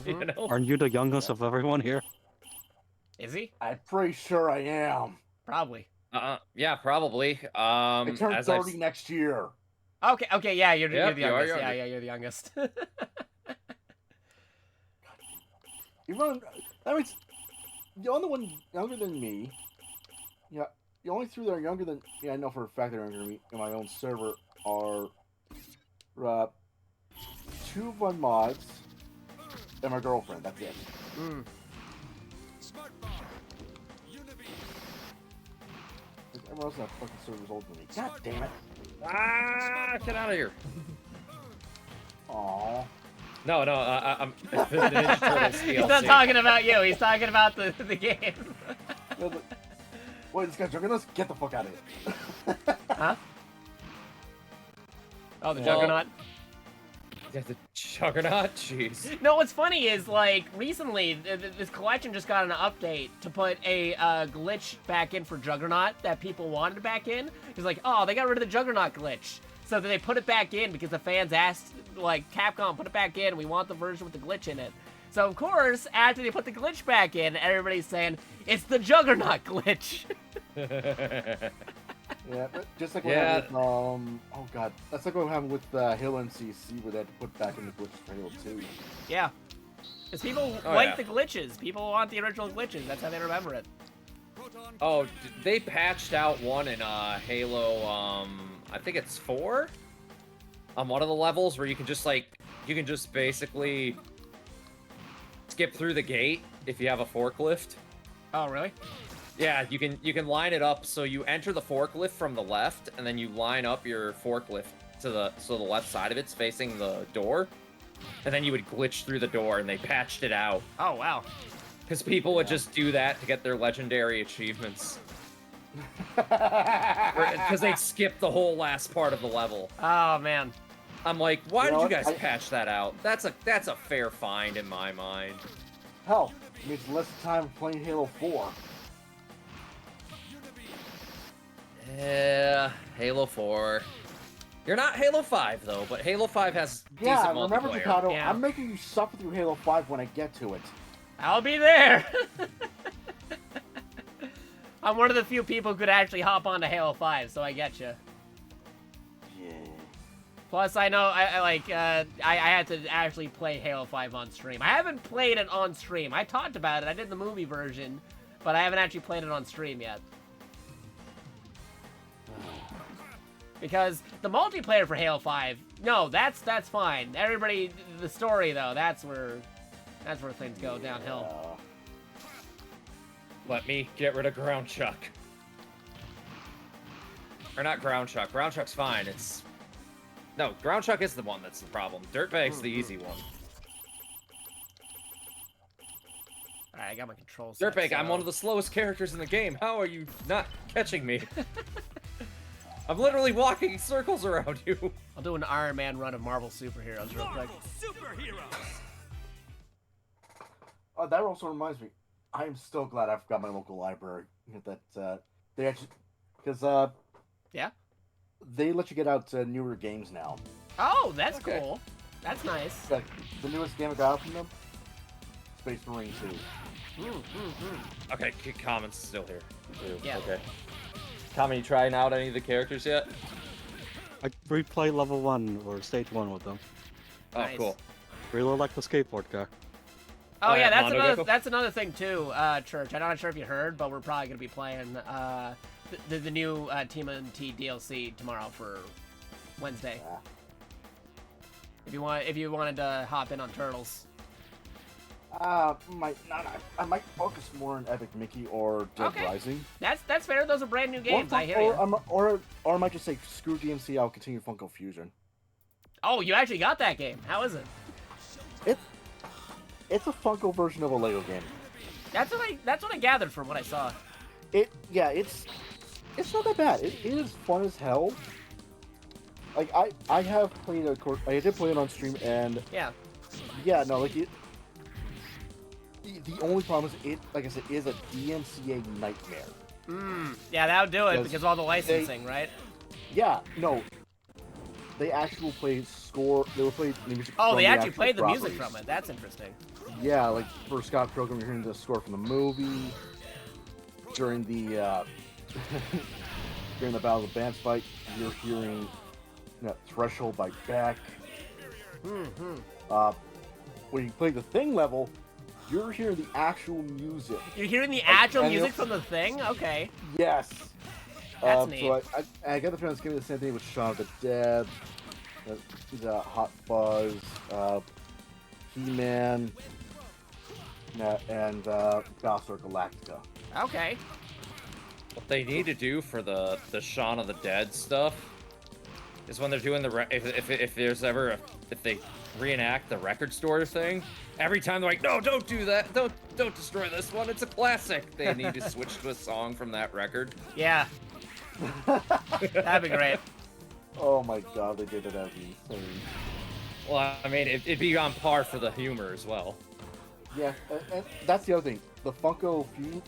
You know? Aren't you the youngest of everyone here? Is he? I'm pretty sure I am. Probably. Yeah, probably. I turn 30 next year. Okay, yeah, you're the youngest. You're Yeah, you're the youngest. That means the only one younger than me. Yeah, the only three that are younger than me, I know for a fact they're younger than me in my own server are 2 Fun mods and my girlfriend. That's it. Everyone else in that fucking server is older than me. God damn it! Get out of here! Aww. No, I'm. Ninja Turtles He's not talking about you. He's talking about the game. Wait, this guy's joking us? Get the fuck out of here. Huh? Oh, the Juggernaut? Yeah, the Juggernaut? Jeez. No, what's funny is, like, recently, this collection just got an update to put a glitch back in for Juggernaut that people wanted back in. It's like, oh, they got rid of the Juggernaut glitch. So they put it back in because the fans asked, like, Capcom, put it back in. We want the version with the glitch in it. So, of course, after they put the glitch back in, everybody's saying, it's the Juggernaut glitch. Yeah, but just like what happened with, oh god, that's like what happened with Halo NCC, where they had to put back in the glitches for Halo 2. Yeah. Because people like the glitches. People want the original glitches. That's how they remember it. Oh, they patched out one in Halo, I think it's 4? On one of the levels where you can just basically skip through the gate if you have a forklift. Oh, really? Yeah, you can line it up so you enter the forklift from the left, and then you line up your forklift so the left side of it's facing the door, and then you would glitch through the door, and they patched it out. Oh, wow. Because people would just do that to get their legendary achievements. Because they'd skip the whole last part of the level. Oh, man. I'm like, why did you guys patch that out? That's a fair find in my mind. Hell, it means less time playing Halo 4. Yeah, Halo 4. You're not Halo 5, though, but Halo 5 has decent multiplayer. Remember, Jakato, Yeah. I'm making you suffer through Halo 5 when I get to it. I'll be there. I'm one of the few people who could actually hop onto Halo 5, so I get you. Yeah. Plus, I know I had to actually play Halo 5 on stream. I haven't played it on stream. I talked about it. I did the movie version, but I haven't actually played it on stream yet. Because the multiplayer for Halo 5, no, that's fine. Everybody, the story though, that's where things go downhill. Let me get rid of Ground Chuck. Or not Ground Chuck. Ground Chuck's fine. No, Ground Chuck is the one that's the problem. Dirtbag's the easy one. Alright, I got my controls set. Dirtbag, I'm one of the slowest characters in the game. How are you not catching me? I'm literally walking in circles around you. I'll do an Iron Man run of Marvel superheroes real quick. Oh, that also reminds me. I am so glad I forgot my local library. That they actually, because yeah, they let you get out newer games now. Oh, that's cool. That's nice. Like, the newest game I got out from them, Space Marine 2. Okay, Common's still here. Too. Yeah. Okay. Common, you trying out any of the characters yet? I replayed level 1 or stage 1 with them. Oh, Nice. cool. Really like the skateboard guy. Oh yeah, Mondo that's another thing too, Church. I'm not sure if you heard, but we're probably gonna be playing the new TMNT DLC tomorrow for Wednesday. Yeah. If you wanted to hop in on Turtles. I might focus more on Epic Mickey or Dead Rising. That's fair. Those are brand new games. I hear you. Or I might just say screw DMC. I'll continue Funko Fusion. Oh, you actually got that game. How is it? It's a Funko version of a Lego game. That's what I gathered from what I saw. It's not that bad. It is fun as hell. Like I have played it, of course. I did play it on stream, and yeah, no, like it. The only problem is it, like I said, is a DMCA nightmare. Yeah, that would do it because of all the licensing, right? Yeah, no. They actually play score. They will play the music. Oh, from they the actually actual played the music properties. from it. That's interesting. Yeah, like for Scott Pilgrim, you're hearing the score from the movie. During the during the Battle of the Bands fight, you're hearing Threshold by Beck. When you play the Thing level, you're hearing the actual music. You're hearing the actual music from the Thing? Okay. Yes. That's neat. So I got the feeling it's gonna be the same thing with Shaun of the Dead, the Hot Fuzz, He-Man, and Battlestar Galactica. Okay. What they need to do for the Shaun of the Dead stuff is when they're doing if there's ever if they reenact the record store thing, every time they're like, no, don't do that, don't destroy this one, it's a classic. They need to switch to a song from that record. Yeah. That'd be great. Oh my god, they did it. That'd be insane. Well, I mean, it'd be on par for the humor as well. Yeah, and that's the other thing. The Funko Fusion,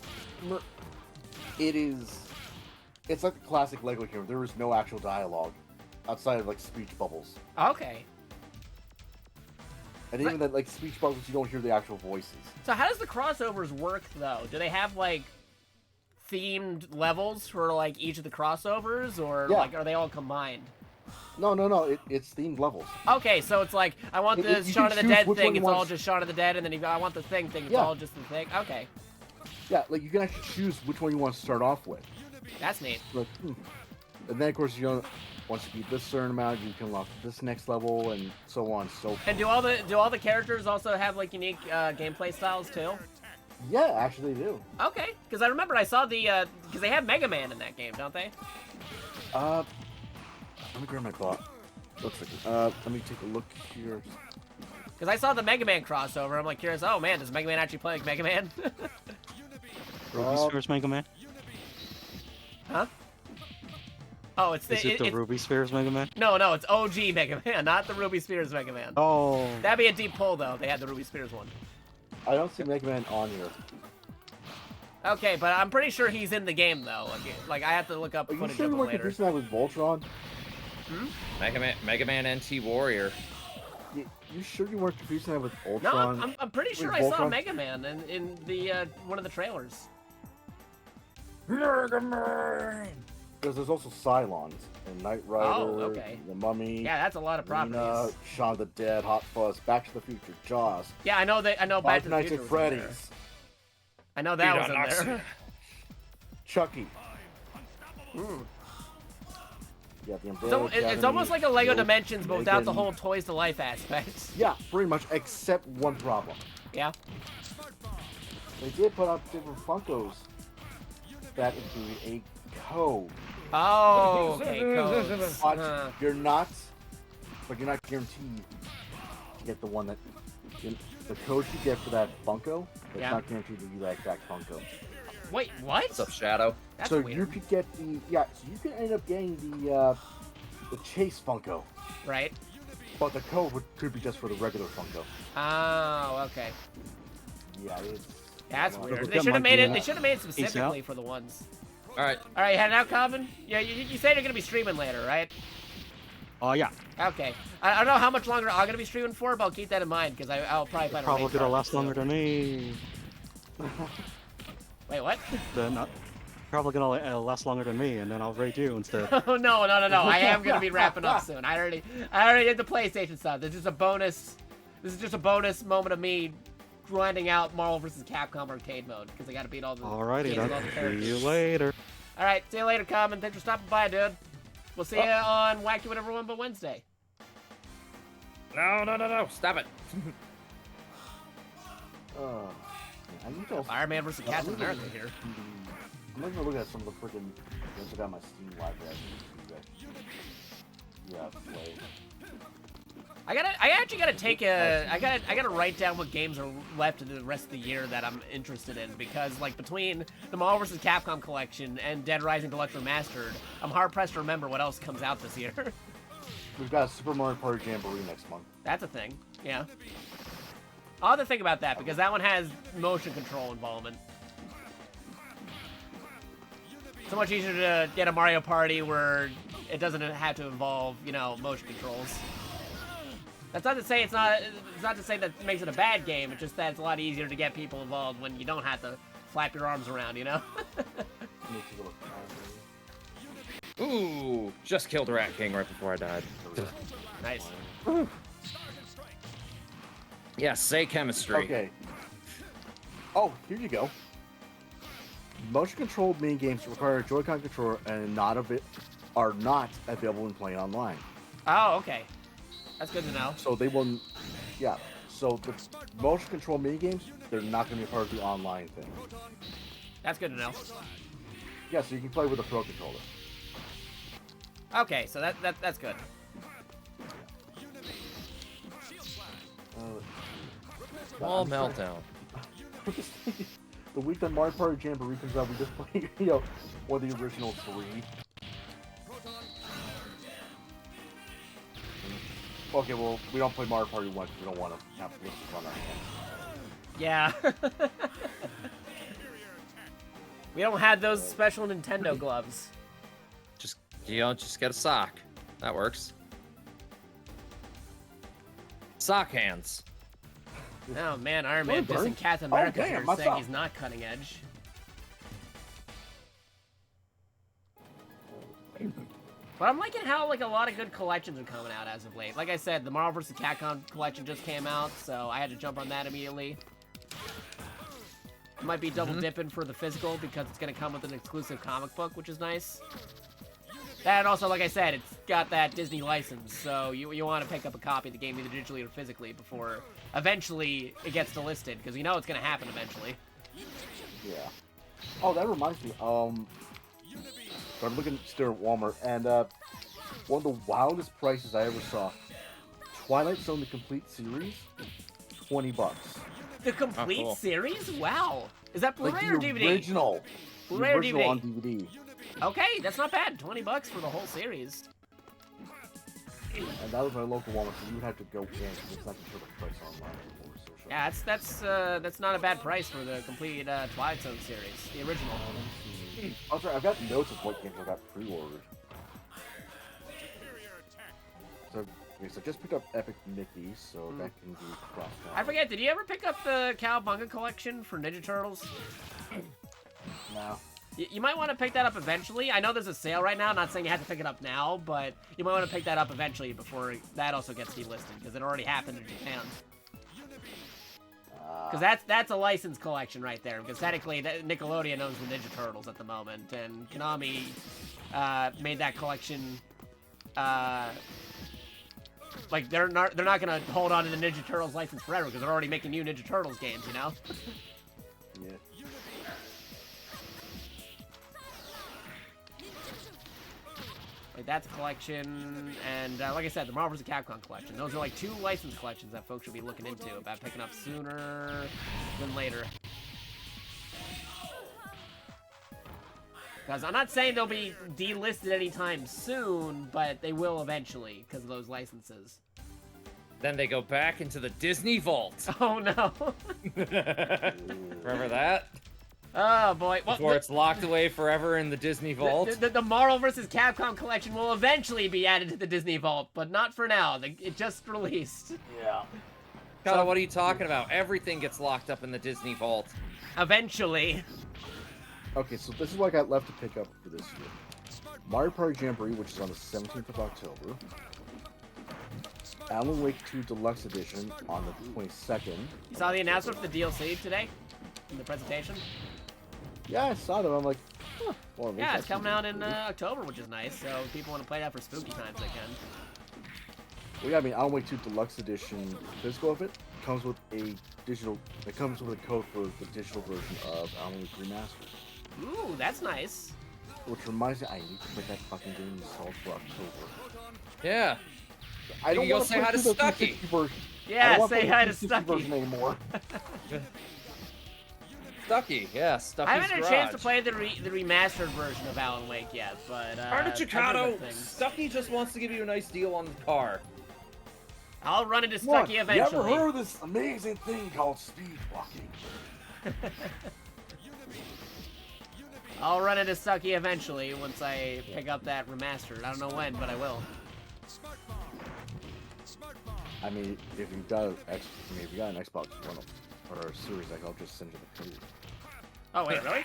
it's like the classic Lego humor. There is no actual dialogue outside of like speech bubbles. Okay. And even that like speech bubbles, you don't hear the actual voices. So how does the crossovers work though? Do they have like themed levels for like each of the crossovers, or like are they all combined? No, it's themed levels. Okay, so it's like I want the you Shaun can of the choose Dead which thing, one you it's want. all just Shaun of the Dead, and then I want the Thing, it's all just the Thing. Okay. Yeah, like you can actually choose which one you want to start off with. That's neat. Like, and then of course once you beat this certain amount, you can unlock this next level, and so on and so forth. And do all the characters also have like unique gameplay styles too? Yeah, actually they do. Okay, because I remember I saw the because they have Mega Man in that game, don't they? Let me grab my bot. Looks like let me take a look here. Because I saw the Mega Man crossover. I'm like curious. Oh man, does Mega Man actually play like Mega Man? Ruby Spheres Mega Man? Huh? Oh, it's Is it the Ruby Spheres Mega Man? No, it's OG Mega Man, not the Ruby Spears Mega Man. Oh. That'd be a deep pull though. They had the Ruby Spears one. I don't see Mega Man on here. Okay, but I'm pretty sure he's in the game though. Like I have to look up Are you footage sure of you him weren't later. confusing that with Voltron? Mega Man NT Warrior. You sure you weren't confusing that with Ultron? No, I'm pretty sure I saw Mega Man in the one of the trailers. Mega Man! Because there's also Cylons and Knight Rider, the Mummy. Yeah, that's a lot of properties. Nina, Shaun the Dead, Hot Fuzz, Back to the Future, Jaws. Yeah, I know that. I know Back to the Five Nights Future at was in there. Freddy's. I know that was in there. Chucky. Mm. Yeah, the Umbrella Academy, It's almost like a Lego Nope, Dimensions, but without the Megan. whole Toys to Life aspect. Yeah, pretty much, except one problem. Yeah. They did put out different Funkos that include a code. Oh, okay, codes. But you're not guaranteed to get the one that the code you get for that Funko. It's not guaranteed to be that exact Funko. Wait, what? What's up, Shadow? That's so weird. you could get so you could end up getting the Chase Funko. Right. But the code could be just for the regular Funko. Oh, okay. Yeah, it's. Yeah, that's weird. They should have made it. They should have made it specifically for the ones. All right. All right, heading out, Calvin. Yeah, you said you're gonna be streaming later, right? Oh yeah. Okay. I don't know how much longer I'm gonna be streaming for, but I'll keep that in mind because I'll probably plan on. Probably gonna last longer than me. Wait, what? Then probably gonna last longer than me, and then I'll raid you instead. Oh no! I am gonna be wrapping up soon. I already did the PlayStation stuff. This is a bonus. This is just a bonus moment of me grinding out Marvel vs. Capcom arcade mode because I gotta beat all the. Alrighty games with all the then. See characters. you later. All right, see you later, Common. Thanks for stopping by, dude. We'll see you on Wacky Whatever One but Wednesday. No! Stop it. I need to Iron Man vs. Captain America here. I'm gonna look at some of the freaking games I got on my Steam library. Yeah, play. I actually gotta take a. I gotta write down what games are left in the rest of the year that I'm interested in because like between the Marvel vs. Capcom collection and Dead Rising Deluxe Remastered, I'm hard pressed to remember what else comes out this year. We've got a Super Mario Party Jamboree next month. That's a thing. Yeah. I'll have to think about that because that one has motion control involvement. So much easier to get a Mario Party where it doesn't have to involve, motion controls. That's not to say it's not to say that makes it a bad game. It's just that it's a lot easier to get people involved when you don't have to flap your arms around, Ooh, just killed Rat King right before I died. Nice. Yeah, say chemistry. Okay. Oh, here you go. Motion controlled mini games require a Joy-Con controller and are not available when playing online. Oh, okay. That's good to know. So they will, yeah. So the motion control mini games, they're not going to be part of the online thing. That's good to know. Yeah, so you can play with a Pro controller. Okay, so that's good. Small meltdown. The week that Mario Party Jamboree comes out, we just play, one of the original 3. Okay, well, we don't play Mario Party 1 because we don't want to have blisters on our hands. Yeah. We don't have those special Nintendo gloves. Just get a sock. That works. Sock hands. Oh man, Iron Man dissing Captain America here, saying sock. he's not cutting edge. But I'm liking how a lot of good collections are coming out as of late. Like I said, the Marvel vs. Capcom collection just came out, so I had to jump on that immediately. Might be double dipping for the physical because it's going to come with an exclusive comic book, which is nice. And also, like I said, it's got that Disney license, so you want to pick up a copy of the game either digitally or physically before eventually it gets delisted, because you know it's going to happen eventually. Yeah. Oh, that reminds me. I'm looking still at Walmart, and one of the wildest prices I ever saw. Twilight Zone: The Complete Series, $20. The complete series? Wow. Is that Blu-ray or DVD? Original. Blu-ray or DVD? On DVD. Okay, that's not bad. $20 for the whole series. And that was my local Walmart, so you would have to go in because it's not sure the price online anymore. So sure. Yeah, that's not a bad price for the complete Twilight Zone series, the original. Oh, sorry, I've got notes of what games I got pre-ordered. So Okay, so I just picked up Epic Mickey, so that can be crossed out. I forget, did you ever pick up the Cowabunga collection for Ninja Turtles? No. You might want to pick that up eventually. I know there's a sale right now. I'm not saying you have to pick it up now, but you might want to pick that up eventually before that also gets delisted, because it already happened in Japan. Because that's a licensed collection right there, because technically Nickelodeon owns the Ninja Turtles at the moment, and Konami made that collection, like, they're not gonna hold on to the Ninja Turtles license forever, because they're already making new Ninja Turtles games, you know? Yeah. Like, that's a collection, and like I said, the Marvel vs. Capcom collection. Those are like 2 licensed collections that folks should be looking into about picking up sooner than later. Because I'm not saying they'll be delisted anytime soon, but they will eventually because of those licenses. Then they go back into the Disney Vault. Oh no! Remember that? Oh boy! Well, before it's locked away forever in the Disney Vault. The Marvel vs. Capcom collection will eventually be added to the Disney Vault, but not for now. It just released. Yeah. So, what are you talking about? Everything gets locked up in the Disney Vault. Eventually. Okay, so this is what I got left to pick up for this year. Mario Party Jamboree, which is on the 17th of October. Alan Wake 2 Deluxe Edition on the 22nd. You saw the announcement for the DLC today? In the presentation? Yeah, I saw them. I'm like, huh. Well, yeah, it's coming out in October, which is nice. So if people want to play that for spooky times, they can. Well, yeah, I mean, Alan Wake 2 Deluxe Edition physical of it comes with a digital. It comes with a code for the digital version of Alan Wake Remastered. Ooh, that's nice. Which reminds me, I need to put that fucking game installed for October. Yeah. I don't want to say hi to Stucky. Yeah, say hi to Stucky anymore. Stucky, yeah, Stucky's I haven't had a garage. chance to play the remastered version of Alan Wake yet, but Jakato, Stucky just wants to give you a nice deal on the car. I'll run into Stucky eventually. You ever heard of this amazing thing called speed walking? I'll run into Stucky eventually once I pick up that remastered. I don't know when, but I will. I mean, if you've got an Xbox One or a Series X, I'll just send you the code. Oh wait, really?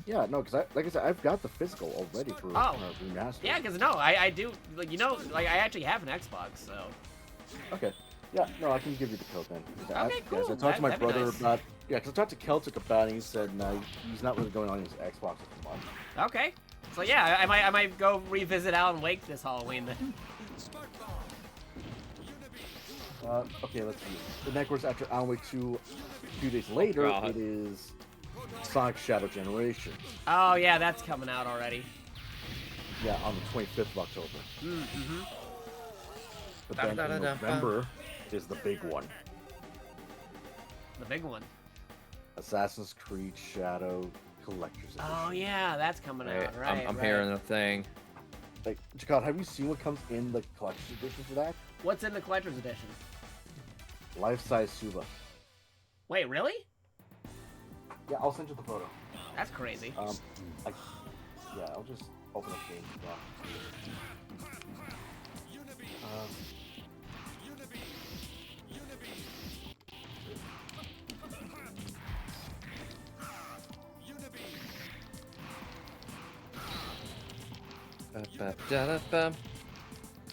Yeah, no, because like I said, I've got the physical already for remastered. Yeah, because no, I do, like, you know, like I actually have an Xbox, so. Okay. Yeah, no, I can give you the code then. Okay, cool. Yeah, so I talked to my brother about. Yeah, because I talked to Celtic about it, and he said no, he's not really going on his Xbox at the moment. Okay. So yeah, I might go revisit Alan Wake this Halloween then. Okay, let's see. The next course after Alan Wake 2, a few days later, it is Sonic Shadow Generation. Oh yeah, that's coming out already. Yeah, on the 25th of October. Mm-hmm. But then in November is the big one. The big one. Assassin's Creed Shadow Collector's Edition. Oh yeah, that's coming out, right? I'm hearing the thing. Like, Jakato, have you seen what comes in the Collector's Edition for that? What's in the Collector's Edition? Life-size Suba. Wait, really? Yeah, I'll send you the photo. That's crazy. Yeah, I'll just open up the game.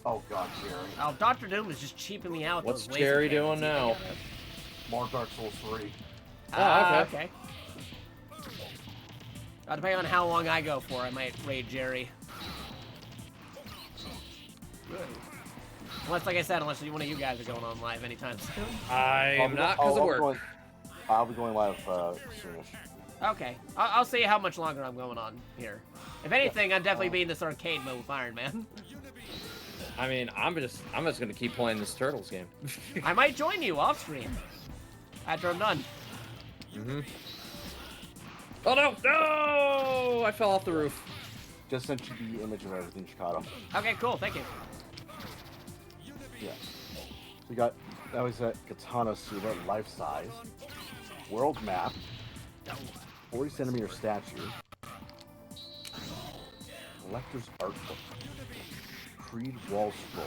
Oh god, Jerry. Oh, Dr. Doom is just cheaping me out. What's those Jerry laser doing now? More Dark Souls 3. Okay. Depending on how long I go for, I might raid Jerry. Unless, like I said, unless one of you guys are going on live anytime soon. I am not because of work. I'll be going live soonish. Okay. I'll see how much longer I'm going on here. If anything, I'd definitely be in this arcade mode with Iron Man. I mean, I'm just gonna keep playing this Turtles game. I might join you off screen after I'm done. Mm-hmm. Oh no! No! I fell off the roof. Just sent you the image of everything, Jakato. Okay, cool. Thank you. Yeah. We got that was a Katana Suba life size, world map, 40-centimeter statue, collector's art book, Creed wall scroll.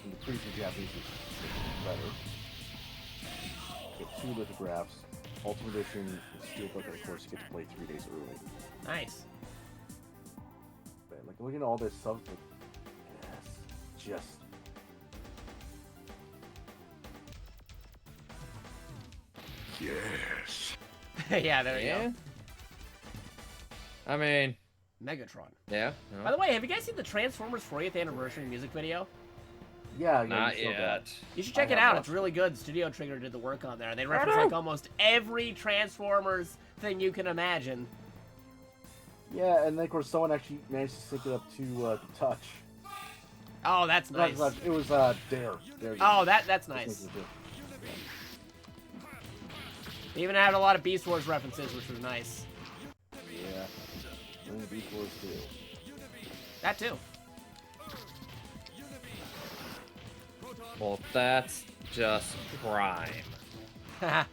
And the Creed in Japanese is better. Get 2 lithographs. Ultimate Edition is Steelbook, and of course you get to play 3 days early. Nice. Man, like looking at all this stuff, like, yes, just. Yes. Yeah, there you go. I mean, Megatron. yeah. No. By the way, have you guys seen the Transformers 40th anniversary music video? Yeah, Not yet. You should check it out. It's really good. Studio Trigger did the work on there. They reference like almost every Transformers thing you can imagine. Yeah, and then of course someone actually managed to sync it up to Touch. Oh, that's nice. It was Dare. Oh, that's nice. They even had a lot of Beast Wars references, which was nice. Yeah, and Beast Wars too. That too. Well, that's just prime. Smoke bomb.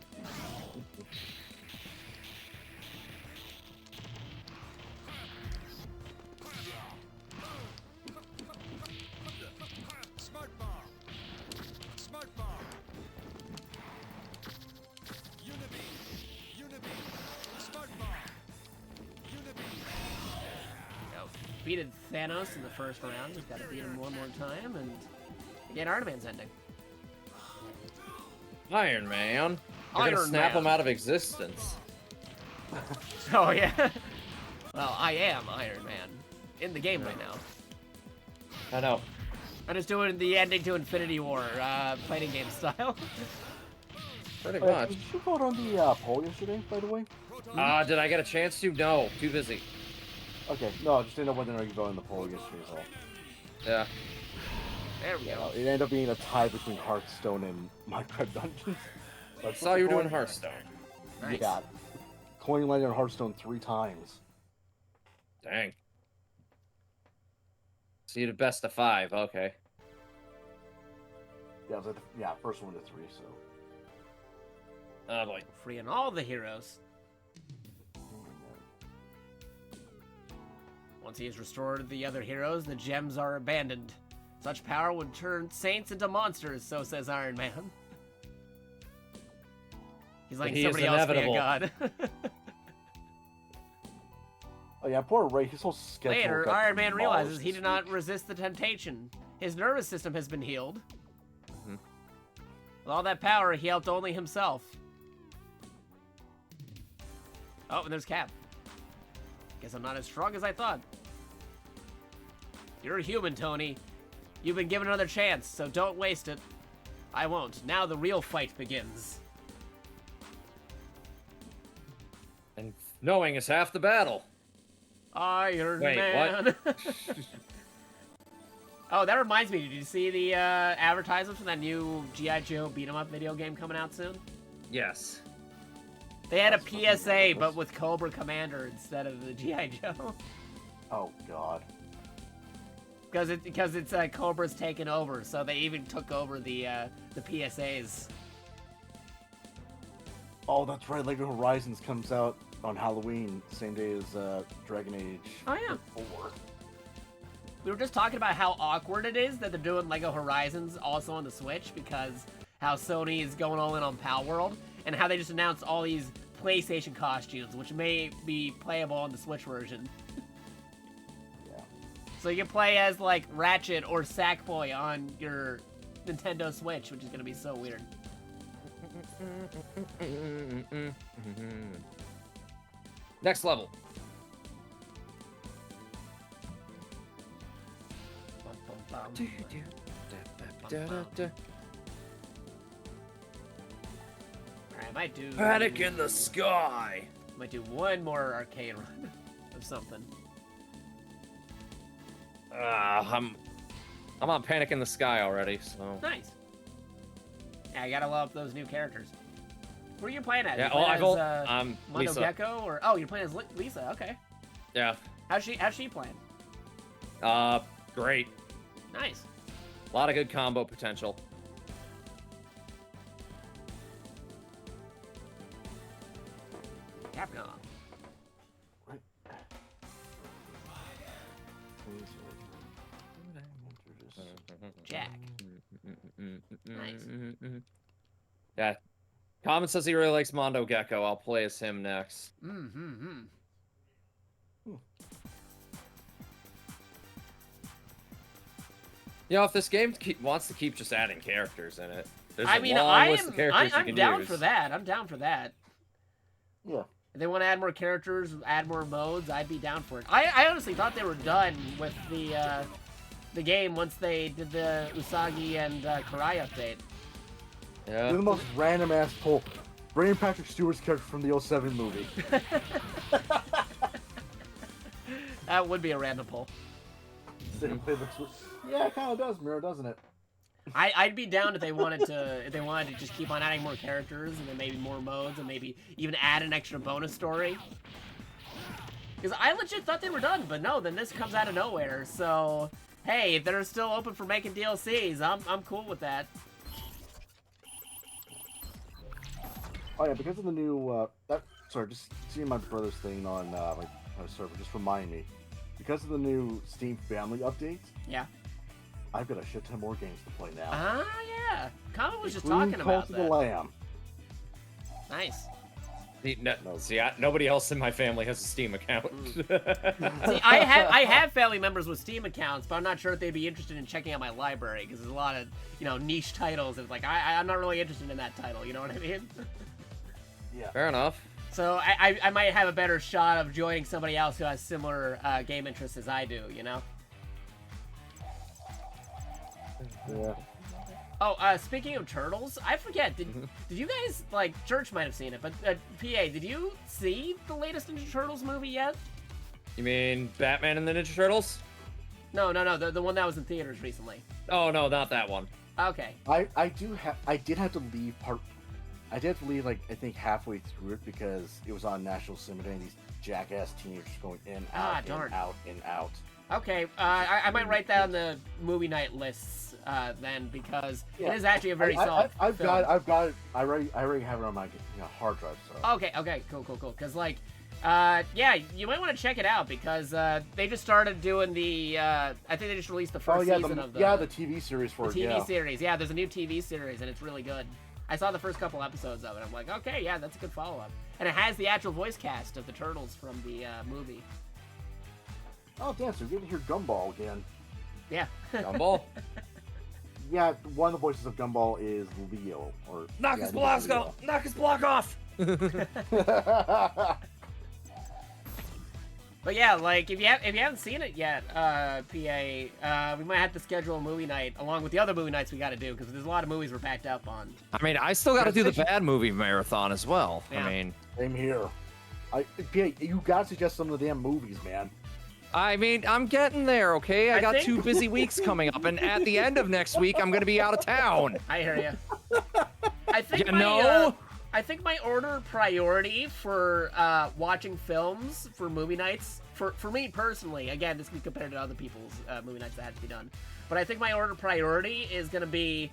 Smoke bomb. Smoke bomb. Defeated Thanos in the first round. We've got to beat him one more time and get Iron Man's ending. Iron Man. We're gonna Iron snap Man. him out of existence. Oh yeah. Well, I am Iron Man in the game right now. I know. I'm just doing the ending to Infinity War, fighting game style. Pretty much. Did you vote on the poll yesterday, by the way? Did I get a chance to? No, too busy. Okay, no, just didn't know whether or not you voted on the poll yesterday as well. Yeah. There we go. It ended up being a tie between Hearthstone and Minecraft Dungeons. I saw you were doing Hearthstone. Nice. Yeah. Coin landed on Hearthstone 3 times. Dang. So you did best of 5, okay. Yeah, it was like first one to 3, so. Oh boy. Freeing all the heroes. Once he has restored the other heroes, the gems are abandoned. Such power would turn saints into monsters, so says Iron Man. He's letting somebody else be a god. Oh yeah, poor Ray. His whole schedule. Later, got Iron Man demolished realizes he this did not week. resist the temptation. His nervous system has been healed. Mm-hmm. With all that power, he helped only himself. Oh, and there's Cap. Guess I'm not as strong as I thought. You're a human, Tony. You've been given another chance, so don't waste it. I won't. Now the real fight begins. And knowing is half the battle. Iron Wait, Man. what? Oh, that reminds me. Did you see the advertisements for that new G.I. Joe beat-em-up video game coming out soon? Yes. They had a PSA, but with Cobra Commander instead of the G.I. Joe. Oh God. Because it's Cobra's taken over, so they even took over the PSAs. Oh, that's right. Lego Horizons comes out on Halloween, same day as Dragon Age. Oh yeah. 4. We were just talking about how awkward it is that they're doing Lego Horizons also on the Switch because how Sony is going all in on Pal World and how they just announced all these PlayStation costumes, which may be playable on the Switch version. Yeah. So you can play as like Ratchet or Sackboy on your Nintendo Switch, which is gonna be so weird. Next level. Alright, I might do... Panic in the sky! Might do one more arcade run of something. I'm on Panic in the Sky already, so... Nice. Yeah, I gotta love those new characters. Who are you playing as? Yeah, You playing as, I'm Mondo Lisa. Gecko, or oh, you're playing as Lisa. Okay. Yeah. How's she playing? Great. Nice. A lot of good combo potential. Capcom. Jack. Nice. Yeah. Common says he really likes Mondo Gecko. I'll play as him next. You know, if this game wants to keep just adding characters in it, there's a long list of characters you can down use. for that. I'm down for that. Yeah. If they want to add more characters, add more modes, I'd be down for it. I honestly thought they were done with the game once they did the Usagi and Karai update. Yeah. You're the most random ass pull. Bring in Patrick Stewart's character from the 07 movie. That would be a random pull. Yeah, it kind of does, Miro, doesn't it? I'd be down if they wanted to just keep on adding more characters and then maybe more modes and maybe even add an extra bonus story. Because I legit thought they were done, but no, then this comes out of nowhere. So hey, if they're still open for making DLCs, I'm cool with that. Oh yeah, because of the new sorry, just seeing my brother's thing on my server just remind me. Because of the new Steam Family update. Yeah. I've got a shit ton more games to play now. Ah, yeah. Common was just talking about that. Cult of the Lamb. Nice. See, nobody else in my family has a Steam account. See, I have family members with Steam accounts, but I'm not sure if they'd be interested in checking out my library because there's a lot of niche titles. And like I'm not really interested in that title. You know what I mean? Yeah. Fair enough. So I might have a better shot of joining somebody else who has similar game interests as I do. You know. Yeah. Oh, speaking of Turtles, I forget, did you guys, Church might have seen it, but, PA, did you see the latest Ninja Turtles movie yet? You mean Batman and the Ninja Turtles? No, the one that was in theaters recently. Oh, no, not that one. Okay. I did have to leave I think halfway through it because it was on National Cinema and these jackass teenagers going in, out, in, out, in, out. Okay, I might write that on the movie night lists then because it is actually a very solid film. I already have it on my hard drive. So. Okay, cool. Because yeah, you might want to check it out because they just started doing the. I think they just released the first season of the. Yeah, the TV series for the TV series. Yeah, there's a new TV series and it's really good. I saw the first couple episodes of it. I'm like, okay, yeah, that's a good follow-up, and it has the actual voice cast of the Turtles from the movie. Oh, damn, so you're getting to hear Gumball again. Yeah. Gumball? Yeah, one of the voices of Gumball is Leo. Knock his block off! But yeah, if you haven't seen it yet, PA, we might have to schedule a movie night along with the other movie nights we got to do because there's a lot of movies we're backed up on. I mean, I still got to do the bad movie marathon as well. Yeah. I mean, same here. PA, you got to suggest some of the damn movies, man. I mean, I'm getting there, okay? I got 2 busy weeks coming up, and at the end of next week, I'm going to be out of town. I hear you. I think my order priority for watching films for movie nights, for me personally, again, this can be compared to other people's movie nights that had to be done, but I think my order priority is going to be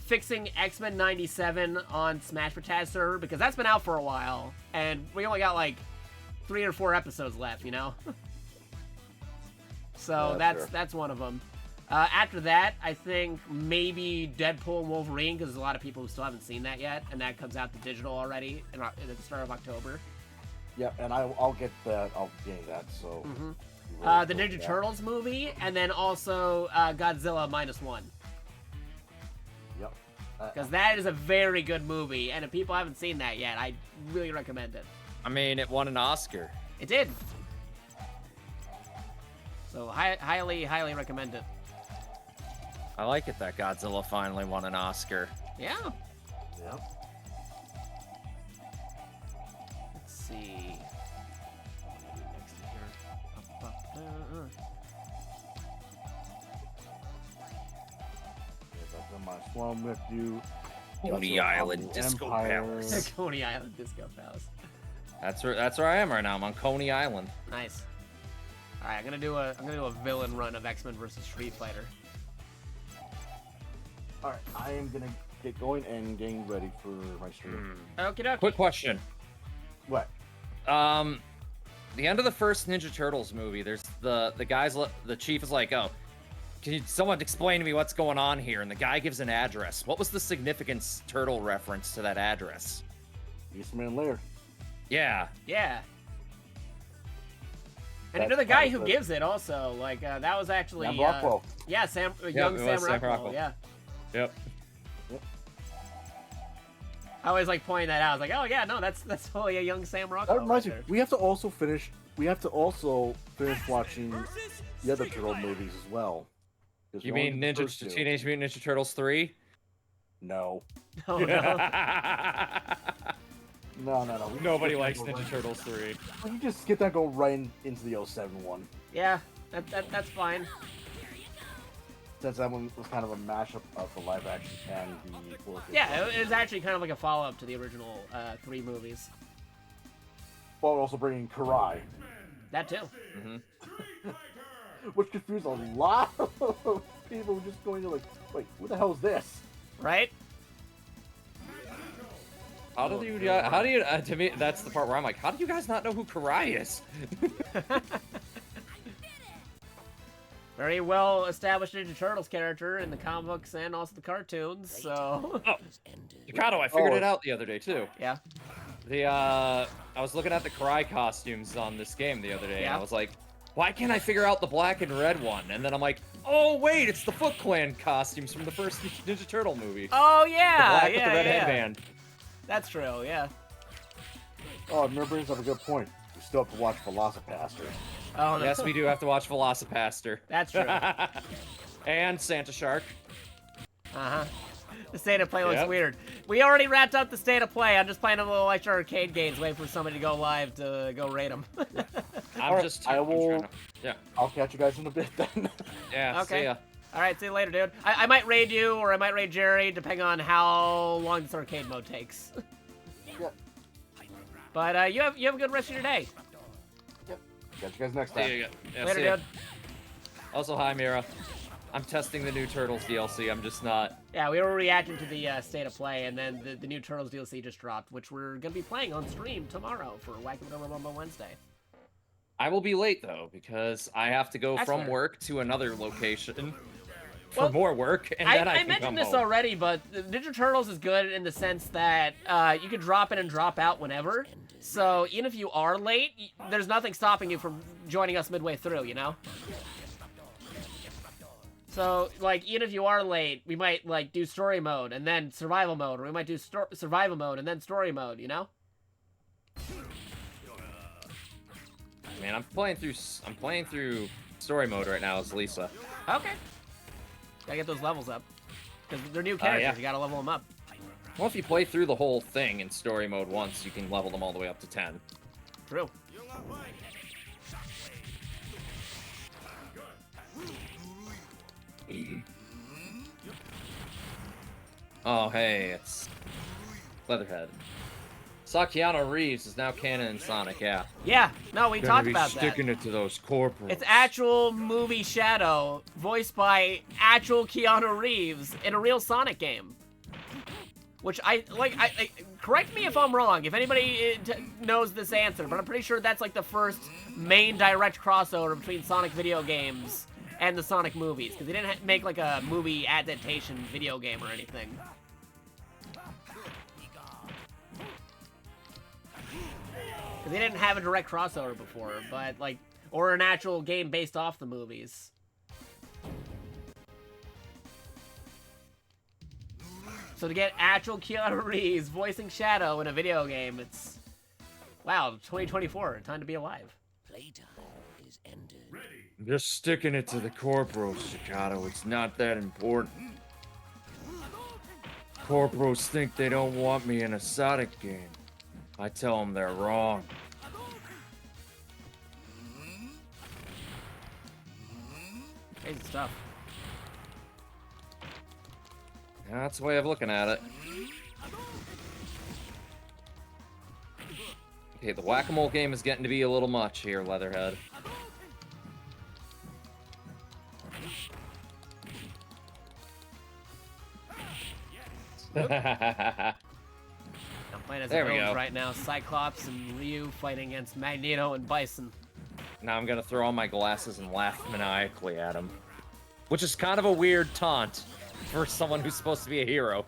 fixing X-Men 97 on Smash Bros. Server, because that's been out for a while, and we only got 3 or 4 episodes left, you know? So that's one of them. After that, I think maybe Deadpool and Wolverine, because there's a lot of people who still haven't seen that yet, and that comes out to digital already at the start of October. Yeah, and I'll get that. I'll gain that. So. The Ninja Turtles movie, and then also Godzilla -1. Yep. Because that is a very good movie, and if people haven't seen that yet, I really recommend it. I mean, it won an Oscar. It did. So highly recommend it. I like it that Godzilla finally won an Oscar. Yeah. Yep. Let's see. Next here. My Swam with you. Coney Island Disco Palace. Coney Island Disco Palace. That's where I am right now. I'm on Coney Island. Nice. All right, I'm gonna do a villain run of X-Men versus Street Fighter. All right, I am gonna get going and getting ready for my stream. Okie dokie. Quick question. What? the end of the first Ninja Turtles movie, there's the guys, the chief is like, oh, can someone explain to me what's going on here? And the guy gives an address. What was the significance turtle reference to that address? Eastman Lair. Yeah. Yeah. And That's another guy part who of gives it also, like, that was actually... Sam Rockwell. Yeah, young Sam Rockwell, yeah. Yep. I always like pointing that out. I was like, oh yeah, no, that's totally a young Sam Rockwell. That reminds me, right we have to also finish watching the other Turtle movies as well. You mean Teenage Mutant Ninja Turtles 3? No. Oh, no. No. Nobody likes Ninja Turtles 3. You just skip that and go right into the 07 one. Yeah, that's fine. Since that one was kind of a mashup of the live action and the 4K. Yeah, it was actually kind of like a follow-up to the original 3 movies. While also bringing Karai. That too. Mm-hmm. Which confused a lot of people just going to like, wait, who the hell is this? Right? How do you, to me, that's the part where I'm like, how do you guys not know who Karai is? Very well established Ninja Turtles character in the comic books and also the cartoons, so... Oh, Jakato, I figured it out the other day, too. Yeah? I was looking at the Karai costumes on this game the other day, Yeah? and I was like, why can't I figure out the black and red one? And then I'm like, oh, wait, it's the Foot Clan costumes from the first Ninja Turtle movie. Oh, yeah! The black with the red headband. That's true, yeah. Oh, Mir brings up a good point. We still have to watch Velocipaster. Oh, no. Yes, we do have to watch Velocipaster. That's true. And Santa Shark. Uh-huh. The state of play looks weird. We already wrapped up the state of play. I'm just playing a little extra arcade games, waiting for somebody to go live to go raid them. I'll catch you guys in a bit then. Yeah, okay. See ya. All right, see you later, dude. I might raid you, or I might raid Jerry, depending on how long this arcade mode takes. Yeah. But you have a good rest of your day. Yep. Catch you guys next time. Yeah, later, see ya. dude. Also, hi, Mira. I'm testing the new Turtles DLC. I'm just not... Yeah, we were reacting to the state of play, and then the new Turtles DLC just dropped, which we're going to be playing on stream tomorrow for Wacky Whatever Rumble Wednesday. I will be late, though, because I have to go from work to another location for more work, and then I can mentioned come this home. already, but Ninja Turtles is good in the sense that you can drop in and drop out whenever. So even if you are late, there's nothing stopping you from joining us midway through, you know? So, like, even if you are late, we might, like, do story mode and then survival mode, or we might do survival mode and then story mode, you know? Man, I'm playing through story mode right now as Lisa. Okay. Gotta get those levels up. Because they're new characters, yeah. you gotta level them up. Well, if you play through the whole thing in story mode once, you can level them all the way up to 10. True. Oh, hey, it's Leatherhead. Saw Keanu Reeves is now canon in Sonic, yeah. Yeah, no, we talked about that. Sticking it to those corporals. It's actual movie Shadow, voiced by actual Keanu Reeves in a real Sonic game. Which I correct me if I'm wrong, if anybody knows this answer, but I'm pretty sure that's like the first main direct crossover between Sonic video games and the Sonic movies, because they didn't make like a movie adaptation video game or anything. Because they didn't have a direct crossover before, but like, or an actual game based off the movies. So to get actual Keanu Reeves voicing Shadow in a video game, it's... Wow, 2024, time to be alive. Playtime is ended. I'm just sticking it to the corporals, Jakato. It's not that important. Corporals think they don't want me in a Sonic game. I tell them they're wrong. Crazy stuff. Yeah, that's the way of looking at it. Okay, the whack-a-mole game is getting to be a little much here, Leatherhead. Playing as There the we villains go. right now. Cyclops and Ryu fighting against Magneto and Bison. Now I'm gonna throw on my glasses and laugh maniacally at him. Which is kind of a weird taunt for someone who's supposed to be a hero.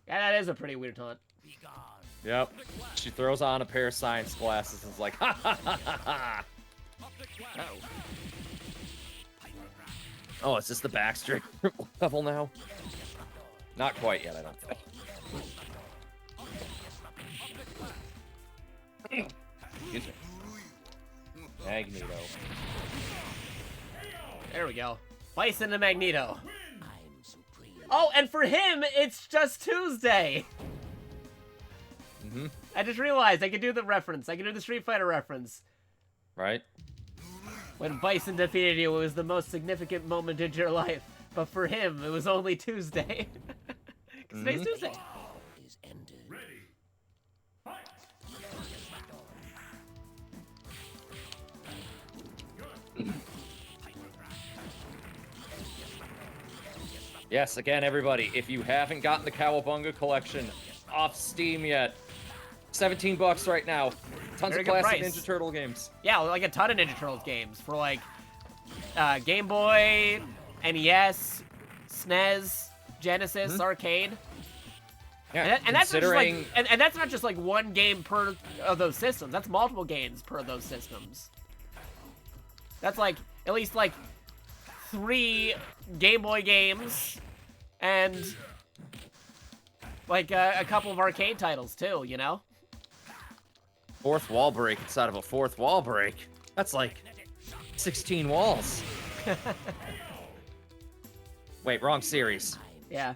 Yeah, that is a pretty weird taunt. Yep. She throws on a pair of science glasses and is like, ha ha ha ha ha! Oh, is this the Baxter level now? Not quite yet, I don't think. Excuse me. Magneto. There we go. Bison and Magneto. Oh, and for him, it's just Tuesday. Mm-hmm. I just realized I could do the reference. I could do the Street Fighter reference. Right? When Bison defeated you, it was the most significant moment in your life. But for him, it was only Tuesday. 'Cause today's Tuesday. Is ended. Yes, again, everybody, if you haven't gotten the Cowabunga collection off Steam yet, $17 right now. Tons Very of good classic price. Ninja Turtle games. Yeah, like a ton of Ninja Turtles games for like Game Boy, NES, SNES, Genesis, Arcade. Yeah, And that's not just like, considering- and that's not just like one game per of those systems. That's multiple games per those systems. That's like at least like 3 Game Boy games and like a couple of arcade titles too, you know? Fourth wall break inside of a fourth wall break. That's like 16 walls. Wait, wrong series. Yeah.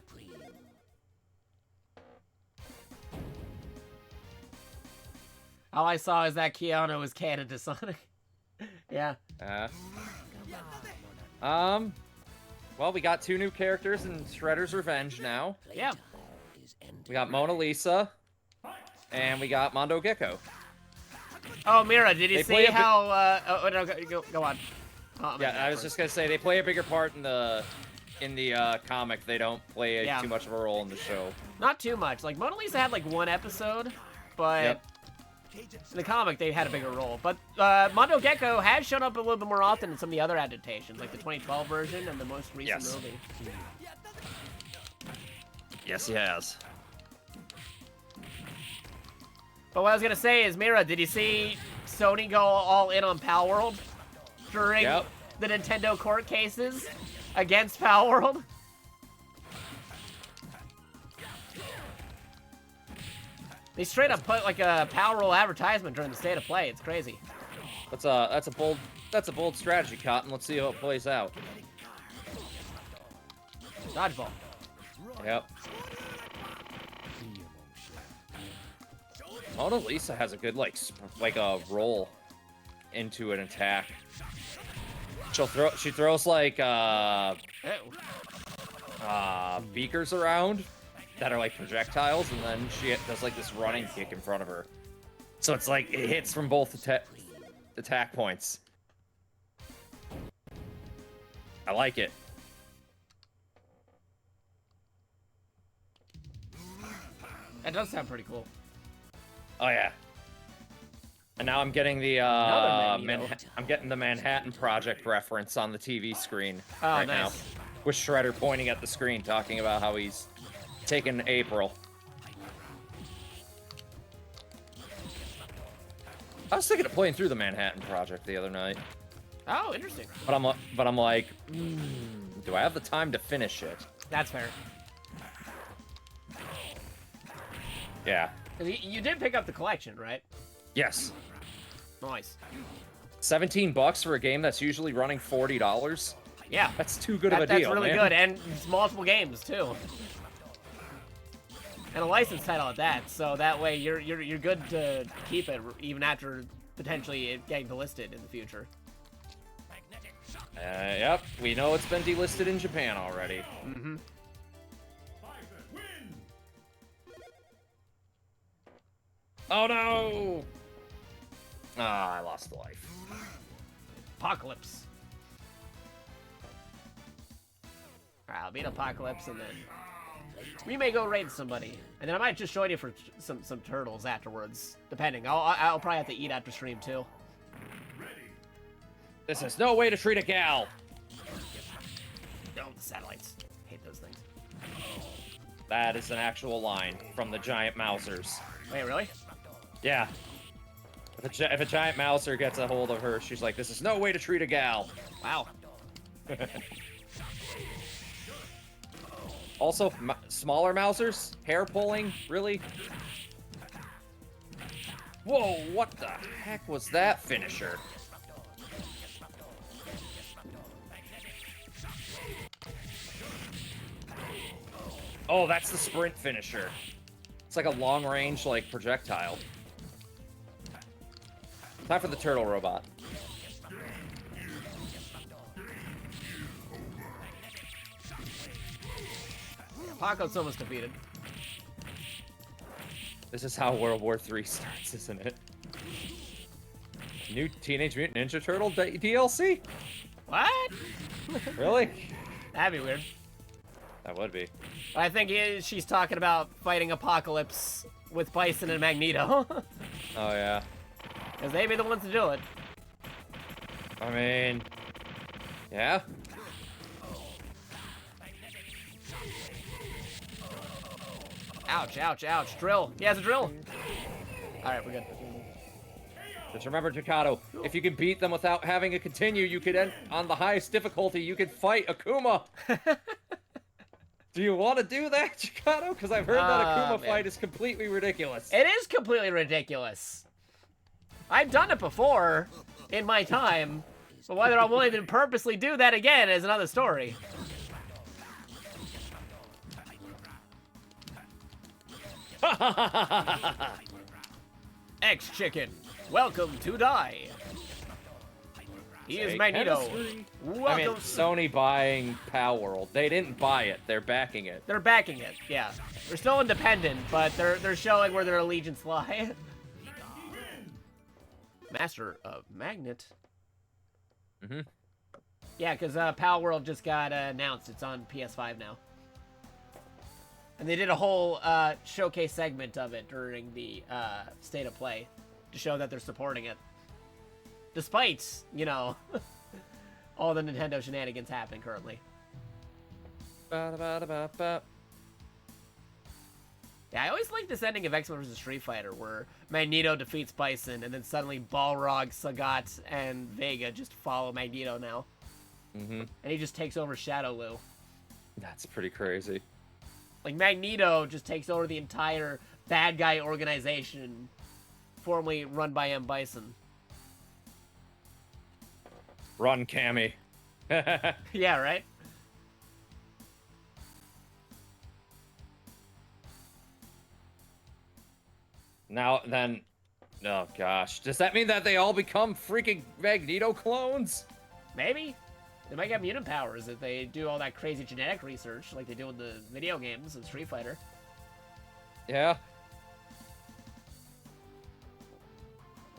All I saw is that Keanu was canon to Sonic. Yeah. Well, we got 2 new characters in Shredder's Revenge now. Yeah. We got Mona Lisa, and we got Mondo Gecko. Oh, Mira, did you They see play a how? Oh, no, go on. Oh, I'm Yeah, gonna I go was first. just gonna say they play a bigger part in the comic. They don't play Yeah. too much of a role in the show. Not too much. Like Mona Lisa had like 1 episode, but in the comic they had a bigger role. But Mondo Gecko has shown up a little bit more often in some of the other adaptations, like the 2012 version and the most recent Yes. movie. Yes, he has. But what I was gonna say is, Mira, did you see Sony go all in on Pal World during the Nintendo court cases against Pal World? They straight up put like a Pal World advertisement during the state of play. It's crazy. That's a bold strategy, Cotton. Let's see how it plays out. Dodgeball. Yep. Mona Lisa has a good like a roll into an attack. She throws like beakers around that are like projectiles, and then she does like this running kick in front of her. So it's like it hits from both attack points. I like it. That does sound pretty cool. Oh yeah. And now I'm getting the I'm getting the Manhattan Project reference on the TV screen right now, with Shredder pointing at the screen, talking about how he's taken April. I was thinking of playing through the Manhattan Project the other night, Oh, interesting. but I'm like, do I have the time to finish it? That's fair. Yeah. 'Cause you did pick up the collection, right? Yes. Nice. $17 for a game that's usually running $40. Yeah. That's too good of a That's deal, really man. good, and it's multiple games too. And a licensed title at that, so that way you're good to keep it even after potentially it getting delisted in the future. Yep, we know it's been delisted in Japan already. Mm-hmm. Oh no! Ah, I lost a life. Apocalypse. Alright, I'll beat Apocalypse and then We may go raid somebody, and then I might just join you for some turtles afterwards, depending. I'll probably have to eat after stream too. This is no way to treat a gal. Oh, the satellites. Hate those things. That is an actual line from the giant mousers. Wait, really? Yeah. If a giant mouser gets a hold of her, she's like, "This is no way to treat a gal." Wow. Also, smaller mousers, hair pulling, really? Whoa! What the heck was that finisher? Oh, that's the sprint finisher. It's like a long-range, like, projectile. Time for the turtle robot. Paco's almost defeated. This is how World War III starts, isn't it? New Teenage Mutant Ninja Turtle DLC? What? Really? That'd be weird. That would be. I think she's talking about fighting Apocalypse with Bison and Magneto. Oh, yeah. Because they'd be the ones to do it. I mean... Yeah? Ouch, ouch, ouch. Drill. He has a drill. Alright, we're good. Just remember, Jakato, if you can beat them without having to continue, you could end on the highest difficulty, you could fight Akuma. Do you want to do that, Jakato? Because I've heard that Akuma fight is completely ridiculous. It is completely ridiculous. I've done it before in my time, but whether I'm willing to purposely do that again is another story. X-Chicken, welcome to Die. He is Magneto. Welcome. I mean, Sony buying Pal World. They didn't buy it. They're backing it. They're backing it, yeah. They're still independent, but they're showing where their allegiance lie. Master of Magnet. Mm-hmm. Yeah, because Pal World just got announced. It's on PS5 now. And they did a whole showcase segment of it during the State of Play to show that they're supporting it. Despite, you know, all the Nintendo shenanigans happening currently. Ba-da-ba-da-ba-ba. Yeah, I always like this ending of X-Men vs. Street Fighter, where Magneto defeats Bison, and then suddenly Balrog, Sagat, and Vega just follow Magneto now. Mm-hmm. And he just takes over Shadow Lu. That's pretty crazy. Like, Magneto just takes over the entire bad guy organization, formerly run by M. Bison. Run, Cammy. Yeah, right? Now, then... Oh, gosh. Does that mean that they all become freaking Magneto clones? Maybe. They might get mutant powers if they do all that crazy genetic research like they do in the video games of Street Fighter. Yeah.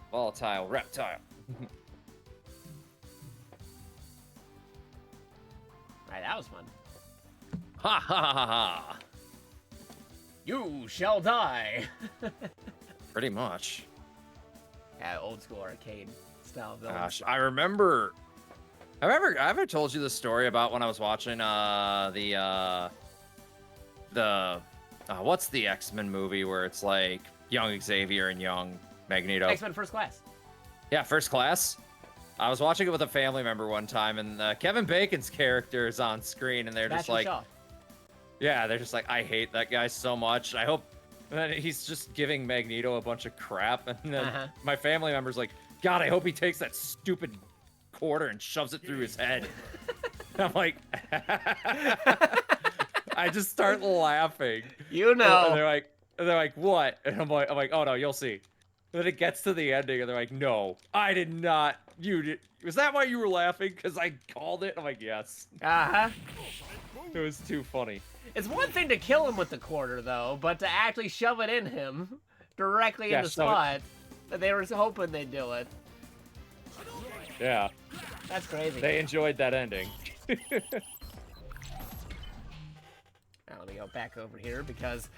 Volatile reptile. Alright, that was fun. Ha ha ha ha. You shall die. Pretty much. Yeah, old school arcade style villains. Gosh, I remember I ever told you the story about when I was watching what's the X-Men movie where it's like young Xavier and young Magneto? X-Men First Class. Yeah, First Class. I was watching it with a family member one time, and Kevin Bacon's character is on screen, and they're just like, yeah, they're just like, I hate that guy so much. I hope. And then he's just giving Magneto a bunch of crap, and then my family member's like, God, I hope he takes that stupid quarter and shoves it through his head. I'm like, I just start laughing. You know. And they're like, what? And I'm like, oh no, you'll see. And then it gets to the ending, and they're like, no, I did not. You did. Was that why you were laughing? Because I called it. I'm like, yes. It was too funny. It's one thing to kill him with the quarter, though, but to actually shove it in him directly in the spot, they were hoping they'd do it. Yeah. That's crazy. They enjoyed that ending. Now, let me go back over here because,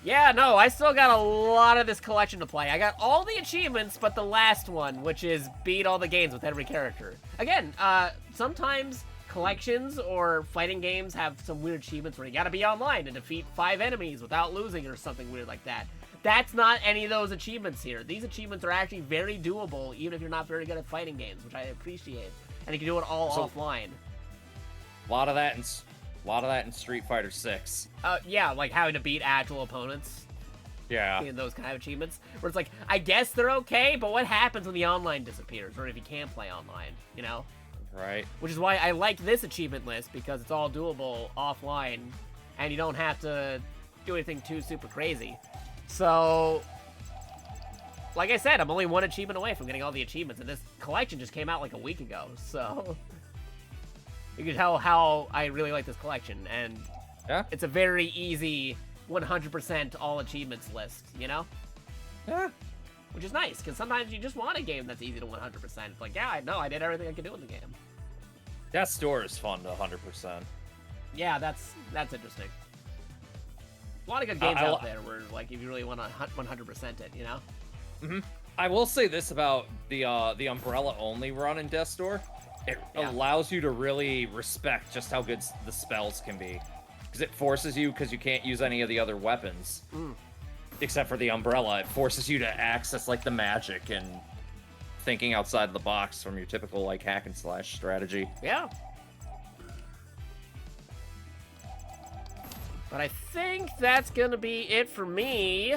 yeah, no, I still got a lot of this collection to play. I got all the achievements, but the last one, which is beat all the games with every character. Again, sometimes collections or fighting games have some weird achievements where you gotta be online to defeat 5 enemies without losing or something weird like that. That's not any of those achievements here. These achievements are actually very doable, even if you're not very good at fighting games, which I appreciate. And you can do it all offline. A lot of that in Street Fighter 6. Yeah, like having to beat actual opponents. Yeah. And those kind of achievements. Where it's like, I guess they're okay, but what happens when the online disappears? Or if you can't play online, you know? Right. Which is why I like this achievement list, because it's all doable offline, and you don't have to do anything too super crazy. So, like I said, I'm only one achievement away from getting all the achievements, and this collection just came out like a week ago, so you can tell how I really like this collection, and yeah, it's a very easy 100% all achievements list, you know? Yeah. Which is nice, because sometimes you just want a game that's easy to 100%. Like, yeah, I know, I did everything I could do in the game. Death's Door is fun to 100%. Yeah, that's interesting. A lot of good games out there where, like, if you really want to 100% it, you know? Mm-hmm. I will say this about the Umbrella-only run in Death's Door. It allows you to really respect just how good the spells can be. Because it forces you, because you can't use any of the other weapons. Except for the Umbrella. It forces you to access, like, the magic and thinking outside the box from your typical, like, hack and slash strategy. Yeah. But I think that's gonna be it for me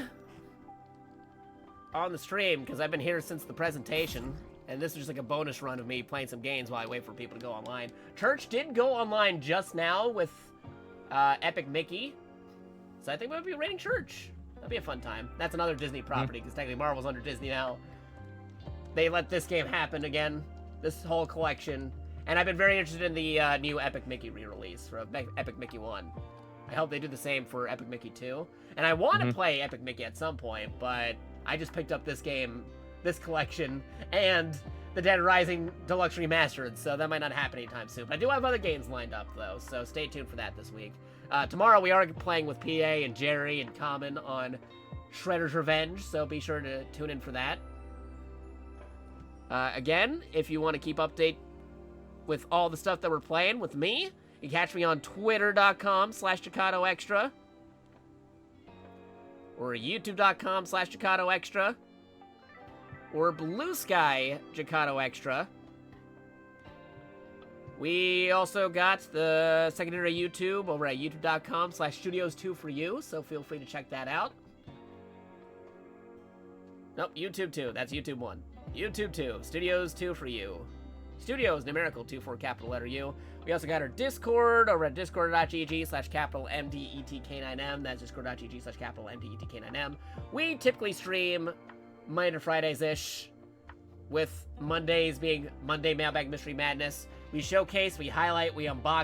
on the stream, because I've been here since the presentation, and this is just like a bonus run of me playing some games while I wait for people to go online. Church did go online just now with Epic Mickey, so I think we'll be raiding Church. That'd be a fun time. That's another Disney property, because technically Marvel's under Disney now. They let this game happen again, this whole collection, and I've been very interested in the new Epic Mickey re-release for Epic Mickey 1. I hope they do the same for Epic Mickey 2. And I want to play Epic Mickey at some point, but I just picked up this game, this collection, and the Dead Rising Deluxe Remastered, so that might not happen anytime soon. But I do have other games lined up, though, so stay tuned for that this week. Tomorrow we are playing with PA and Jerry and Common on Shredder's Revenge, so be sure to tune in for that. Again, if you want to keep update with all the stuff that we're playing with me, you can catch me on twitter.com/JakatoExtra or youtube.com/JakatoExtra or Blue Sky JakatoExtra. We also got the secondary YouTube over at youtube.com/Studios2 for you, so feel free to check that out. Nope, YouTube 2. That's YouTube 1. YouTube 2. Studios 2 for you. Studios, numerical 2 for capital letter U. We also got our Discord over at discord.gg/MDETK9M. That's discord.gg/MDETK9M. We typically stream Monday to Fridays-ish, with Mondays being Monday Mailbag Mystery Madness. We showcase, we highlight, we unbox